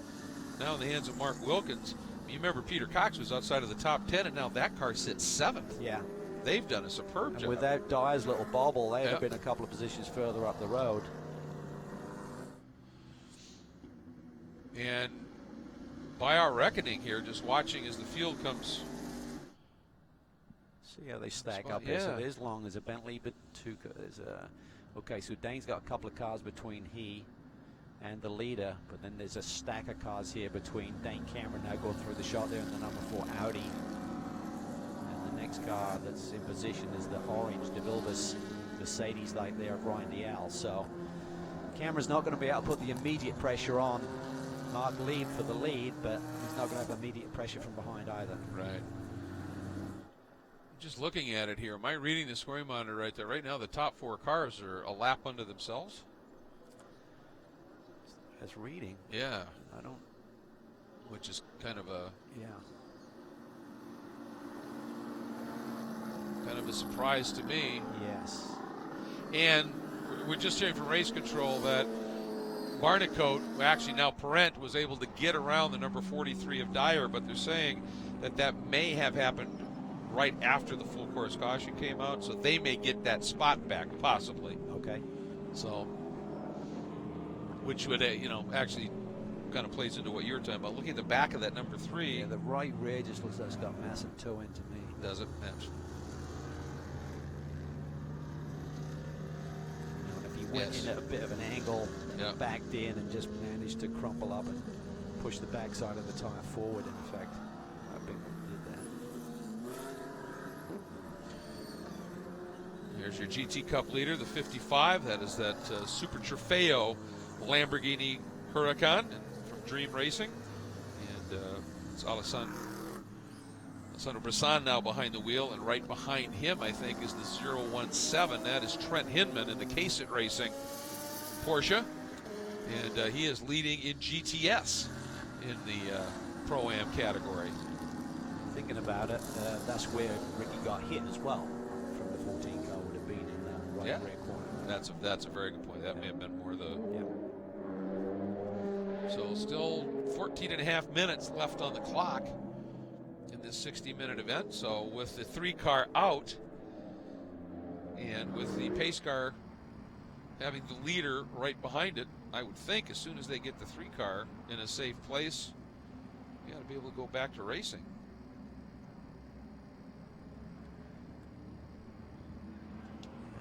now in the hands of Mark Wilkins. You remember Peter Cox was outside of the top 10, and now that car sits 7th. Yeah. They've done a superb job. Without Dyer's little bobble, they'd have been a couple of positions further up the road. And by our reckoning here, just watching as the field comes. See how they stack up here. So there's Long as a Bentley, but there's okay, so Dane's got a couple of cars between he and the leader, but then there's a stack of cars here between Dane Cameron now going through the shot there and the number 4 Audi. And the next car that's in position is the orange DeVilbiss Mercedes like there of Ryan DL. So Cameron's not going to be able to put the immediate pressure on Mark Lee for the lead, but he's not going to have immediate pressure from behind either. Right. Just looking at it here, am I reading the scoring monitor right there? Right now, the top 4 cars are a lap unto themselves. That's reading. Yeah. I don't. Which is kind of a. Yeah. Kind of a surprise to me. Yes. And we're just hearing from race control that Barnicoat, actually now Parent, was able to get around the number 43 of Dyer, but they're saying that may have happened right after the full course caution came out, so they may get that spot back, possibly. Okay. So, which would, actually kind of plays into what you were talking about. Looking at the back of that number 3. Yeah, the right rear just looks like it's got massive toe into me. Does it? Absolutely. If he went in at a bit of an angle, backed in and just managed to crumple up and push the backside of the tire forward, in effect. I think he did that. Here's your GT Cup leader, the 55. That is that Super Trofeo Lamborghini Huracan from Dream Racing. And it's Alessandro Brisson now behind the wheel, and right behind him, I think, is the 017. That is Trent Hinman in the Case-It Racing Porsche. And he is leading in GTS in the Pro-Am category. Thinking about it, that's where Ricky got hit as well from the 14 car would have been in the right rear corner. That's a very good point. That may have been more the... So still 14 and a half minutes left on the clock in this 60-minute event. So with the 3 car out and with the pace car having the leader right behind it, I would think as soon as they get the 3 car in a safe place, you got to be able to go back to racing.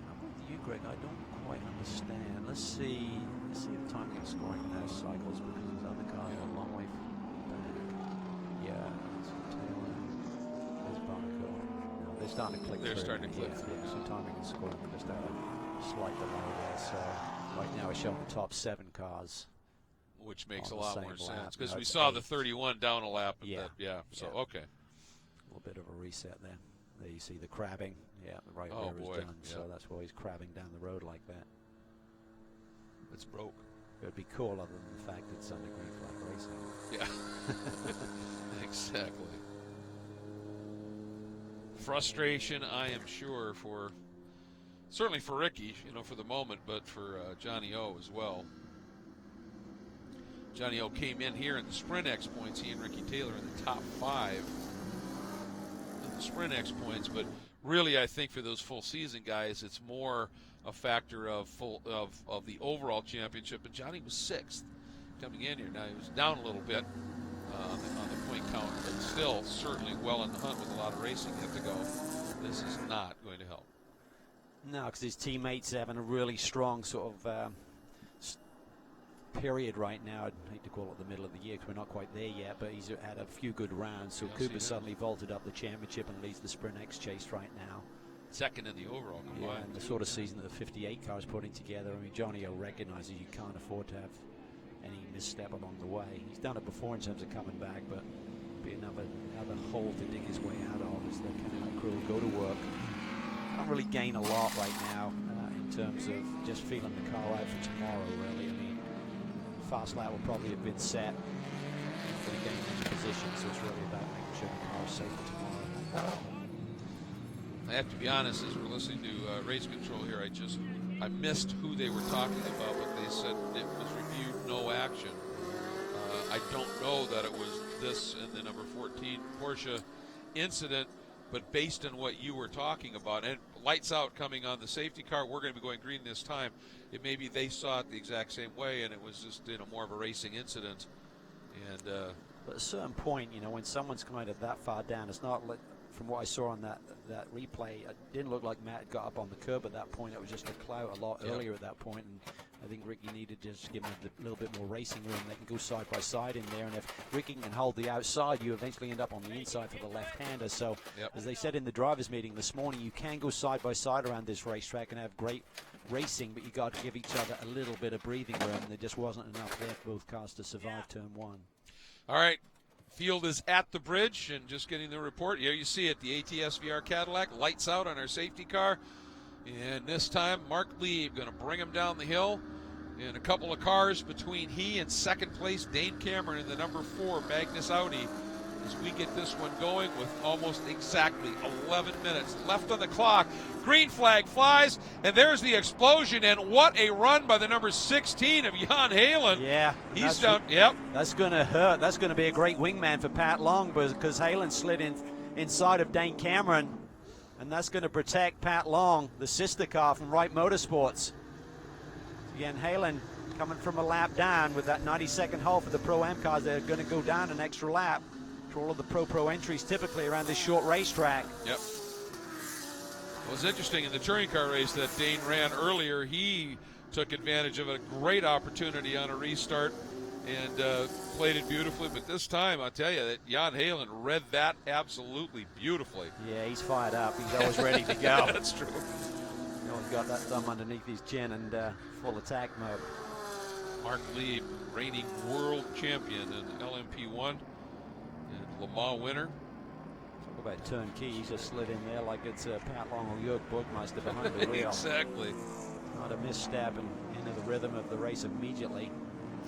I'm with you, Greg. I don't quite understand. Let's see if time is scoring in those cycles because his other car is a long way back. Yeah, that's Taylor. There's Barnacle. No, they're starting to click They're through. starting to click yeah, through. Yeah, so timing and scoring just had a slight delay there. So right now we're showing the top 7 cars. Which makes a on the lot same more lap. sense because No, we it's saw the 8. 31 down a lap. And Yeah. So Yeah. okay. A little bit of a reset there. There you see the crabbing. Yeah, the right Oh, rear boy. is done. Yeah. So that's why he's crabbing down the road like that. It's broke. It would be cool other than the fact it's under green flag racing. Yeah. Exactly. Frustration, I am sure, certainly for Ricky, for the moment, but for Johnny O as well. Johnny O came in here in the SprintX points. He and Ricky Taylor in the top 5 in the SprintX points. But really, I think for those full season guys, it's more a factor of the overall championship. And Johnny was 6th coming in here. Now he was down a little bit on the point count, but still certainly well in the hunt with a lot of racing yet to go. This is not going to help. No, because his teammates are having a really strong sort of period right now. I'd hate to call it the middle of the year because we're not quite there yet, but he's had a few good rounds. So Yes, Cooper suddenly vaulted up the championship and leads the SprintX chase right now. 2nd in the overall combined. Yeah, and the sort of season that the 58 car is putting together. I mean, Johnny O recognizes you can't afford to have any misstep along the way. He's done it before in terms of coming back, but be another hole to dig his way out of as the Cadillac crew go to work. Can't really gain a lot right now in terms of just feeling the car out for tomorrow, really. I mean, fast lap will probably have been set for the game into position, so it's really about making sure the car is safe for tomorrow. I have to be honest, as we're listening to race control here, I missed who they were talking about, but they said it was reviewed, no action. I don't know that it was this and the number 14 Porsche incident, but based on what you were talking about, and lights out coming on the safety car, we're going to be going green this time. It maybe they saw it the exact same way, and it was just more of a racing incident. And but at a certain point, when someone's kind of that far down, it's not like, from what I saw on that replay, it didn't look like Matt got up on the curb at that point. It was just a clout a lot earlier at that point, and I think Ricky needed to just give him a little bit more racing room. They can go side by side in there, and if Ricky can hold the outside, you eventually end up on the inside for the left-hander. So, as they said in the drivers' meeting this morning, you can go side by side around this racetrack and have great racing, but you got to give each other a little bit of breathing room, and there just wasn't enough there for both cars to survive turn 1. all right. Field is at the bridge and just getting the report. Here you see it, the ATS VR Cadillac, lights out on our safety car. And this time, Mark Lieb going to bring him down the hill. And a couple of cars between he and second place, Dane Cameron, in the number 4 Magnus Audi, as we get this one going with almost exactly 11 minutes left on the clock. Green flag flies, and there's the explosion, and what a run by the number 16 of Jan Halen. Yeah. He's down, yep. That's going to hurt. That's going to be a great wingman for Pat Long because Halen slid inside of Dane Cameron, and that's going to protect Pat Long, the sister car from Wright Motorsports. Again, Halen coming from a lap down with that 92nd hole for the Pro-Am cars. They're going to go down an extra lap for all of the Pro entries typically around this short racetrack. Yep. It was interesting in the touring car race that Dane ran earlier. He took advantage of a great opportunity on a restart and played it beautifully. But this time, I'll tell you that Jan Halen read that absolutely beautifully. Yeah, he's fired up. He's always ready to go. That's true. He's got that thumb underneath his chin and full attack mode. Mark Lieb, reigning world champion in LMP1 and Le Mans winner. Talk about turnkey. He just slid in there like it's Pat Long or Jörg Burgmeister behind the wheel. Exactly. Not a misstep and into the rhythm of the race immediately.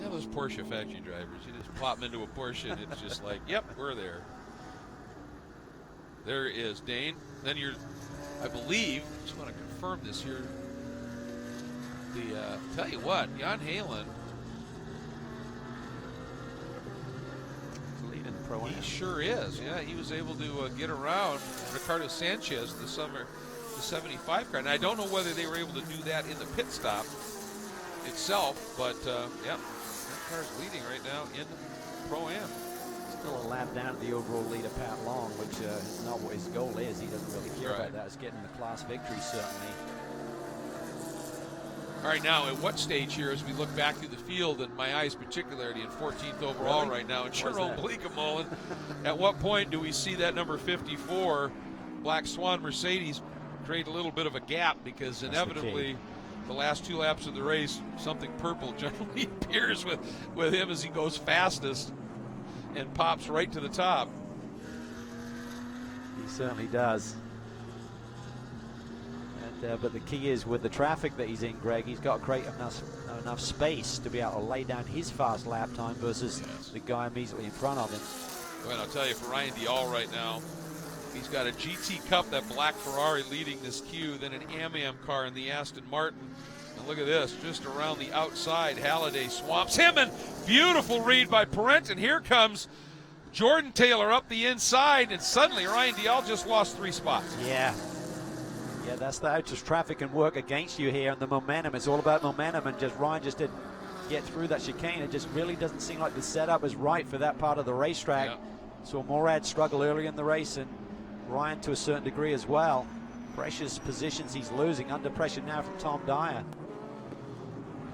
Yeah, those Porsche factory drivers. You just plop them into a Porsche and it's just like, yep, we're there. There is Dane. Then I believe, just want to confirm this here. Tell you what, Jan Halen, leading the Pro-Am. he sure is. Yeah, he was able to get around Ricardo Sanchez the 75 car. And I don't know whether they were able to do that in the pit stop itself, but yeah, that car's leading right now in Pro-Am. Still a lap down to the overall leader, Pat Long, which is not what his goal is. He doesn't really care about that. It's getting the class victory, certainly. All right, now at what stage here as we look back through the field, and my eyes particularly in 14th overall right now, and Jerome Bleekemolen, at what point do we see that number 54 Black Swan Mercedes create a little bit of a gap, because inevitably the last 2 laps of the race, something purple generally appears with him as he goes fastest and pops right to the top. He certainly does. But the key is with the traffic that he's in, Greg, he's got to create enough space to be able to lay down his fast lap time versus the guy immediately in front of him. Well, I'll tell you, for Ryan Dial right now, he's got a GT Cup, that black Ferrari leading this queue, then an Am car in the Aston Martin. And look at this, just around the outside, Halliday swamps him, and beautiful read by Parent, and here comes Jordan Taylor up the inside, and suddenly Ryan Dial just lost 3 spots. Yeah, that's how just traffic can work against you here, and the momentum. It's all about momentum, and Ryan just didn't get through that chicane. It just really doesn't seem like the setup is right for that part of the racetrack. So Morad struggled early in the race, and Ryan to a certain degree as well. Precious positions he's losing, under pressure now from Tom Dyer.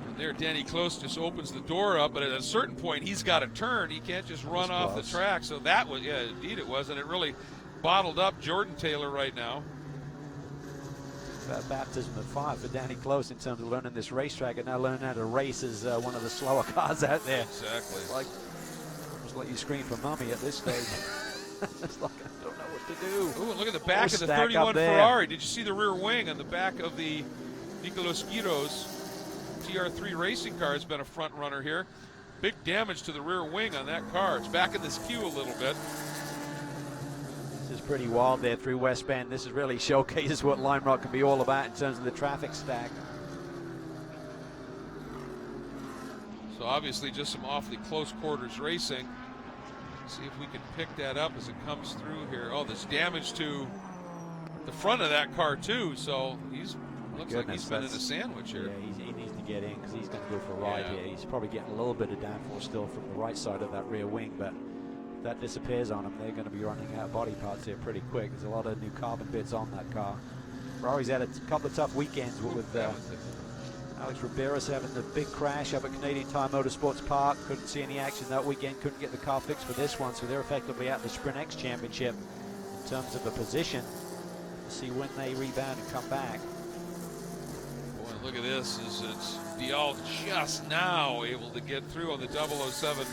And there Danny Close just opens the door up, but at a certain point he's got to turn. He can't just run off the track. So that was, yeah, indeed it was, and it really bottled up Jordan Taylor right now. Baptism of fire for Danny Close in terms of learning this racetrack, and now learning how to race as one of the slower cars out there. Exactly. Just like you scream for mommy at this stage. It's like, I don't know what to do. Ooh, and look at the back of the 31 Ferrari. Did you see the rear wing on the back of the Nicolas Quiros TR3 racing car? Has been a front runner here. Big damage to the rear wing on that car. It's back in this queue a little bit. This is pretty wild there through West Bend. This is really showcases what Lime Rock can be all about in terms of the traffic stack. So obviously just some awfully close quarters racing. See if we can pick that up as it comes through here. Oh, there's damage to the front of that car too. So looks like he's been in a sandwich here. Yeah, he needs to get in because he's going to go for a ride here. He's probably getting a little bit of downforce still from the right side of that rear wing, but if that disappears on him, they're going to be running out of body parts here pretty quick. There's a lot of new carbon bits on that car. Ferrari's had a couple of tough weekends with Alex Riberas having the big crash up at Canadian Tire Motorsports Park. Couldn't see any action that weekend, couldn't get the car fixed for this one, so they're effectively out the SprintX Championship in terms of a position. We'll see when they rebound and come back. Boy, look at this. It's Dial just now able to get through on the 007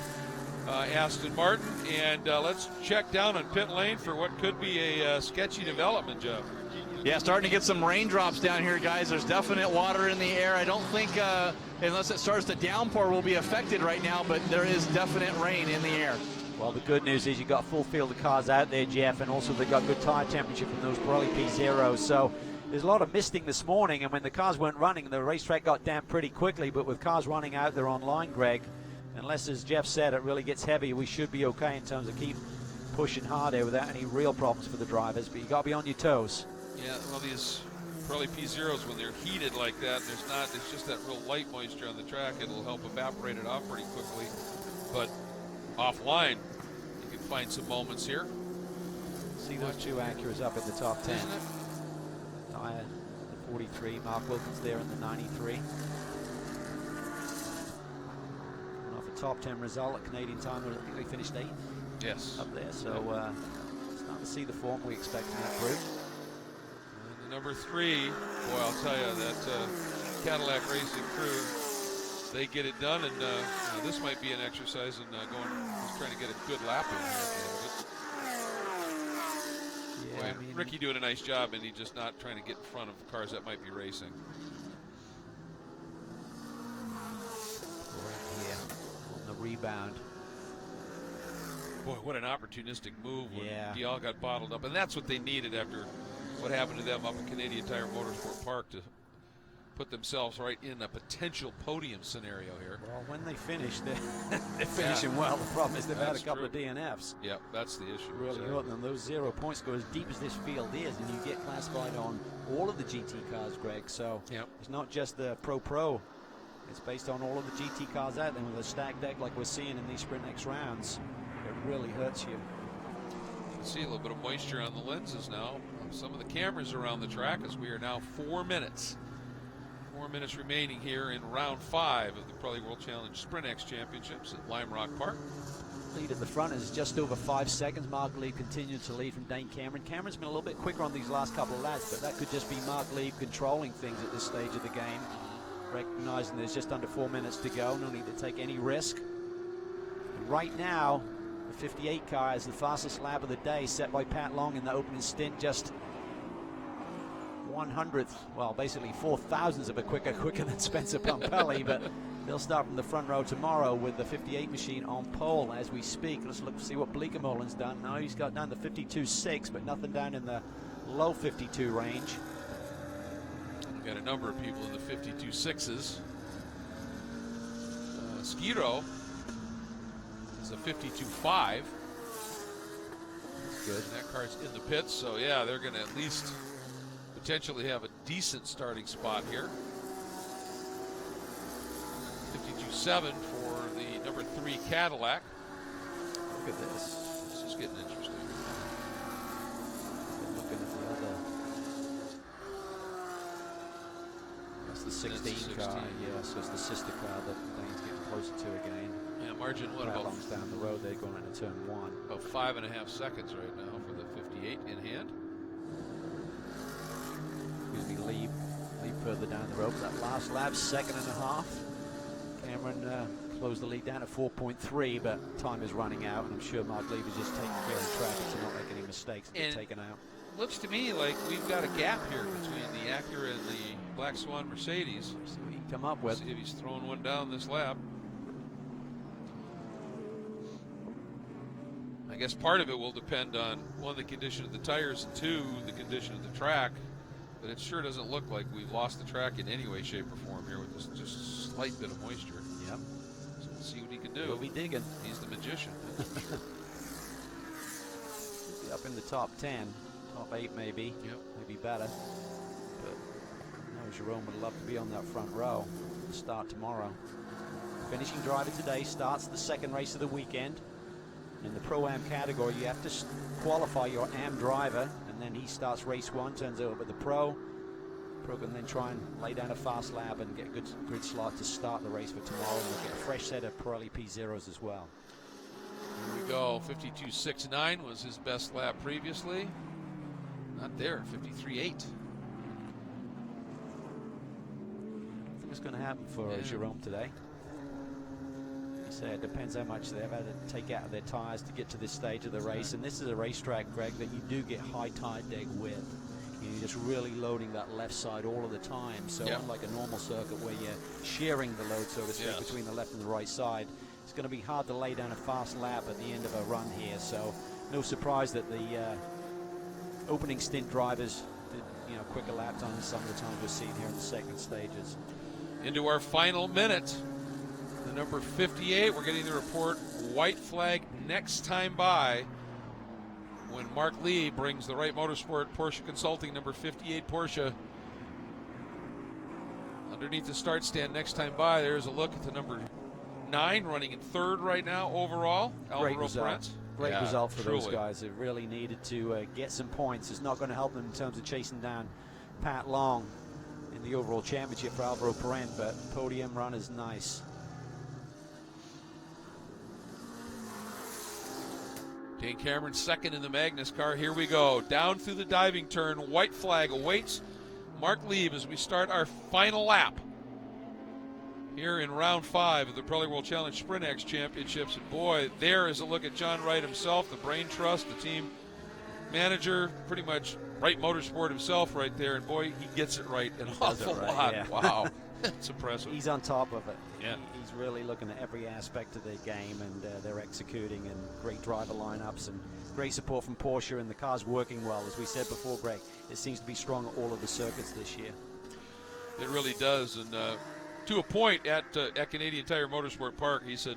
Aston Martin. And let's check down on pit lane for what could be a sketchy development, Jeff. Yeah, starting to get some raindrops down here, guys. There's definite water in the air. I don't think, unless it starts to downpour, we'll be affected right now, but there is definite rain in the air. Well, the good news is you've got a full field of cars out there, Jeff, and also they've got good tire temperature from those Pirelli P0s. So there's a lot of misting this morning, and when the cars weren't running, the racetrack got damp pretty quickly, but with cars running out there online, Greg, unless, as Jeff said, it really gets heavy, we should be okay in terms of keep pushing hard there without any real problems for the drivers, but you got to be on your toes. Yeah, well, these Pirelli P0s, when they're heated like that, it's just that real light moisture on the track. It'll help evaporate it off pretty quickly. But offline, you can find some moments here. See those two Acuras up in the top 10. Dyer, the 43, Mark Wilkins there in the 93. And off a top 10 result at Canadian Time, I think they finished 8th. Yes. Up there, so starting to see the form we expect in that group. Number 3, boy, I'll tell you, that Cadillac Racing crew, they get it done, and this might be an exercise in just trying to get a good lap in here. Yeah, boy, Ricky doing a nice job, and he's just not trying to get in front of cars that might be racing. Right here on the rebound. Boy, what an opportunistic move when Dial got bottled up, and that's what they needed after what happened to them up at Canadian Tire Motorsport Park to put themselves right in a potential podium scenario here. Well, when they finish, they're finishing well. The problem is they've had a couple of DNFs. Yeah, that's the issue. Really hurt them. Those 0 points go as deep as this field is, and you get classified on all of the GT cars, Greg. So it's not just the Pro. It's based on all of the GT cars out there with a stacked deck like we're seeing in these SprintX rounds. It really hurts you. You can see a little bit of moisture on the lenses now. Some of the cameras around the track as we are now 4 minutes more minutes remaining here in round 5 of the Pirelli World Challenge SprintX Championships at Lime Rock Park. Lead at the front is just over 5 seconds. Mark Lieb continued to lead from Dane Cameron. Cameron's been a little bit quicker on these last couple of laps, but that could just be Mark Lieb controlling things at this stage of the game, recognizing there's just under 4 minutes to go. No need to take any risk. And right now, the 58 car is the fastest lap of the day, set by Pat Long in the opening stint, just 100th, well, basically 4,000ths of a quicker than Spencer Pumpelly, but they'll start from the front row tomorrow with the 58 machine on pole as we speak. Let's look to see what Bleekemolen's done. Now he's got down to 52.6, but nothing down in the low 52 range. We've got a number of people in the 52.6s. Skiro is a 52.5. That's good. And that car's in the pits, so yeah, they're going to at least potentially have a decent starting spot here. 52.7 for the number 3 Cadillac. Look at this. This is getting interesting. Looking at the other. That's the 16 car. Yeah, so it's the sister car that Dane's getting closer to again. Yeah, margin what Pat about Long's down the road. They're going into turn 1. about 5.5 seconds right now for the 58 in hand. Excuse me, Lieb further down the road. That last lap, 2.5. Cameron closed the lead down at 4.3, but time is running out, and I'm sure Mark Lieb is just taking care of traffic to not make any mistakes and get taken out. Looks to me like we've got a gap here between the Acura and the Black Swan Mercedes. See what he can come up with. See if he's throwing one down this lap. I guess part of it will depend on, 1, the condition of the tires, and 2, the condition of the track. But it sure doesn't look like we've lost the track in any way, shape, or form here with this just slight bit of moisture. Yep. So we'll see what he can do. We'll be digging. He's the magician, that's for sure. He'll be up in the top 10, top 8 maybe. Yep. Maybe better. But no, Jerome would love to be on that front row to start tomorrow. Finishing driver today starts the second race of the weekend. In the Pro-Am category, you have to qualify your Am driver, and then he starts race 1, turns over to the Pro. Pro can then try and lay down a fast lap and get a good grid slot to start the race for tomorrow, and we'll get a fresh set of Pirelli P0s as well. Here we go. 52.69 was his best lap previously. Not there. 53.8. I think it's going to happen for Jerome today. It depends how much they've had to take out of their tires to get to this stage of the race. And this is a racetrack, Greg, that you do get high tire deg width. You're just really loading that left side all of the time. So unlike a normal circuit where you're sharing the load, so to speak, between the left and the right side, it's going to be hard to lay down a fast lap at the end of a run here. So no surprise that the opening stint drivers did, quicker lap times than some of the times we're seeing here in the second stages. Into our final minute. The number 58, we're getting the report, white flag next time by, when Mark Lee brings the Wright Motorsport Porsche Consulting number 58 Porsche underneath the start stand next time by. There's a look at the number 9 running in 3rd right now overall. Great result. Great result for truly. Those guys. They really needed to get some points. It's not going to help them in terms of chasing down Pat Long in the overall championship for Alvaro Perrin, but podium run is nice. Dane Cameron second in the Magnus car. Here we go. Down through the diving turn. White flag awaits Mark Lieb as we start our final lap here in round 5 of the Pirelli World Challenge SprintX Championships. And boy, there is a look at John Wright himself, the brain trust, the team manager, pretty much Wright Motorsport himself right there. And boy, he gets it right an awful lot. Yeah. Wow. It's impressive. He's on top of it. Yeah. He's really looking at every aspect of their game, and they're executing, and great driver lineups and great support from Porsche, and the car's working well. As we said before, Greg, it seems to be strong at all of the circuits this year. It really does. And to a point at Canadian Tire Motorsport Park, he said,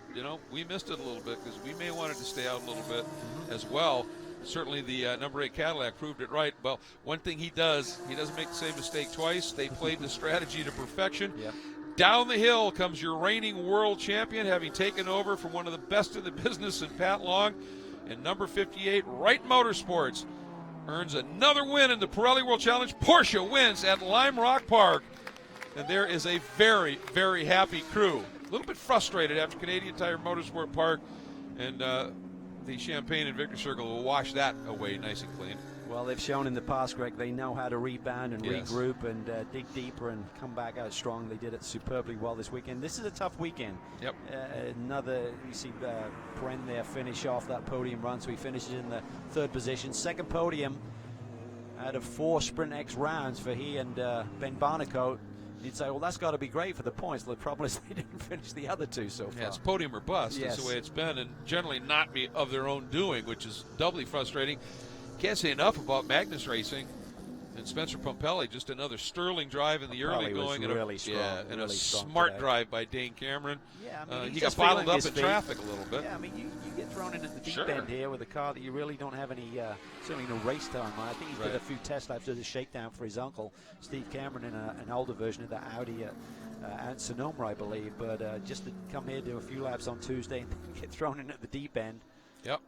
we missed it a little bit because we may have wanted to stay out a little bit as well. Certainly the number 8 Cadillac proved it right. Well, one thing he doesn't make the same mistake twice. They played the strategy to perfection. Yep. Down the hill comes your reigning world champion, having taken over from one of the best in the business in Pat Long. And number 58, Wright Motorsports, earns another win in the Pirelli World Challenge. Porsche wins at Lime Rock Park. And there is a very, very happy crew. A little bit frustrated after Canadian Tire Motorsport Park, and the Champagne and Victor Circle will wash that away nice and clean. Well, they've shown in the past, Greg, they know how to rebound and Yes. regroup and dig deeper and come back out strong. They did it superbly well this weekend. This is a tough weekend. Yep. You see Bren there finish off that podium run, so he finishes in the 3rd position. 2nd podium out of 4 SprintX rounds for he and Ben Barnicoat. You'd say, well, that's got to be great for the points. The problem is they didn't finish the other 2 so far. Yeah, it's podium or bust. Yes. That's the way it's been, and generally not be of their own doing, which is doubly frustrating. Can't say enough about Magnus Racing and Spencer Pumpelly. Just another sterling drive in the early Pumpelly was going, really strong, and really a strong smart today. drive by Dane Cameron. Yeah, I mean, he just got bottled feeling up his in feet. traffic a little bit. Yeah, I mean, you get thrown into the deep Sure. end here with a car that you really don't have any, certainly no race time on. I think he did Right. a few test laps as a shakedown for his uncle, Steve Cameron, in an older version of the Audi at Sonoma, I believe. But just to come here, do a few laps on Tuesday, and get thrown in at the deep end. Yep.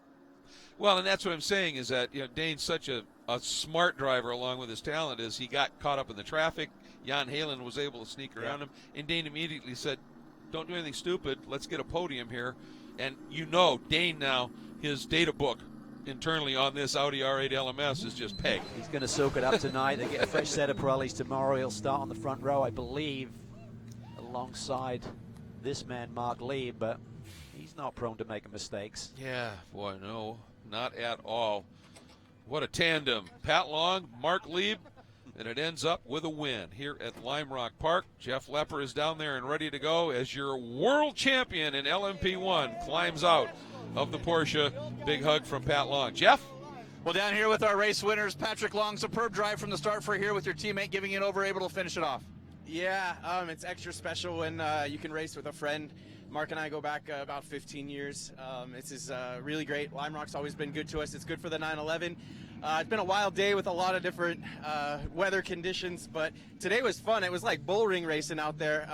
Well, and that's what I'm saying is that Dane's such a smart driver along with his talent is he got caught up in the traffic. Jan Halen was able to sneak around him, and Dane immediately said, don't do anything stupid. Let's get a podium here. And Dane now, his data book internally on this Audi R8 LMS is just pegged. He's going to soak it up tonight. They get a fresh set of Pirellis tomorrow. He'll start on the front row, I believe, alongside this man, Mark Lee, but he's not prone to making mistakes. Yeah, boy, no, not at all. What a tandem. Pat Long, Mark Lieb, and it ends up with a win here at Lime Rock Park. Jeff Lepper is down there and ready to go as your world champion in LMP1 climbs out of the Porsche. Big hug from Pat Long. Jeff? Well, down here with our race winners, Patrick Long, superb drive from the start for here with your teammate giving it over, able to finish it off. Yeah, it's extra special when you can race with a friend. Mark and I go back about 15 years. This is really great. Lime Rock's always been good to us. It's good for the 911. It's been a wild day with a lot of different weather conditions, but today was fun. It was like bull ring racing out there.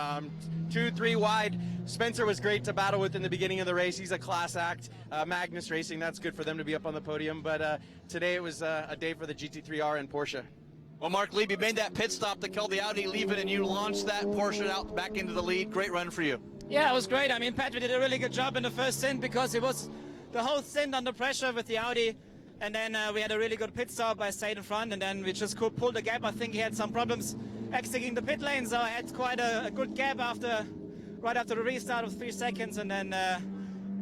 2, 3 wide. Spencer was great to battle with in the beginning of the race. He's a class act. Magnus Racing, that's good for them to be up on the podium. But today it was a day for the GT3R and Porsche. Well, Mark Lieb, you made that pit stop that killed the Audi, leave it, and you launched that Porsche out back into the lead. Great run for you. Yeah, it was great. I mean, Patrick did a really good job in the first stint because it was the whole stint under pressure with the Audi. And then we had a really good pit stop. I stayed in front, and then we just could pull the gap. I think he had some problems exiting the pit lane, so I had quite a good gap right after the restart of 3 seconds. And then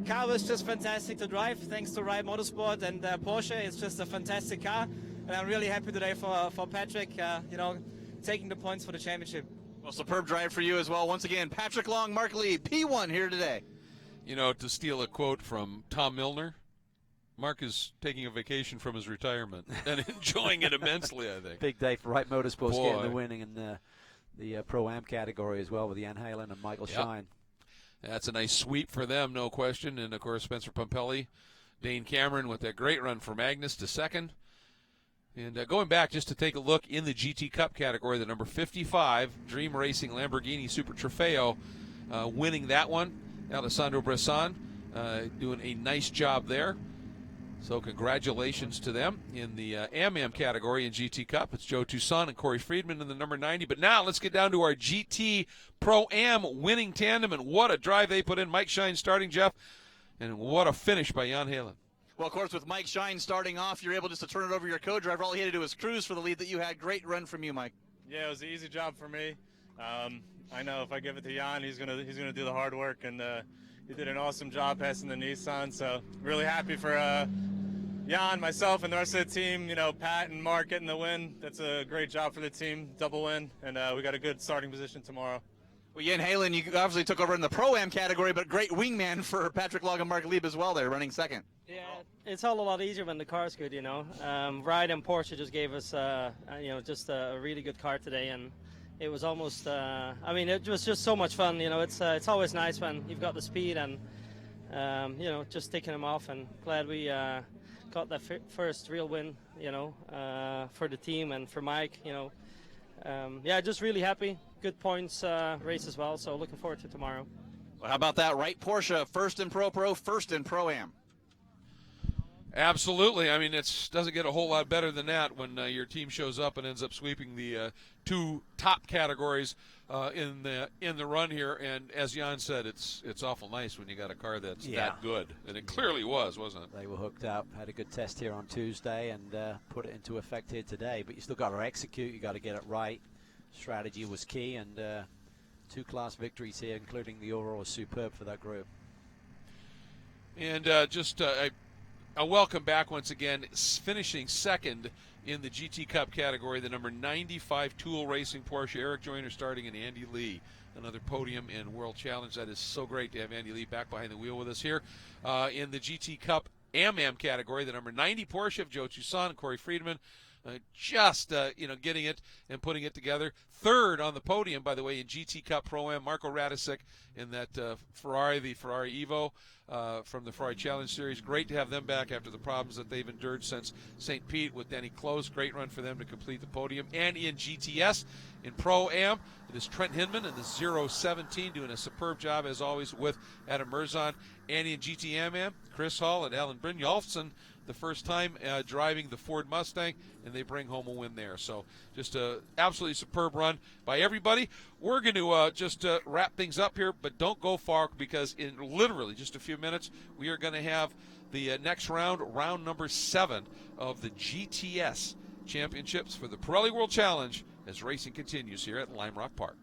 car was just fantastic to drive, thanks to Ride Motorsport and Porsche. It's just a fantastic car, and I'm really happy today for Patrick, taking the points for the championship. Well, superb drive for you as well. Once again, Patrick Long, Mark Lieb, P1 here today. To steal a quote from Tom Milner, Mark is taking a vacation from his retirement and enjoying it immensely, I think. Big day for Wright Motorsports, Boy. getting the winning in the Pro-Am category as well with Jan Halen and Michael Shine. That's a nice sweep for them, no question. And, of course, Spencer Pumpelly, Dane Cameron with that great run for Magnus to second. And going back just to take a look in the GT Cup category, the number 55, Dream Racing Lamborghini Super Trofeo, winning that one. Alessandro Bressan doing a nice job there. So congratulations to them in the Am category in GT Cup. It's Joe Toussaint and Corey Friedman in the number 90. But now let's get down to our GT Pro-Am winning tandem, and what a drive they put in. Mike Shine starting, Jeff, and what a finish by Jan Halen. Well, of course, with Mike Shine starting off, you're able just to turn it over your co-driver. All he had to do was cruise for the lead that you had. Great run from you, Mike. Yeah, it was an easy job for me. I know if I give it to Jan, he's gonna do the hard work, and he did an awesome job passing the Nissan. So really happy for Jan, myself, and the rest of the team. Pat and Mark getting the win. That's a great job for the team, double win, and we got a good starting position tomorrow. Well, Jan Halen, you obviously took over in the Pro-Am category, but great wingman for Patrick Long and Mark Lieb as well there, running second. Yeah, it's all a lot easier when the car's good, Ride and Porsche just gave us, just a really good car today, and it was almost, it was just so much fun. It's always nice when you've got the speed and, just taking them off, and glad we got that first real win, for the team and for Mike, just really happy. Good points race as well, so looking forward to tomorrow. Well, how about that? Right Porsche, first in Pro, first in Pro-Am. Absolutely. I mean, it doesn't get a whole lot better than that when your team shows up and ends up sweeping the two top categories in the run here. And as Jan said, it's awful nice when you got a car that's that good, and it clearly wasn't it? They were hooked up, had a good test here on Tuesday, and put it into effect here today. But you still got to execute. You got to get it right. Strategy was key, and 2 class victories here, including the overall, was superb for that group. And just a welcome back once again, finishing second in the GT Cup category, the number 95 Tool Racing Porsche, Eric Joyner starting, and Andy Lee, another podium in World Challenge. That is so great to have Andy Lee back behind the wheel with us here. In the GT Cup Am category, the number 90 Porsche of Joe Toussaint and Corey Friedman, getting it and putting it together. Third on the podium, by the way, in GT Cup Pro-Am, Marco Radicic in that Ferrari, the Ferrari Evo from the Ferrari Challenge Series. Great to have them back after the problems that they've endured since St. Pete with Denny Close. Great run for them to complete the podium. And in GTS, in Pro-Am, it is Trent Hinman in the 017 doing a superb job, as always, with Adam Merzon. And in GT-Am, Chris Hall and Alan Brynjolfsson, the first time driving the Ford Mustang, and they bring home a win there. So just a absolutely superb run by everybody. We're going to just wrap things up here, but don't go far, because in literally just a few minutes, we are going to have the next round, round number 7 of the GTS Championships for the Pirelli World Challenge, as racing continues here at Lime Rock Park.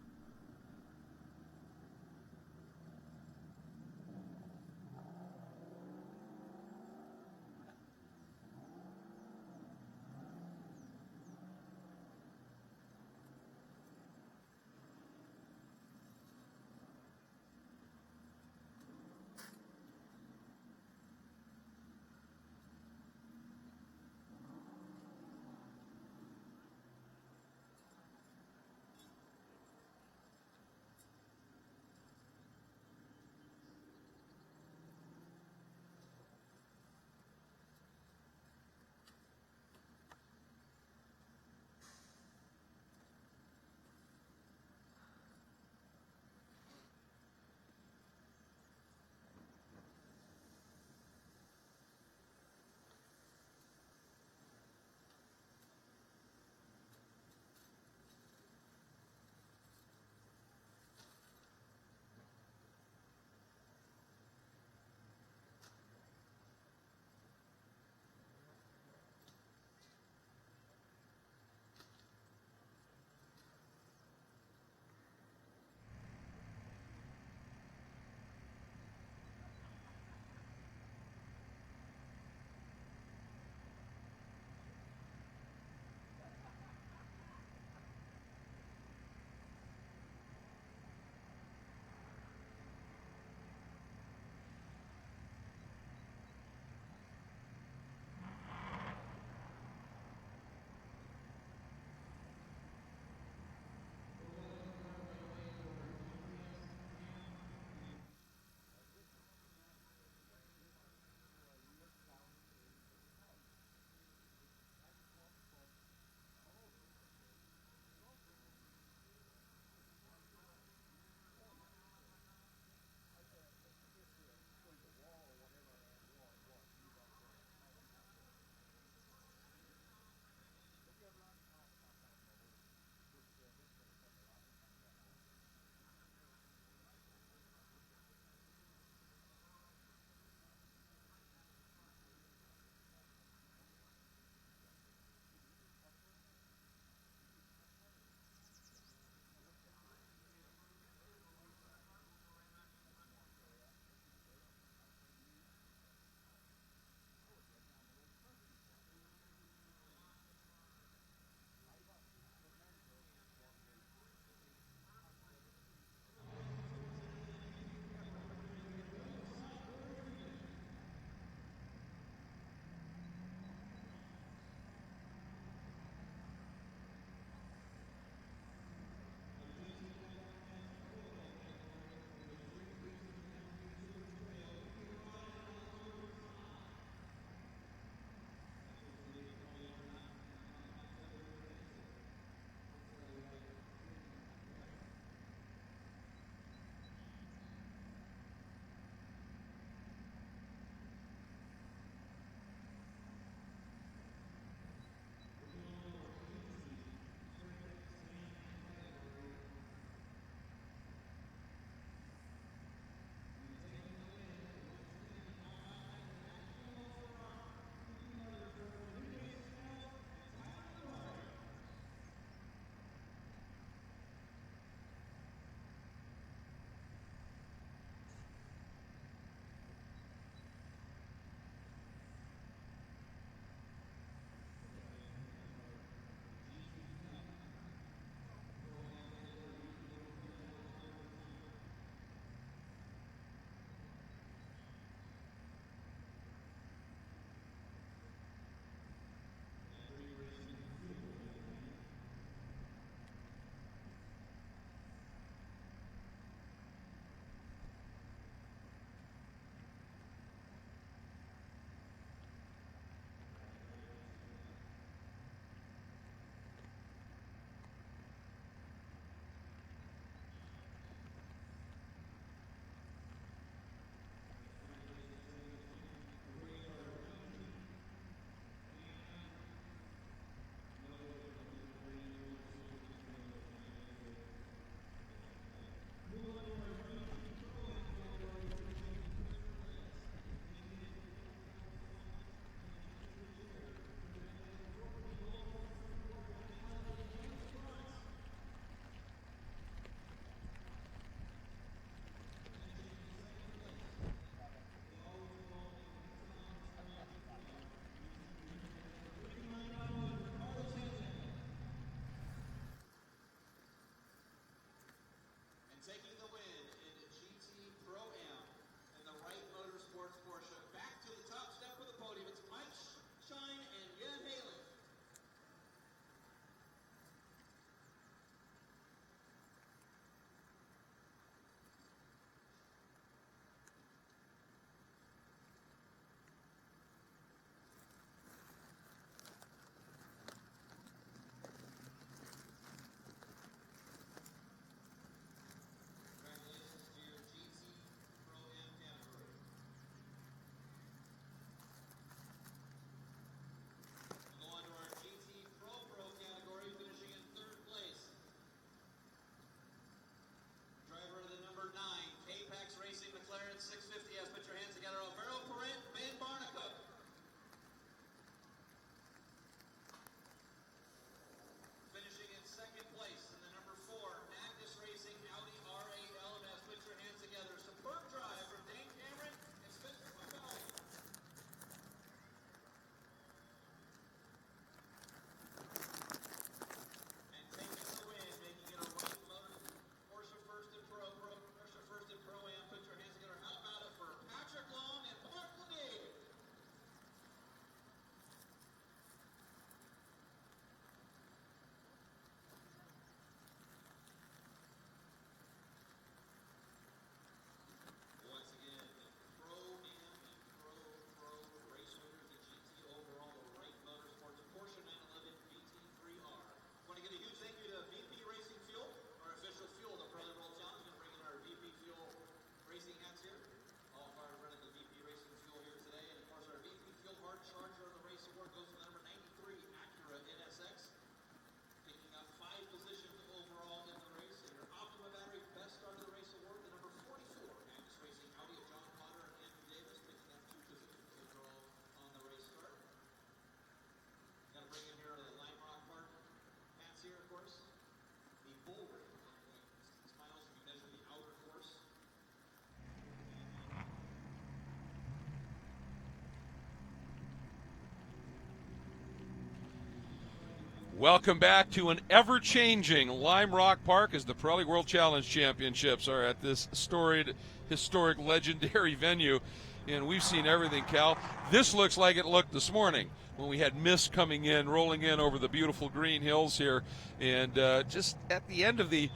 Welcome back to an ever-changing Lime Rock Park as the Pirelli World Challenge Championships are at this storied, historic, legendary venue. And we've seen everything, Cal. This looks like it looked this morning when we had mist coming in, rolling in over the beautiful green hills here. And just at the end of the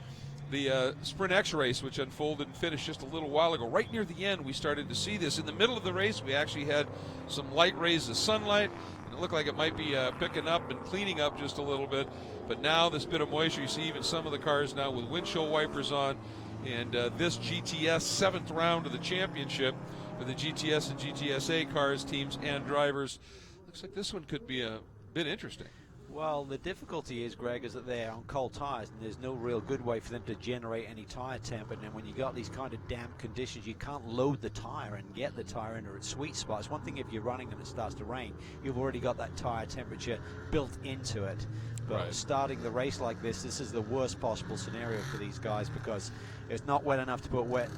SprintX race, which unfolded and finished just a little while ago, right near the end, we started to see this. In the middle of the race, we actually had some light rays of sunlight. It looked like it might be picking up and cleaning up just a little bit. But now this bit of moisture, you see even some of the cars now with windshield wipers on. And this GTS 7th round of the championship for the GTS and GTS-A cars, teams, and drivers. Looks like this one could be a bit interesting. Well, the difficulty is, Greg, is that they're on cold tires, and there's no real good way for them to generate any tire temp. And then when you got these kind of damp conditions, you can't load the tire and get the tire into its sweet spot. It's one thing if you're running and it starts to rain, you've already got that tire temperature built into it. But starting the race like this is the worst possible scenario for these guys, because it's not wet enough to put wet,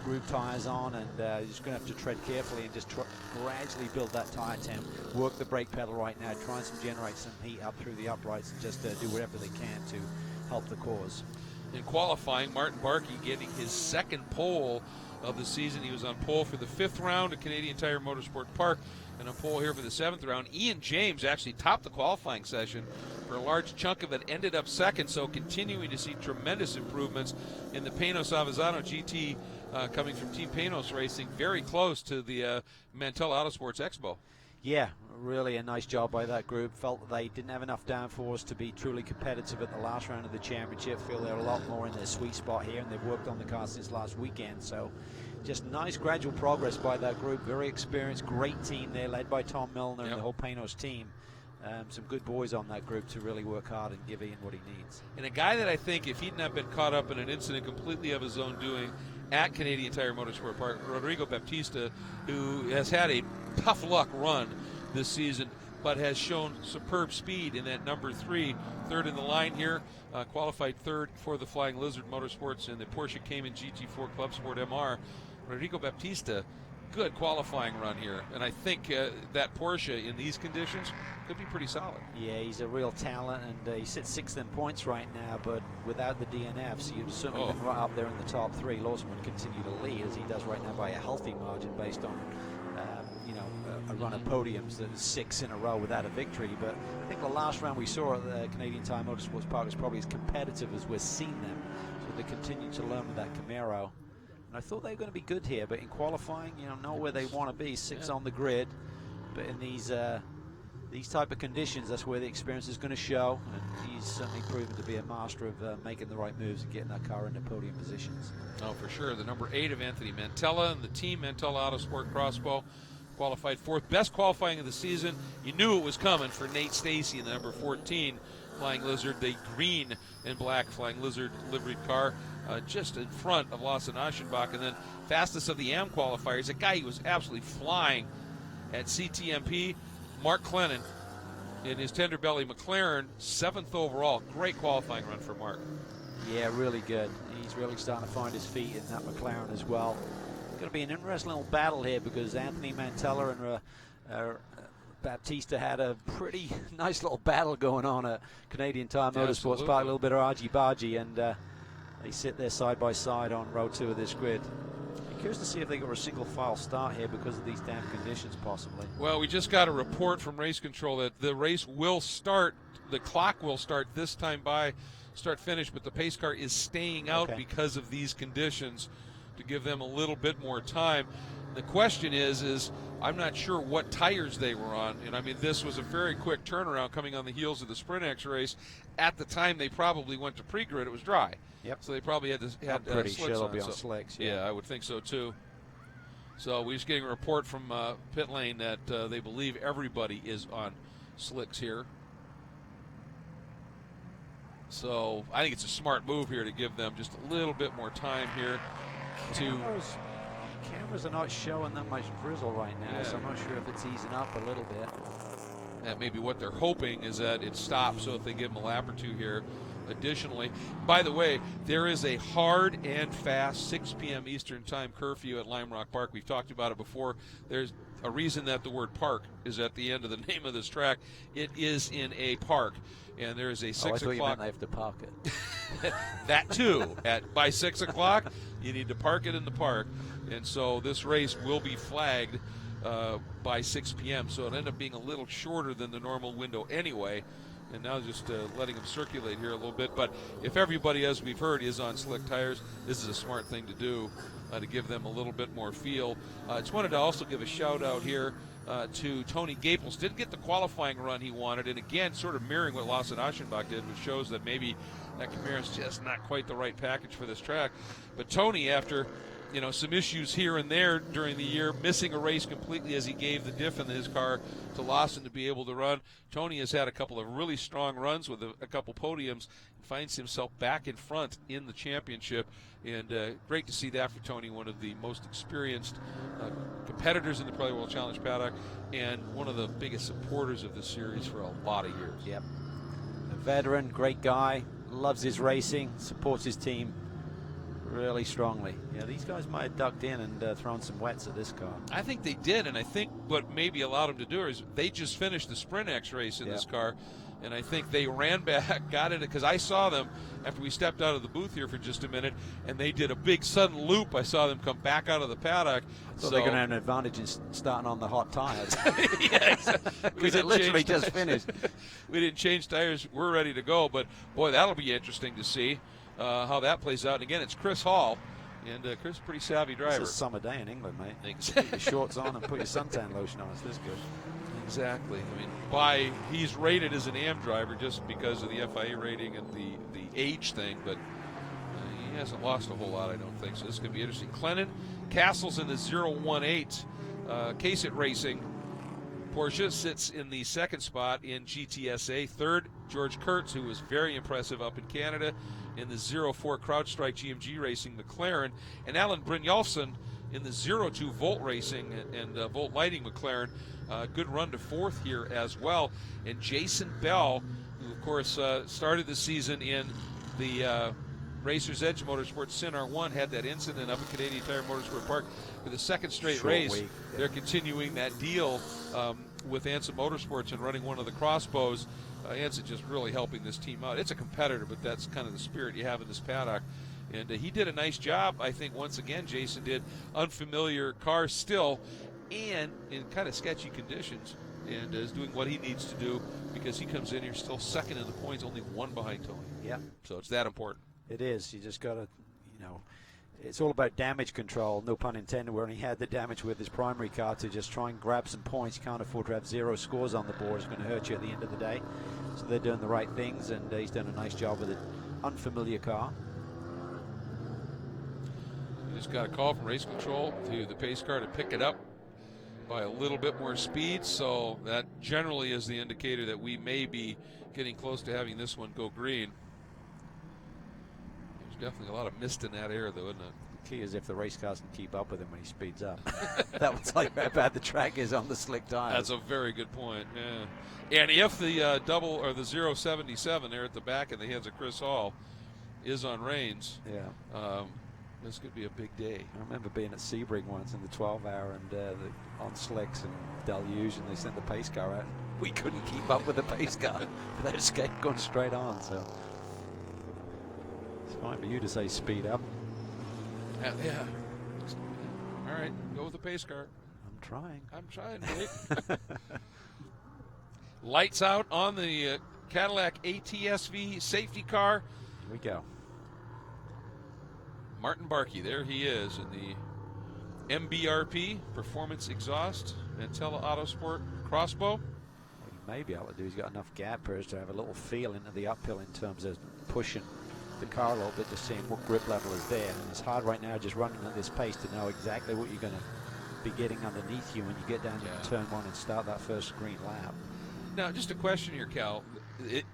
groove tires on, and you're just going to have to tread carefully and just gradually build that tire temp. Work the brake pedal right now, try and generate some heat up through the uprights, and just do whatever they can to help the cause. In qualifying, Martin Barkey getting his second pole of the season. He was on pole for the 5th round at Canadian Tire Motorsport Park, and on pole here for the 7th round. Ian James actually topped the qualifying session for a large chunk of it, ended up second, so continuing to see tremendous improvements in the Panos Avezzano GT coming from Team Panos Racing, very close to the Mantella Autosports Expo. Yeah, really a nice job by that group. Felt that they didn't have enough downforce to be truly competitive at the last round of the championship. Feel they're a lot more in their sweet spot here, and they've worked on the car since last weekend. So just nice gradual progress by that group. Very experienced, great team there, led by Tom Milner and the whole Panos team. Some good boys on that group to really work hard and give Ian what he needs. And a guy that I think, if he'd not been caught up in an incident completely of his own doing at Canadian Tire Motorsport Park, Rodrigo Baptista, who has had a tough luck run this season, but has shown superb speed in that number 3, third in the line here, qualified third for the Flying Lizard Motorsports in the Porsche Cayman GT4 Club Sport MR. Rodrigo Baptista, good qualifying run here, and I think that Porsche in these conditions could be pretty solid. Yeah, he's a real talent, and he sits 6th in points right now, but without the DNF, so you'd certainly been right up there in the top 3. Lawson would continue to lead, as he does right now by a healthy margin based on a run of podiums that is 6 in a row without a victory. But I think the last round we saw at the Canadian Tire Motorsports Park was probably as competitive as we've seen them, so they continue to learn with that Camaro. I thought they were going to be good here, but in qualifying, not where they want to be, 6 on the grid. But in these type of conditions, that's where the experience is going to show. And he's certainly proven to be a master of making the right moves and getting that car into podium positions. Oh, for sure. The number 8 of Anthony Mantella and the team Mantella Autosport Crossbow qualified 4th. Best qualifying of the season. You knew it was coming for Nate Stacey in the number 14 Flying Lizard, the green and black Flying Lizard liveried car. Just in front of Lawson Aschenbach. And then fastest of the AM qualifiers, a guy who was absolutely flying at CTMP, Mark Clennon in his tender belly McLaren, 7th overall. Great qualifying run for Mark. Yeah, really good. He's really starting to find his feet in that McLaren as well. It's going to be an interesting little battle here, because Anthony Mantella and Baptista had a pretty nice little battle going on at Canadian Tire Motorsports Park, a little bit of argy-bargy, and they sit there side by side on row 2 of this grid. I'm curious to see if they got a single file start here because of these damp conditions, possibly. Well, we just got a report from race control that the race will start, the clock will start this time by start finish, but the pace car is staying out because of these conditions to give them a little bit more time. The question is I'm not sure what tires they were on. And I mean, this was a very quick turnaround coming on the heels of the SprintX race. At the time they probably went to pre-grid, it was dry. Yep. So they probably had I'm pretty slicks sure they'll on. be on slicks. Yeah, I would think so too. So we're just getting a report from pit lane that they believe everybody is on slicks here. So I think it's a smart move here to give them just a little bit more time here to... Cameras are not showing that much drizzle right now, so I'm not sure if it's easing up a little bit. That may be what they're hoping, is that it stops, so if they give them a lap or two here, additionally. By the way, there is a hard and fast 6 p.m. Eastern Time curfew at Lime Rock Park. We've talked about it before. There's a reason that the word park is at the end of the name of this track. It is in a park, and there is a 6 I thought you meant o'clock. they have to park it. That too. By 6 o'clock, you need to park it in the park, and so this race will be flagged by 6 p.m. So it'll end up being a little shorter than the normal window anyway. And now just letting them circulate here a little bit. But if everybody, as we've heard, is on slick tires, this is a smart thing to do to give them a little bit more feel. I just wanted to also give a shout out here to Tony Gaples. Didn't get the qualifying run he wanted, and again, sort of mirroring what Lasse Aschenbach did, which shows that maybe that Camaro is just not quite the right package for this track. But Tony, after some issues here and there during the year, missing a race completely as he gave the diff in his car to Lawson to be able to run. Tony has had a couple of really strong runs with a couple podiums and finds himself back in front in the championship. And great to see that for Tony, one of the most experienced competitors in the Pirelli World Challenge paddock and one of the biggest supporters of this series for a lot of years. Yep. A veteran, great guy, loves his racing, supports his team really strongly. Yeah, these guys might have ducked in and thrown some wets at this car. I think they did, and I think what maybe allowed them to do is they just finished the SprintX race in this car, and I think they ran back, got it, because I saw them after we stepped out of the booth here for just a minute, and they did a big sudden loop. I saw them come back out of the paddock. So they're going to have an advantage in starting on the hot tires. Yeah, exactly. Because it literally just finished. We didn't change tires. We're ready to go, but boy, that'll be interesting to see how that plays out. And again, it's Chris Hall, and Chris is a pretty savvy driver. It's a summer day in England, mate. Exactly. Put your shorts on and put your suntan lotion on. It's this good. Exactly. I mean, he's rated as an AM driver just because of the FIA rating and the age thing, but he hasn't lost a whole lot, I don't think. So this is going to be interesting. Clennon Castle's in the 018. Case-It Racing. Porsche sits in the second spot in GTS-A. Third, George Kurtz, who was very impressive up in Canada in the 04 CrowdStrike GMG Racing McLaren. And Alan Brynjolfsson in the 02 Volt Racing and Volt Lighting McLaren. Good run to fourth here as well. And Jason Bell, who of course started the season in the Racer's Edge Motorsports Sin R1, had that incident up at Canadian Tire Motorsport Park for the second straight race. Week. They're continuing that deal with ANSA Motorsports and running one of the crossbows. ANSA just really helping this team out. It's a competitor, but that's kind of the spirit you have in this paddock. And he did a nice job, I think, once again, Jason did. Unfamiliar car still, and in kind of sketchy conditions, and is doing what he needs to do because he comes in here still second in the points, only one behind Tony. Yeah. So it's that important. It is. You just got to, it's all about damage control, no pun intended, where he had the damage with his primary car to just try and grab some points. You can't afford to have 0 scores on the board. It's going to hurt you at the end of the day. So they're doing the right things, and he's done a nice job with an unfamiliar car. You just got a call from race control to the pace car to pick it up by a little bit more speed, so that generally is the indicator that we may be getting close to having this one go green. There's definitely a lot of mist in that air, though, isn't it? The key is if the race cars can keep up with him when he speeds up. That would tell you how bad the track is on the slick tires. That's a very good point, yeah. And if the double or the 077 there at the back in the hands of Chris Hall is on reins, this could be a big day. I remember being at Sebring once in the 12-hour and on slicks and deluge, and they sent the pace car out. We couldn't keep up with the pace car. They escaped going straight on, so it's fine for you to say speed up. Yeah. All right, go with the pace car. I'm trying, mate. Lights out on the Cadillac ATSV safety car. Here we go. Martin Barkey, there he is in the MBRP Performance Exhaust Mantella Autosport Crossbow. What he may be able to do, he's got enough gap here to have a little feel into the uphill in terms of pushing the car a little bit, just seeing what grip level is there. And it's hard right now just running at this pace to know exactly what you're going to be getting underneath you when you get down to turn one and start that first green lap. Now, just a question here, Cal.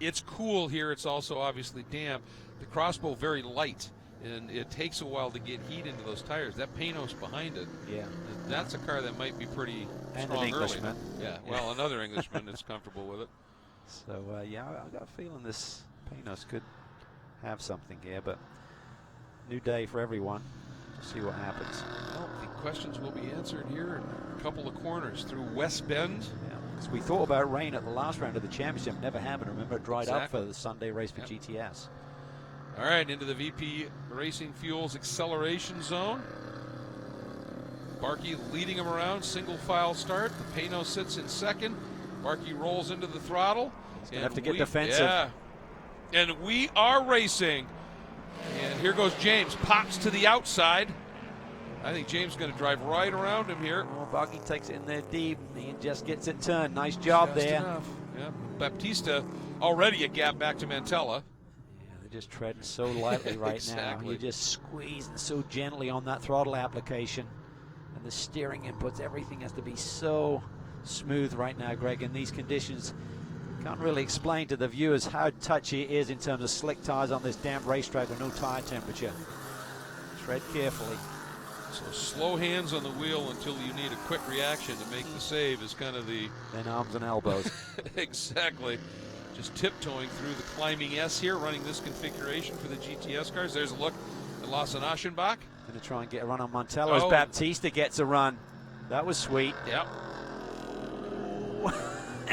It's cool here. It's also obviously damp. The Crossbow very light, and it takes a while to get heat into those tires. That Panos behind it, that's a car that might be pretty strong early. Yeah, well, another Englishman is comfortable with it. So, yeah, I've got a feeling this Panos could have something here, but new day for everyone. We'll see what happens. Well, the questions will be answered here in a couple of corners through West Bend. Yeah, because we thought about rain at the last round of the championship. Never happened. Remember, it dried up for the Sunday race for GTS. All right, into the VP Racing Fuels acceleration zone. Barkey leading him around, single file start. The Pano sits in second. Barkey rolls into the throttle. He's going to have to get defensive. Yeah. And we are racing. And here goes James. Pops to the outside. I think James is going to drive right around him here. Oh, Barkey takes it in there deep. He just gets it turned. Nice job Just there. enough. Yeah. Baptista already a gap back to Mantella. They're just treading so lightly right Exactly. now. You're just squeezing so gently on that throttle application. And the steering inputs, everything has to be so smooth right now, Greg, in these conditions. Can't really explain to the viewers how touchy it is in terms of slick tires on this damp racetrack with no tire temperature. Tread carefully. So slow hands on the wheel until you need a quick reaction to make the save is kind of the... Then arms and elbows. Exactly. Just tiptoeing through the climbing S here, running this configuration for the GTS cars. There's a look at Lawson Aschenbach. Going to try and get a run on Montella as Baptista gets a run. That was sweet. Yep.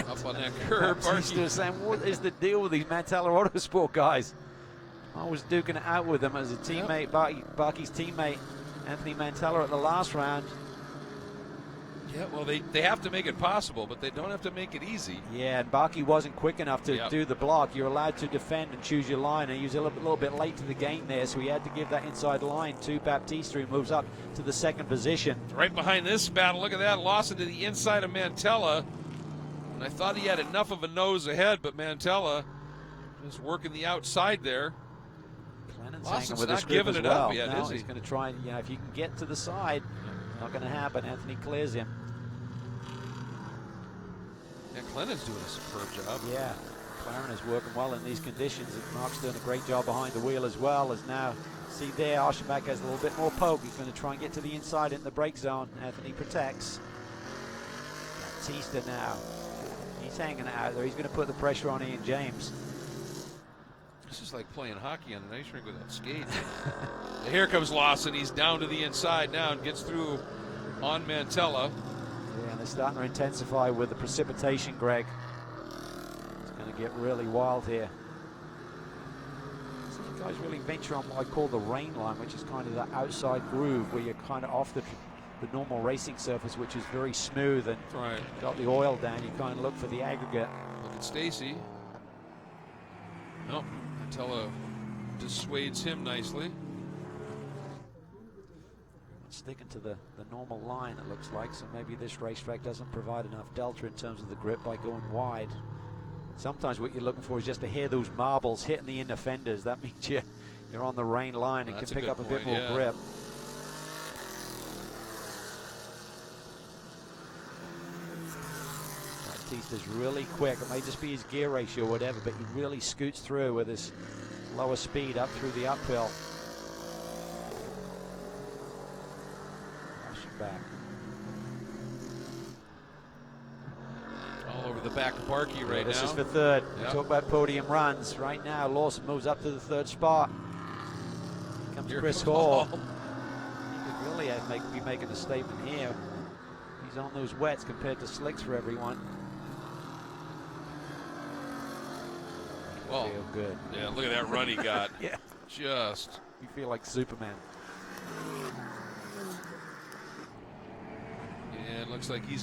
Up on that curb. Baptista was saying, what is the deal with these Mantella Autosport guys? I was duking it out with them as a teammate, Barkey's teammate, Anthony Mantella at the last round. Yeah, well, they have to make it possible, but they don't have to make it easy. Yeah, and Barkey wasn't quick enough to do the block. You're allowed to defend and choose your line, and he was a little bit late to the game there, so he had to give that inside line to Baptista, who moves up to the second position. Right behind this battle, look at that, Lawson to the inside of Mantella. And I thought he had enough of a nose ahead, but Mantella is working the outside there. Lawson's not giving it up yet, is he? He's going to try, you know, if you can get to the side, not going to happen. Anthony clears him. Yeah, Clennon's doing a superb job. Yeah, McLaren is working well in these conditions, and Mark's doing a great job behind the wheel as well. As now, see there, Aschenbach has a little bit more poke. He's going to try and get to the inside in the brake zone. Anthony protects. Baptista now. He's hanging out there. He's going to put the pressure on Ian James. This is like playing hockey on an ice rink without skates. Here comes Lawson. He's down to the inside now and gets through on Mantella. Yeah, and they're starting to intensify with the precipitation, Greg. It's going to get really wild here. So you guys really venture on what I call the rain line, which is kind of that outside groove where you're kind of off the normal racing surface, which is very smooth and got the oil down. You kind of look for the aggregate. Look at Stacy. Nope. Mantella dissuades him nicely. Sticking to the normal line, it looks like, so maybe this racetrack doesn't provide enough delta in terms of the grip by going wide. Sometimes what you're looking for is just to hear those marbles hitting the inner fenders. That means you're on the rain line and can pick up a bit more grip. Baptista's really quick. It may just be his gear ratio or whatever, but he really scoots through with his lower speed up through the uphill. Back. All over the back of Barkey right now. This is for third. We talk about podium runs. Right now, Lawson moves up to the third spot. Here comes Chris Hall. He could really be making a statement here. He's on those wets compared to slicks for everyone. Well, feel good. Yeah, look at that run he got. Yeah. Just. You feel like Superman. Yeah, it looks like he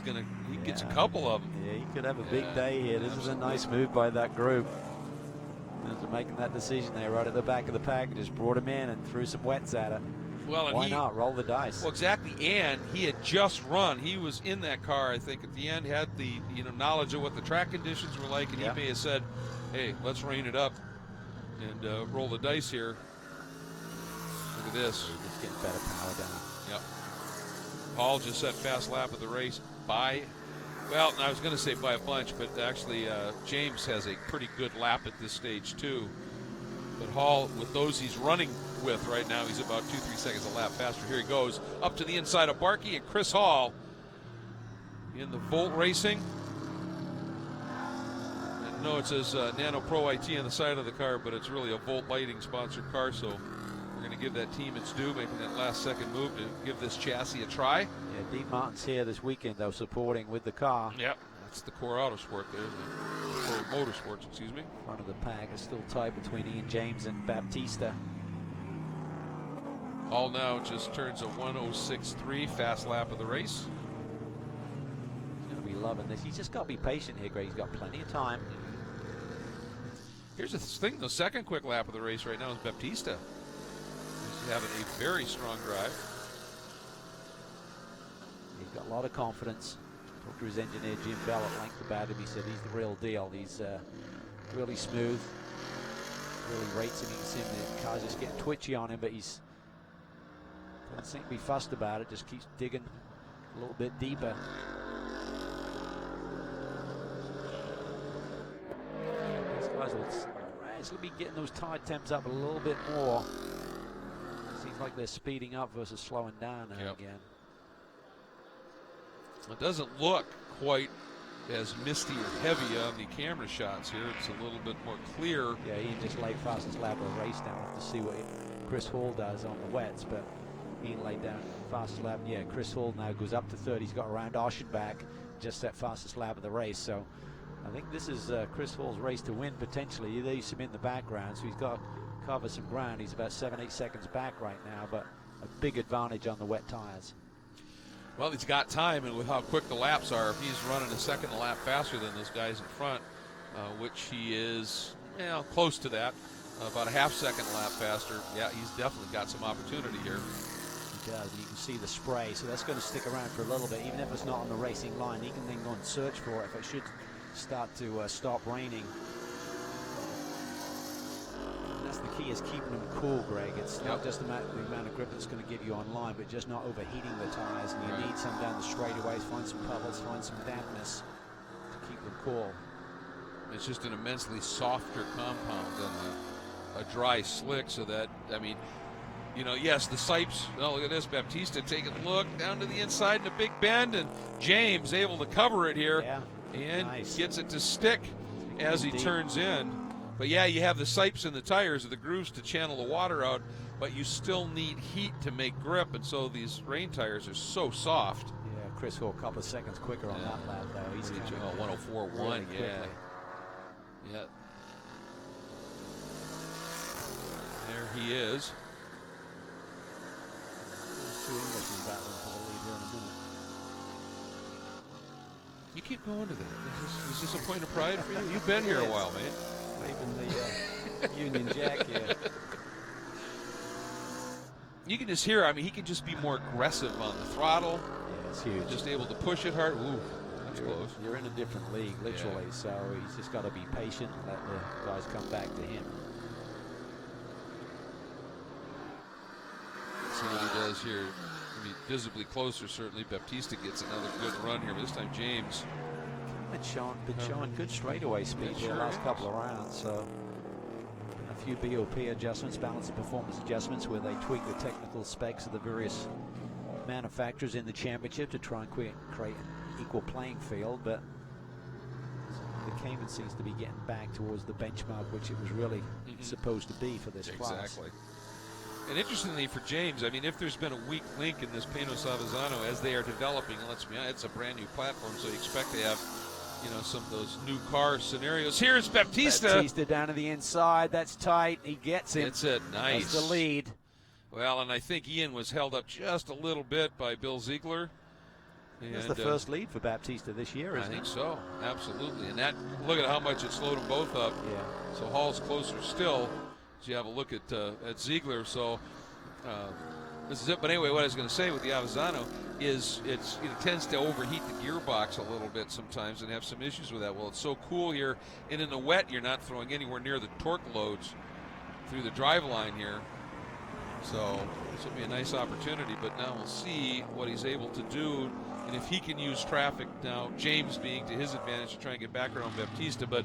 gets a couple of them. Yeah, he could have a big day here. This is a nice move by that group. After making that decision there right at the back of the pack, just brought him in and threw some wets at it. Well, and why not roll the dice? Well, exactly. And he had just run. He was in that car, I think, at the end, had the knowledge of what the track conditions were like, and he may have said, "Hey, let's rain it up and roll the dice here." Look at this. Just getting better power down. Yep. Paul just set fast lap of the race by, well, I was going to say by a bunch, but actually James has a pretty good lap at this stage too. But Hall, with those he's running with right now, he's about 2-3 seconds a lap faster. Here he goes up to the inside of Barkey and Chris Hall in the Volt Racing. And No, it says Nano Pro IT on the side of the car, but it's really a Volt Lighting sponsored car, so we're going to give that team its due, making that last second move to give this chassis a try. Yeah, Dean Martin's here this weekend, though, supporting with the car. Yep, that's the Core Autosport there, the Core Motorsports, excuse me. Front of the pack is still tight between Ian James and Baptista. All now just turns a 1:06.3, fast lap of the race. He's going to be loving this. He's just got to be patient here, Greg. He's got plenty of time. Here's the thing, the second quick lap of the race right now is Baptista. He's having a very strong drive. He's got a lot of confidence. Talked to his engineer, Jim Bell, at length about him. He said he's the real deal. He's really smooth, really rates him. You can see him, the car's just getting twitchy on him, but he's doesn't seem to be fussed about it, just keeps digging a little bit deeper. These guys will gradually be getting those tire temps up a little bit more. Seems like they're speeding up versus slowing down now again. It doesn't look quite as misty or heavy on the camera shots here. It's a little bit more clear. Yeah, Ian just laid fastest lap of the race down. We'll have to see what Chris Hall does on the wets, but Ian laid down fastest lap. Yeah, Chris Hall now goes up to third. He's got around Oshenbach, just that fastest lap of the race. So I think this is Chris Hall's race to win potentially. There you see him in the background, so he's got to cover some ground. He's about 7-8 seconds back right now, but a big advantage on the wet tires. Well, he's got time, and with how quick the laps are, if he's running a second a lap faster than those guys in front, which he is close to that, about a half-second lap faster, yeah, he's definitely got some opportunity here. He does, and you can see the spray, so that's going to stick around for a little bit. Even if it's not on the racing line, he can then go and search for it if it should start to stop raining. That's the key, is keeping them cool, Greg. It's not just the amount of grip that's going to give you on line, but just not overheating the tires. And you need some down the straightaways, find some puddles, find some dampness to keep them cool. It's just an immensely softer compound than a dry slick, so that, I mean, yes, the Sipes, look at this, Baptista taking a look down to the inside in a big bend, and James able to cover it here, and gets it to stick as he turns in. But yeah, you have the Sipes in the tires or the grooves to channel the water out, but you still need heat to make grip, and so these rain tires are so soft. Yeah, Chris Hall a couple of seconds quicker on that lap, though. He's 104.1, really yeah. There he is. You keep going to that. Is this a point of pride for you? You've been here a while, mate. Waving the Union Jack here. You can just hear, I mean, he can just be more aggressive on the throttle. Yeah, it's huge. Just able to push it hard. Ooh, that's close. You're in a different league, literally, so he's just got to be patient and let the guys come back to him. See what he does here. I mean, visibly closer, certainly. Baptista gets another good run here, but this time James. Been showing good straightaway speed the last couple of rounds, so a few BOP adjustments, balance and performance adjustments, where they tweak the technical specs of the various manufacturers in the championship to try and create an equal playing field, but the Cayman seems to be getting back towards the benchmark which it was really supposed to be for this class. Exactly. And interestingly for James, I mean, if there's been a weak link in this Pinos Avezzano as they are developing, let's be honest, it's a brand new platform, so you expect to have, some of those new car scenarios. Here's Baptista. Baptista down to the inside. That's tight. He gets him. That's it. Nice. That's the lead. Well, and I think Ian was held up just a little bit by Bill Ziegler. That's the first lead for Baptista this year, isn't it? I think so. Absolutely. And that, look at how much it slowed them both up. Yeah. So Hall's closer still. So you have a look at Ziegler. So this is it. But anyway, what I was going to say with the Avezzano is it tends to overheat the gearbox a little bit sometimes and have some issues with that. Well, it's so cool here, and in the wet you're not throwing anywhere near the torque loads through the drive line here. So this will be a nice opportunity, but now we'll see what he's able to do and if he can use traffic now, James being to his advantage to try and get back around Baptista. But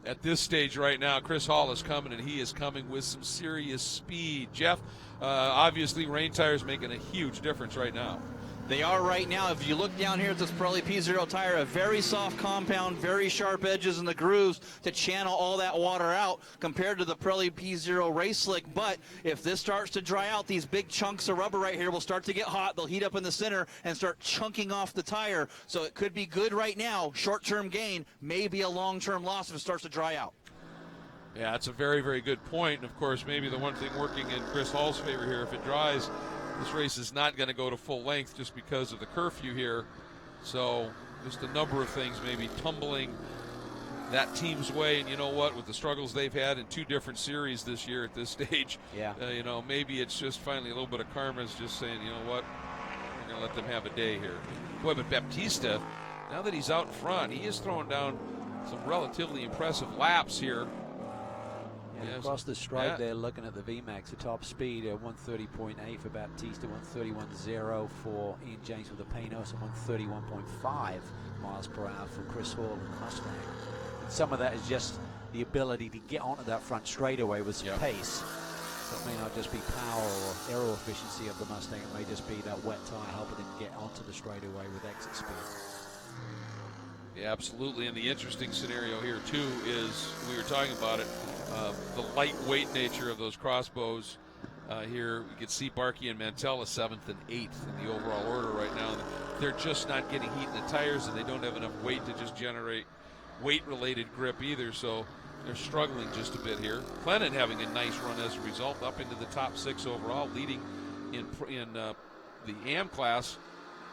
at this stage right now, Chris Hall is coming, and he is coming with some serious speed. Jeff, obviously rain tires making a huge difference right now. They are right now. If you look down here at this Pirelli P0 tire, a very soft compound, very sharp edges in the grooves to channel all that water out compared to the Pirelli P0 Race Slick. But if this starts to dry out, these big chunks of rubber right here will start to get hot. They'll heat up in the center and start chunking off the tire. So it could be good right now, short-term gain, maybe a long-term loss if it starts to dry out. Yeah, that's a very, very good point. And of course, maybe the one thing working in Chris Hall's favor here, if it dries, this race is not going to go to full length just because of the curfew here. So just a number of things maybe tumbling that team's way. And you know what, with the struggles they've had in 2 different series this year at this stage, you know, maybe it's just finally a little bit of karma is just saying, you know what, we're going to let them have a day here. Boy, but Baptista, now that he's out in front, he is throwing down some relatively impressive laps here. Yeah, across the stripe there, looking at the VMAX, the top speed, 130.8 for Baptista, 131.0 for Ian James with the Panos, and 131.5 miles per hour for Chris Hall and Mustang. And some of that is just the ability to get onto that front straightaway with some pace. So it may not just be power or aero efficiency of the Mustang, it may just be that wet tire helping him get onto the straightaway with exit speed. Yeah, absolutely. And the interesting scenario here, too, is we were talking about it, the lightweight nature of those crossbows. Here, we can see Barkey and Mantella 7th and 8th in the overall order right now. They're just not getting heat in the tires, and they don't have enough weight to just generate weight-related grip either, so they're struggling just a bit here. Clennon having a nice run as a result, up into the top 6 overall, leading in the AM class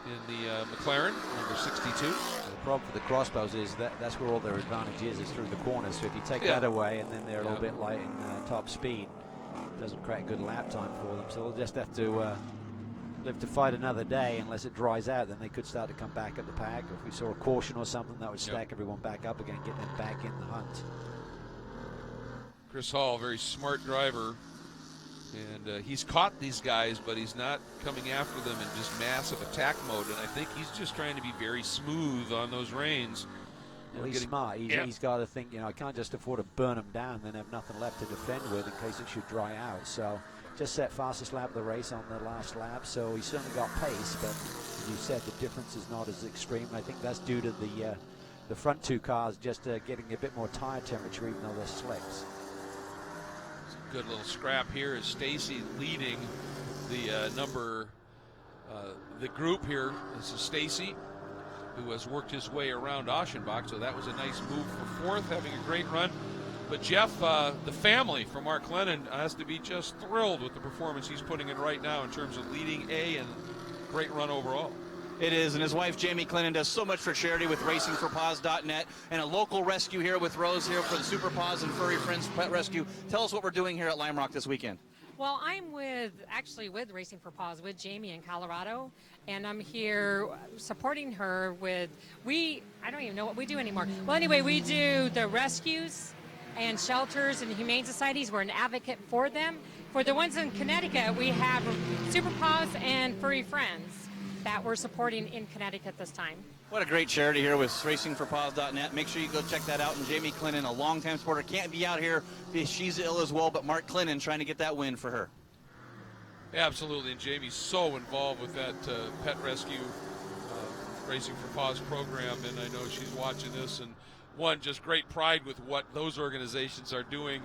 in the McLaren, number 62. The problem for the crossbows is that's where all their advantage is through the corners. So if you take that away and then they're a little bit light in top speed, it doesn't create a good lap time for them. So they'll just have to live to fight another day. Unless it dries out, then they could start to come back at the pack. If we saw a caution or something, that would stack everyone back up again, get them back in the hunt. Chris Hall, very smart driver. And he's caught these guys, but he's not coming after them in just massive attack mode. And I think he's just trying to be very smooth on those reins. Well, he's smart. He's got to think, you know, I can't just afford to burn them down and then have nothing left to defend with in case it should dry out. So just set fastest lap of the race on the last lap. So he's certainly got pace, but as you said, the difference is not as extreme. And I think that's due to the front 2 cars just getting a bit more tire temperature, even though they're slicks. Good little scrap here as Stacy leading the the group here. This is Stacy, who has worked his way around Aschenbach, so that was a nice move for 4th, having a great run. But Jeff, the family from Mark Lennon has to be just thrilled with the performance he's putting in right now in terms of leading A and great run overall. It is, and his wife Jamie Clinton does so much for charity with racingforpaws.net and a local rescue here with Rose here for the Super Paws and Furry Friends Pet Rescue. Tell us what we're doing here at Lime Rock this weekend. Well, I'm actually with Racing for Paws with Jamie in Colorado, and I'm here supporting her with, I don't even know what we do anymore. Well, anyway, we do the rescues and shelters and humane societies. We're an advocate for them. For the ones in Connecticut, we have Super Paws and Furry Friends that we're supporting in Connecticut this time. What a great charity here with racingforpaws.net. Make sure you go check that out. And Jamie Clinton, a longtime supporter, can't be out here because she's ill as well, but Mark Clinton trying to get that win for her. Absolutely, and Jamie's so involved with that pet rescue Racing for Paws program, and I know she's watching this, and just great pride with what those organizations are doing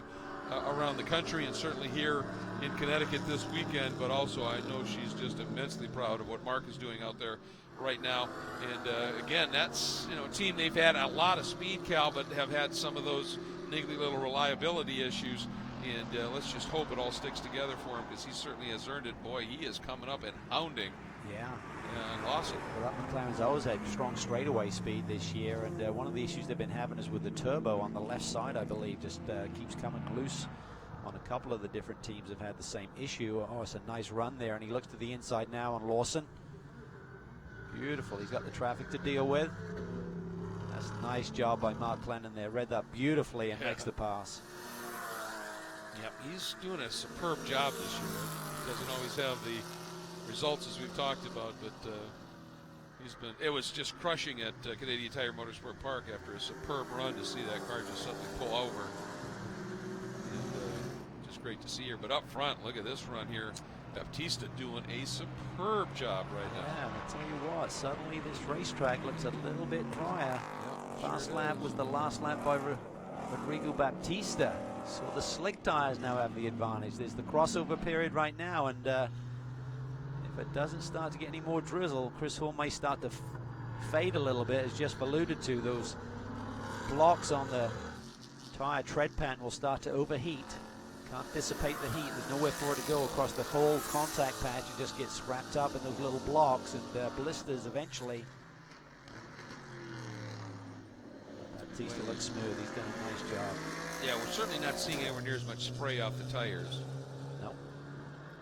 around the country and certainly here in Connecticut this weekend, but also I know she's just immensely proud of what Mark is doing out there right now. And again, that's a team, they've had a lot of speed, Cal, but have had some of those niggly little reliability issues, and let's just hope it all sticks together for him, because he certainly has earned it. Boy, he is coming up and hounding. Yeah. And awesome. Well, that McLaren's always had strong straightaway speed this year, and one of the issues they've been having is with the turbo on the left side, I believe, just keeps coming loose on a couple of the different teams have had the same issue. Oh, it's a nice run there, and he looks to the inside now on Lawson. Beautiful. He's got the traffic to deal with. That's a nice job by Mark Clennon there. Read that beautifully and makes the pass. Yep, he's doing a superb job this year. He doesn't always have the results as we've talked about, but it was just crushing at Canadian Tire Motorsport Park after a superb run to see that car just suddenly pull over. And just great to see her. But up front, look at this run here. Baptista doing a superb job right now. Yeah, and I tell you what, suddenly this racetrack looks a little bit drier. Last lap was the last lap by Rodrigo Baptista. So the slick tires now have the advantage. There's the crossover period right now, and if it doesn't start to get any more drizzle, Chris Hall may start to fade a little bit, as Jeff alluded to. Those blocks on the tire tread pan will start to overheat. Can't dissipate the heat. There's nowhere for it to go across the whole contact patch. It just gets wrapped up in those little blocks and blisters eventually. Baptista looks smooth. He's done a nice job. Yeah, we're certainly not seeing anywhere near as much spray off the tires. No.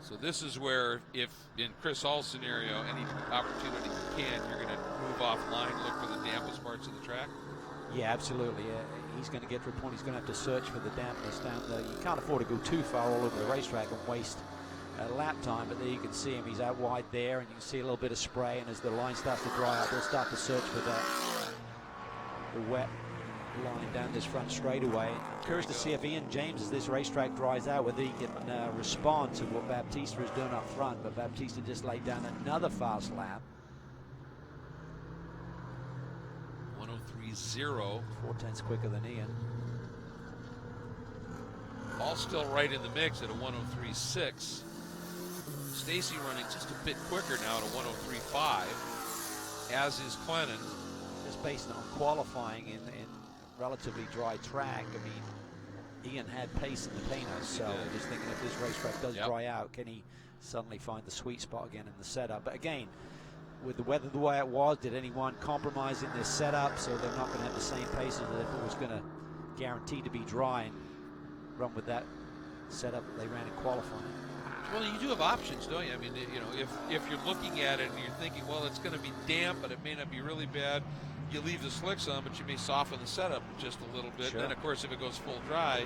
So this is where, if in Chris Hall's scenario, any opportunity you can, you're going to move offline, look for the dampest parts of the track. Yeah, absolutely. He's going to get to a point he's going to have to search for the dampness down there. You can't afford to go too far all over the racetrack and waste lap time, but there you can see him. He's out wide there, and you can see a little bit of spray, and as the line starts to dry out, they'll start to search for the wet line down this front straightaway. I'm curious to see if Ian James, as this racetrack dries out, whether he can respond to what Baptista is doing up front, but Baptista just laid down another fast lap. 103.0. 4/10 quicker than Ian. All still right in the mix at a 103.6. Stacy running just a bit quicker now at a 103.5, as is Clennon. Just based on qualifying in relatively dry track, I mean, Ian had pace in the painter, so I'm just thinking if this racetrack does dry out, can he suddenly find the sweet spot again in the setup? But again, with the weather the way it was, did anyone compromise in their setup so they're not going to have the same pace as if it was going to guarantee to be dry and run with that setup that they ran in qualifying? Well, you do have options, don't you? I mean, you know, if you're looking at it and you're thinking, well, it's going to be damp, but it may not be really bad, you leave the slicks on, but you may soften the setup just a little bit. Sure. And then, of course, if it goes full dry,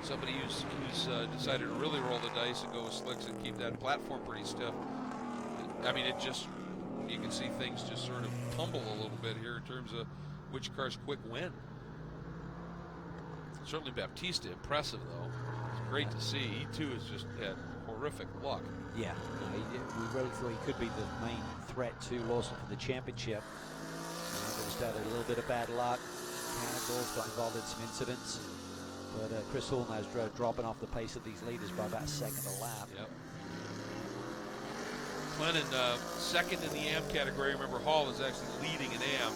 somebody who's decided to really roll the dice and go with slicks and keep that platform pretty stiff, I mean, it just, you can see things just sort of tumble a little bit here in terms of which cars quick win. Certainly Baptista, impressive, though. It's great to see. He, too, has just had horrific luck. Yeah, we really thought he could be the main threat to Lawson for the championship. But just had a little bit of bad luck. Mechanicals got involved in some incidents. But Chris Hall now is dropping off the pace of these leaders by about a second a lap. Yep. Clennon second in the AM category. Remember, Hall is actually leading in AM.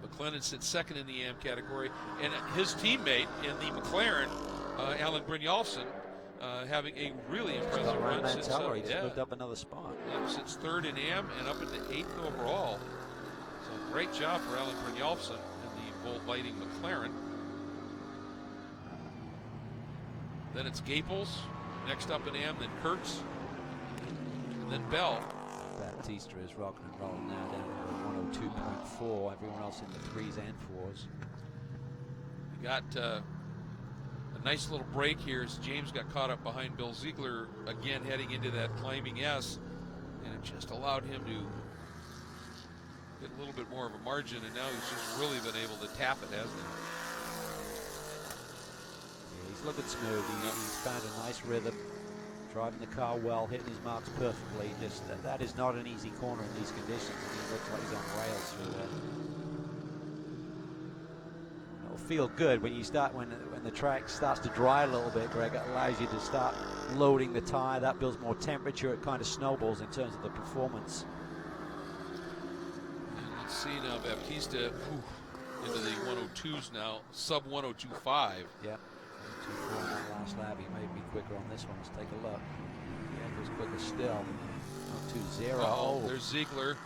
But Clennon sits second in the AM category. And his teammate in the McLaren, Alan Brynjolfsson, having a really impressive run since he just moved up another spot. Since third in AM and up into 8th overall. So great job for Alan Brynjolfsson in the Volt Lighting McLaren. Then it's Gaples, next up in AM, then Kurtz, and then Bell. Baptista is rocking and rolling now down to 102.4. Everyone else in the 3s and 4s. We got a nice little break here as James got caught up behind Bill Ziegler again heading into that climbing S, and it just allowed him to get a little bit more of a margin, and now he's just really been able to tap it, hasn't he? Yeah, he's looking smooth. He's found a nice rhythm, driving the car well, hitting his marks perfectly. Just that is not an easy corner in these conditions. He looks like he's on rails through there. It'll feel good when you start when the track starts to dry a little bit, Greg. It allows you to start loading the tire. That builds more temperature. It kind of snowballs in terms of the performance. And let's see now, Baptista into the 102s now, sub 102.5. Yep. 2.4 on that last lap. He may be quicker on this one. Let's take a look. Yeah, he was quicker still. 2.0. Oh, there's Ziegler.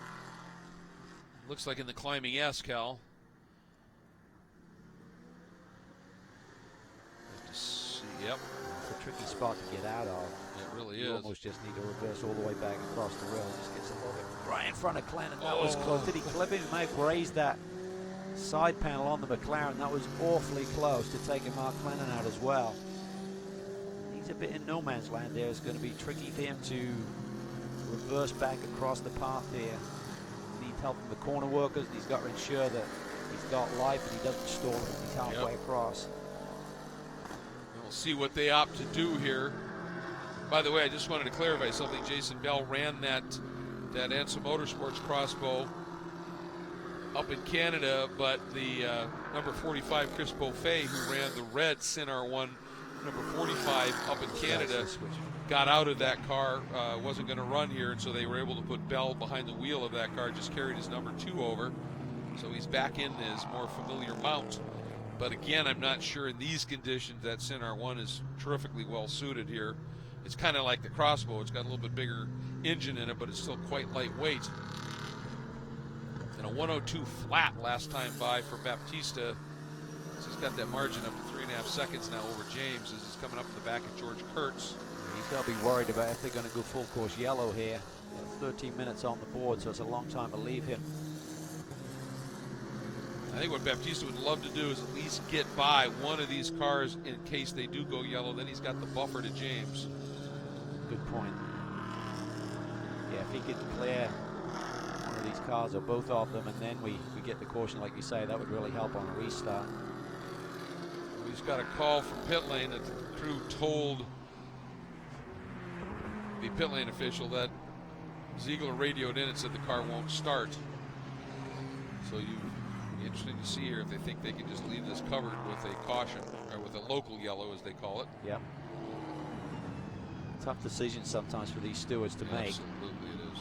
Looks like in the climbing S, Cal. Yep. It's a tricky spot to get out of. It really You is. almost just need to reverse all the way back across the rail. Just gets a little bit right in front of Clennon. That was close. Did he clip him? He may have grazed that side panel on the McLaren. That was awfully close to taking Mark Clennon out as well. He's a bit in no man's land there. It's going to be tricky for him to reverse back across the path there. He needs help from the corner workers, and he's got to ensure that he's got life and he doesn't stall him as he's halfway across. We'll see what they opt to do here. By the way, I just wanted to clarify something. Jason Bell ran that Ansa Motorsports crossbow up in Canada, but the number 45 Chris Beaufait, who ran the red Sin R1 number 45 up in Canada, got out of that car, wasn't going to run here, and so they were able to put Bell behind the wheel of that car, just carried his number 2 over. So he's back in his more familiar mount. But again, I'm not sure in these conditions that Sin R1 is terrifically well suited here. It's kind of like the crossbow. It's got a little bit bigger engine in it, but it's still quite lightweight. And a 102 flat last time by for Baptista. So he's got that margin up to 3.5 seconds now over James as he's coming up in the back of George Kurtz. He's got to be worried about if they're going to go full course yellow here. 13 minutes on the board, so it's a long time to leave him. I think what Baptista would love to do is at least get by one of these cars in case they do go yellow. Then he's got the buffer to James. Good point. Yeah, if he could clear one of these cars or both of them, and then we get the caution, like you say, that would really help on a restart. He's got a call from pit lane that the crew told the pit lane official that Ziegler radioed in and said the car won't start. So interesting to see here if they think they can just leave this covered with a caution, or with a local yellow as they call it. Yep. Tough decision sometimes for these stewards to make. Absolutely it is.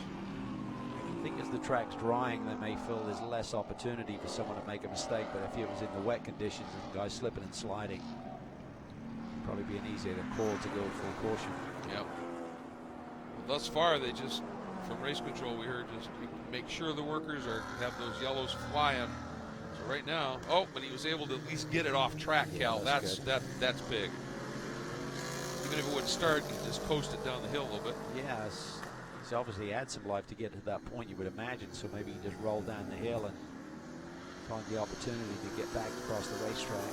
I think as the track's drying, they may feel there's less opportunity for someone to make a mistake, but if it was in the wet conditions and the guys slipping and sliding, it'd probably be an easier call to go full caution. Yep. Well, thus far, they just, from race control, we heard just make sure the workers have those yellows flying. So right now, but he was able to at least get it off track, Cal. That's big. Even if it wouldn't start, you can just coast it down the hill a little bit. Yeah, he's obviously had some life to get to that point, you would imagine, so maybe he just roll down the hill and find the opportunity to get back across the racetrack.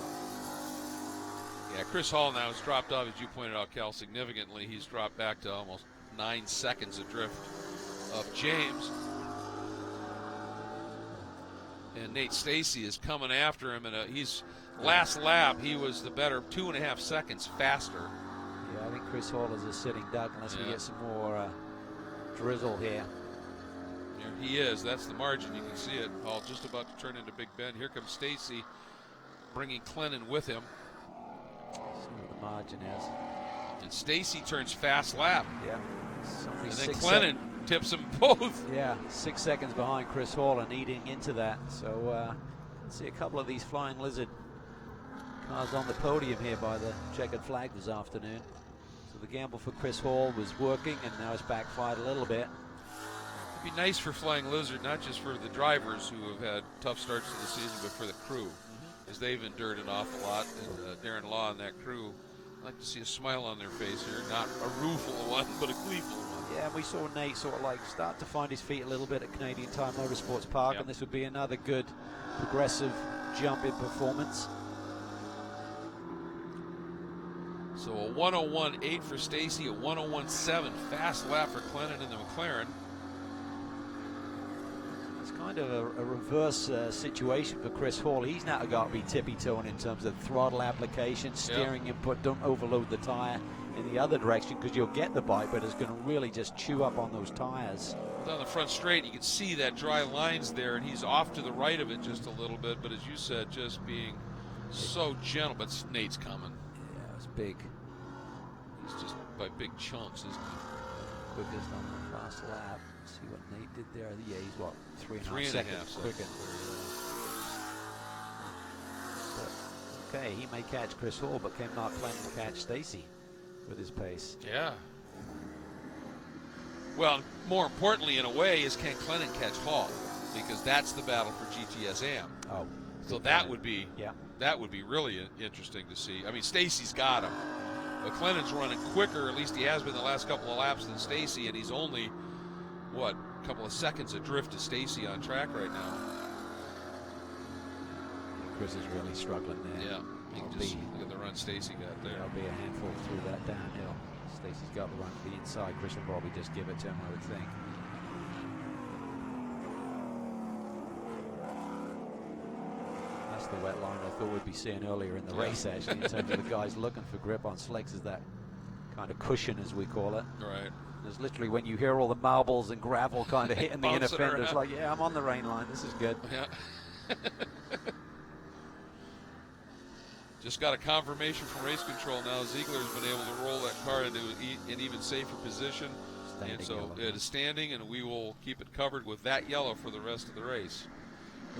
Yeah, Chris Hall now has dropped off, as you pointed out, Cal, significantly. He's dropped back to almost 9 seconds adrift of James. And Nate Stacy is coming after him, and he's last lap, he was the better 2.5 seconds faster. Yeah, I think Chris Hall is a sitting duck unless we get some more drizzle here. There he is. That's the margin. You can see it. Hall just about to turn into Big Ben. Here comes Stacy, bringing Clennon with him. See what the margin is. And Stacy turns fast lap. Yeah. And then Clennon tips them both. Yeah, 6 seconds behind Chris Hall and eating into that. So let's see a couple of these Flying Lizard cars on the podium here by the checkered flag this afternoon. So the gamble for Chris Hall was working, and now it's backfired a little bit. It'd be nice for Flying Lizard, not just for the drivers who have had tough starts to the season, but for the crew, as they've endured an awful lot. And Darren Law and that crew, I'd like to see a smile on their face here. Not a rueful one, but a gleeful one. Yeah, we saw Nate sort of like start to find his feet a little bit at Canadian Tire Motorsports Park, and this would be another good progressive jump in performance. So a 101.8 for Stacy, a 101.7 fast lap for Clennon in the McLaren. It's kind of a reverse situation for Chris Hall. He's now got to be tippy-toeing in terms of throttle application, steering input. Don't overload the tire in the other direction, because you'll get the bite, but it's going to really just chew up on those tires. Down the front straight, you can see that dry lines there, and he's off to the right of it just a little bit, but as you said, just being so gentle. But Nate's coming. Yeah, it's big. He's just by big chunks, isn't he? Quickest on the last lap. Let's see what Nate did there. Yeah, he's what, 3.5 seconds quicker. But, okay, he may catch Chris Hall, but can not plan to catch Stacy with his pace. Yeah. Well, more importantly, in a way, is can Clennon catch Hall? Because that's the battle for GTS-Am. Oh. So that would be really interesting to see. I mean, Stacy's got him, but Clennon's running quicker. At least he has been the last couple of laps than Stacy, and he's only what, a couple of seconds adrift to Stacy on track right now. Chris is really struggling there. Yeah. You can just look at the run Stacy got there. There'll be a handful through that downhill. Stacy's got the run to the inside. Chris will probably just give it to him, I would think. That's the wet line I thought we'd be seeing earlier in the race, actually, in terms of the guys looking for grip on slicks as that kind of cushion, as we call it. Right. There's literally, when you hear all the marbles and gravel kind of hitting the inner Bouncing fender, it's around. like, yeah, I'm on the rain line. This is good. Yeah. Just got a confirmation from race control now. Ziegler's been able to roll that car into an even safer position. Standing and so yellow. it is standing, and we will keep it covered with that yellow for the rest of the race.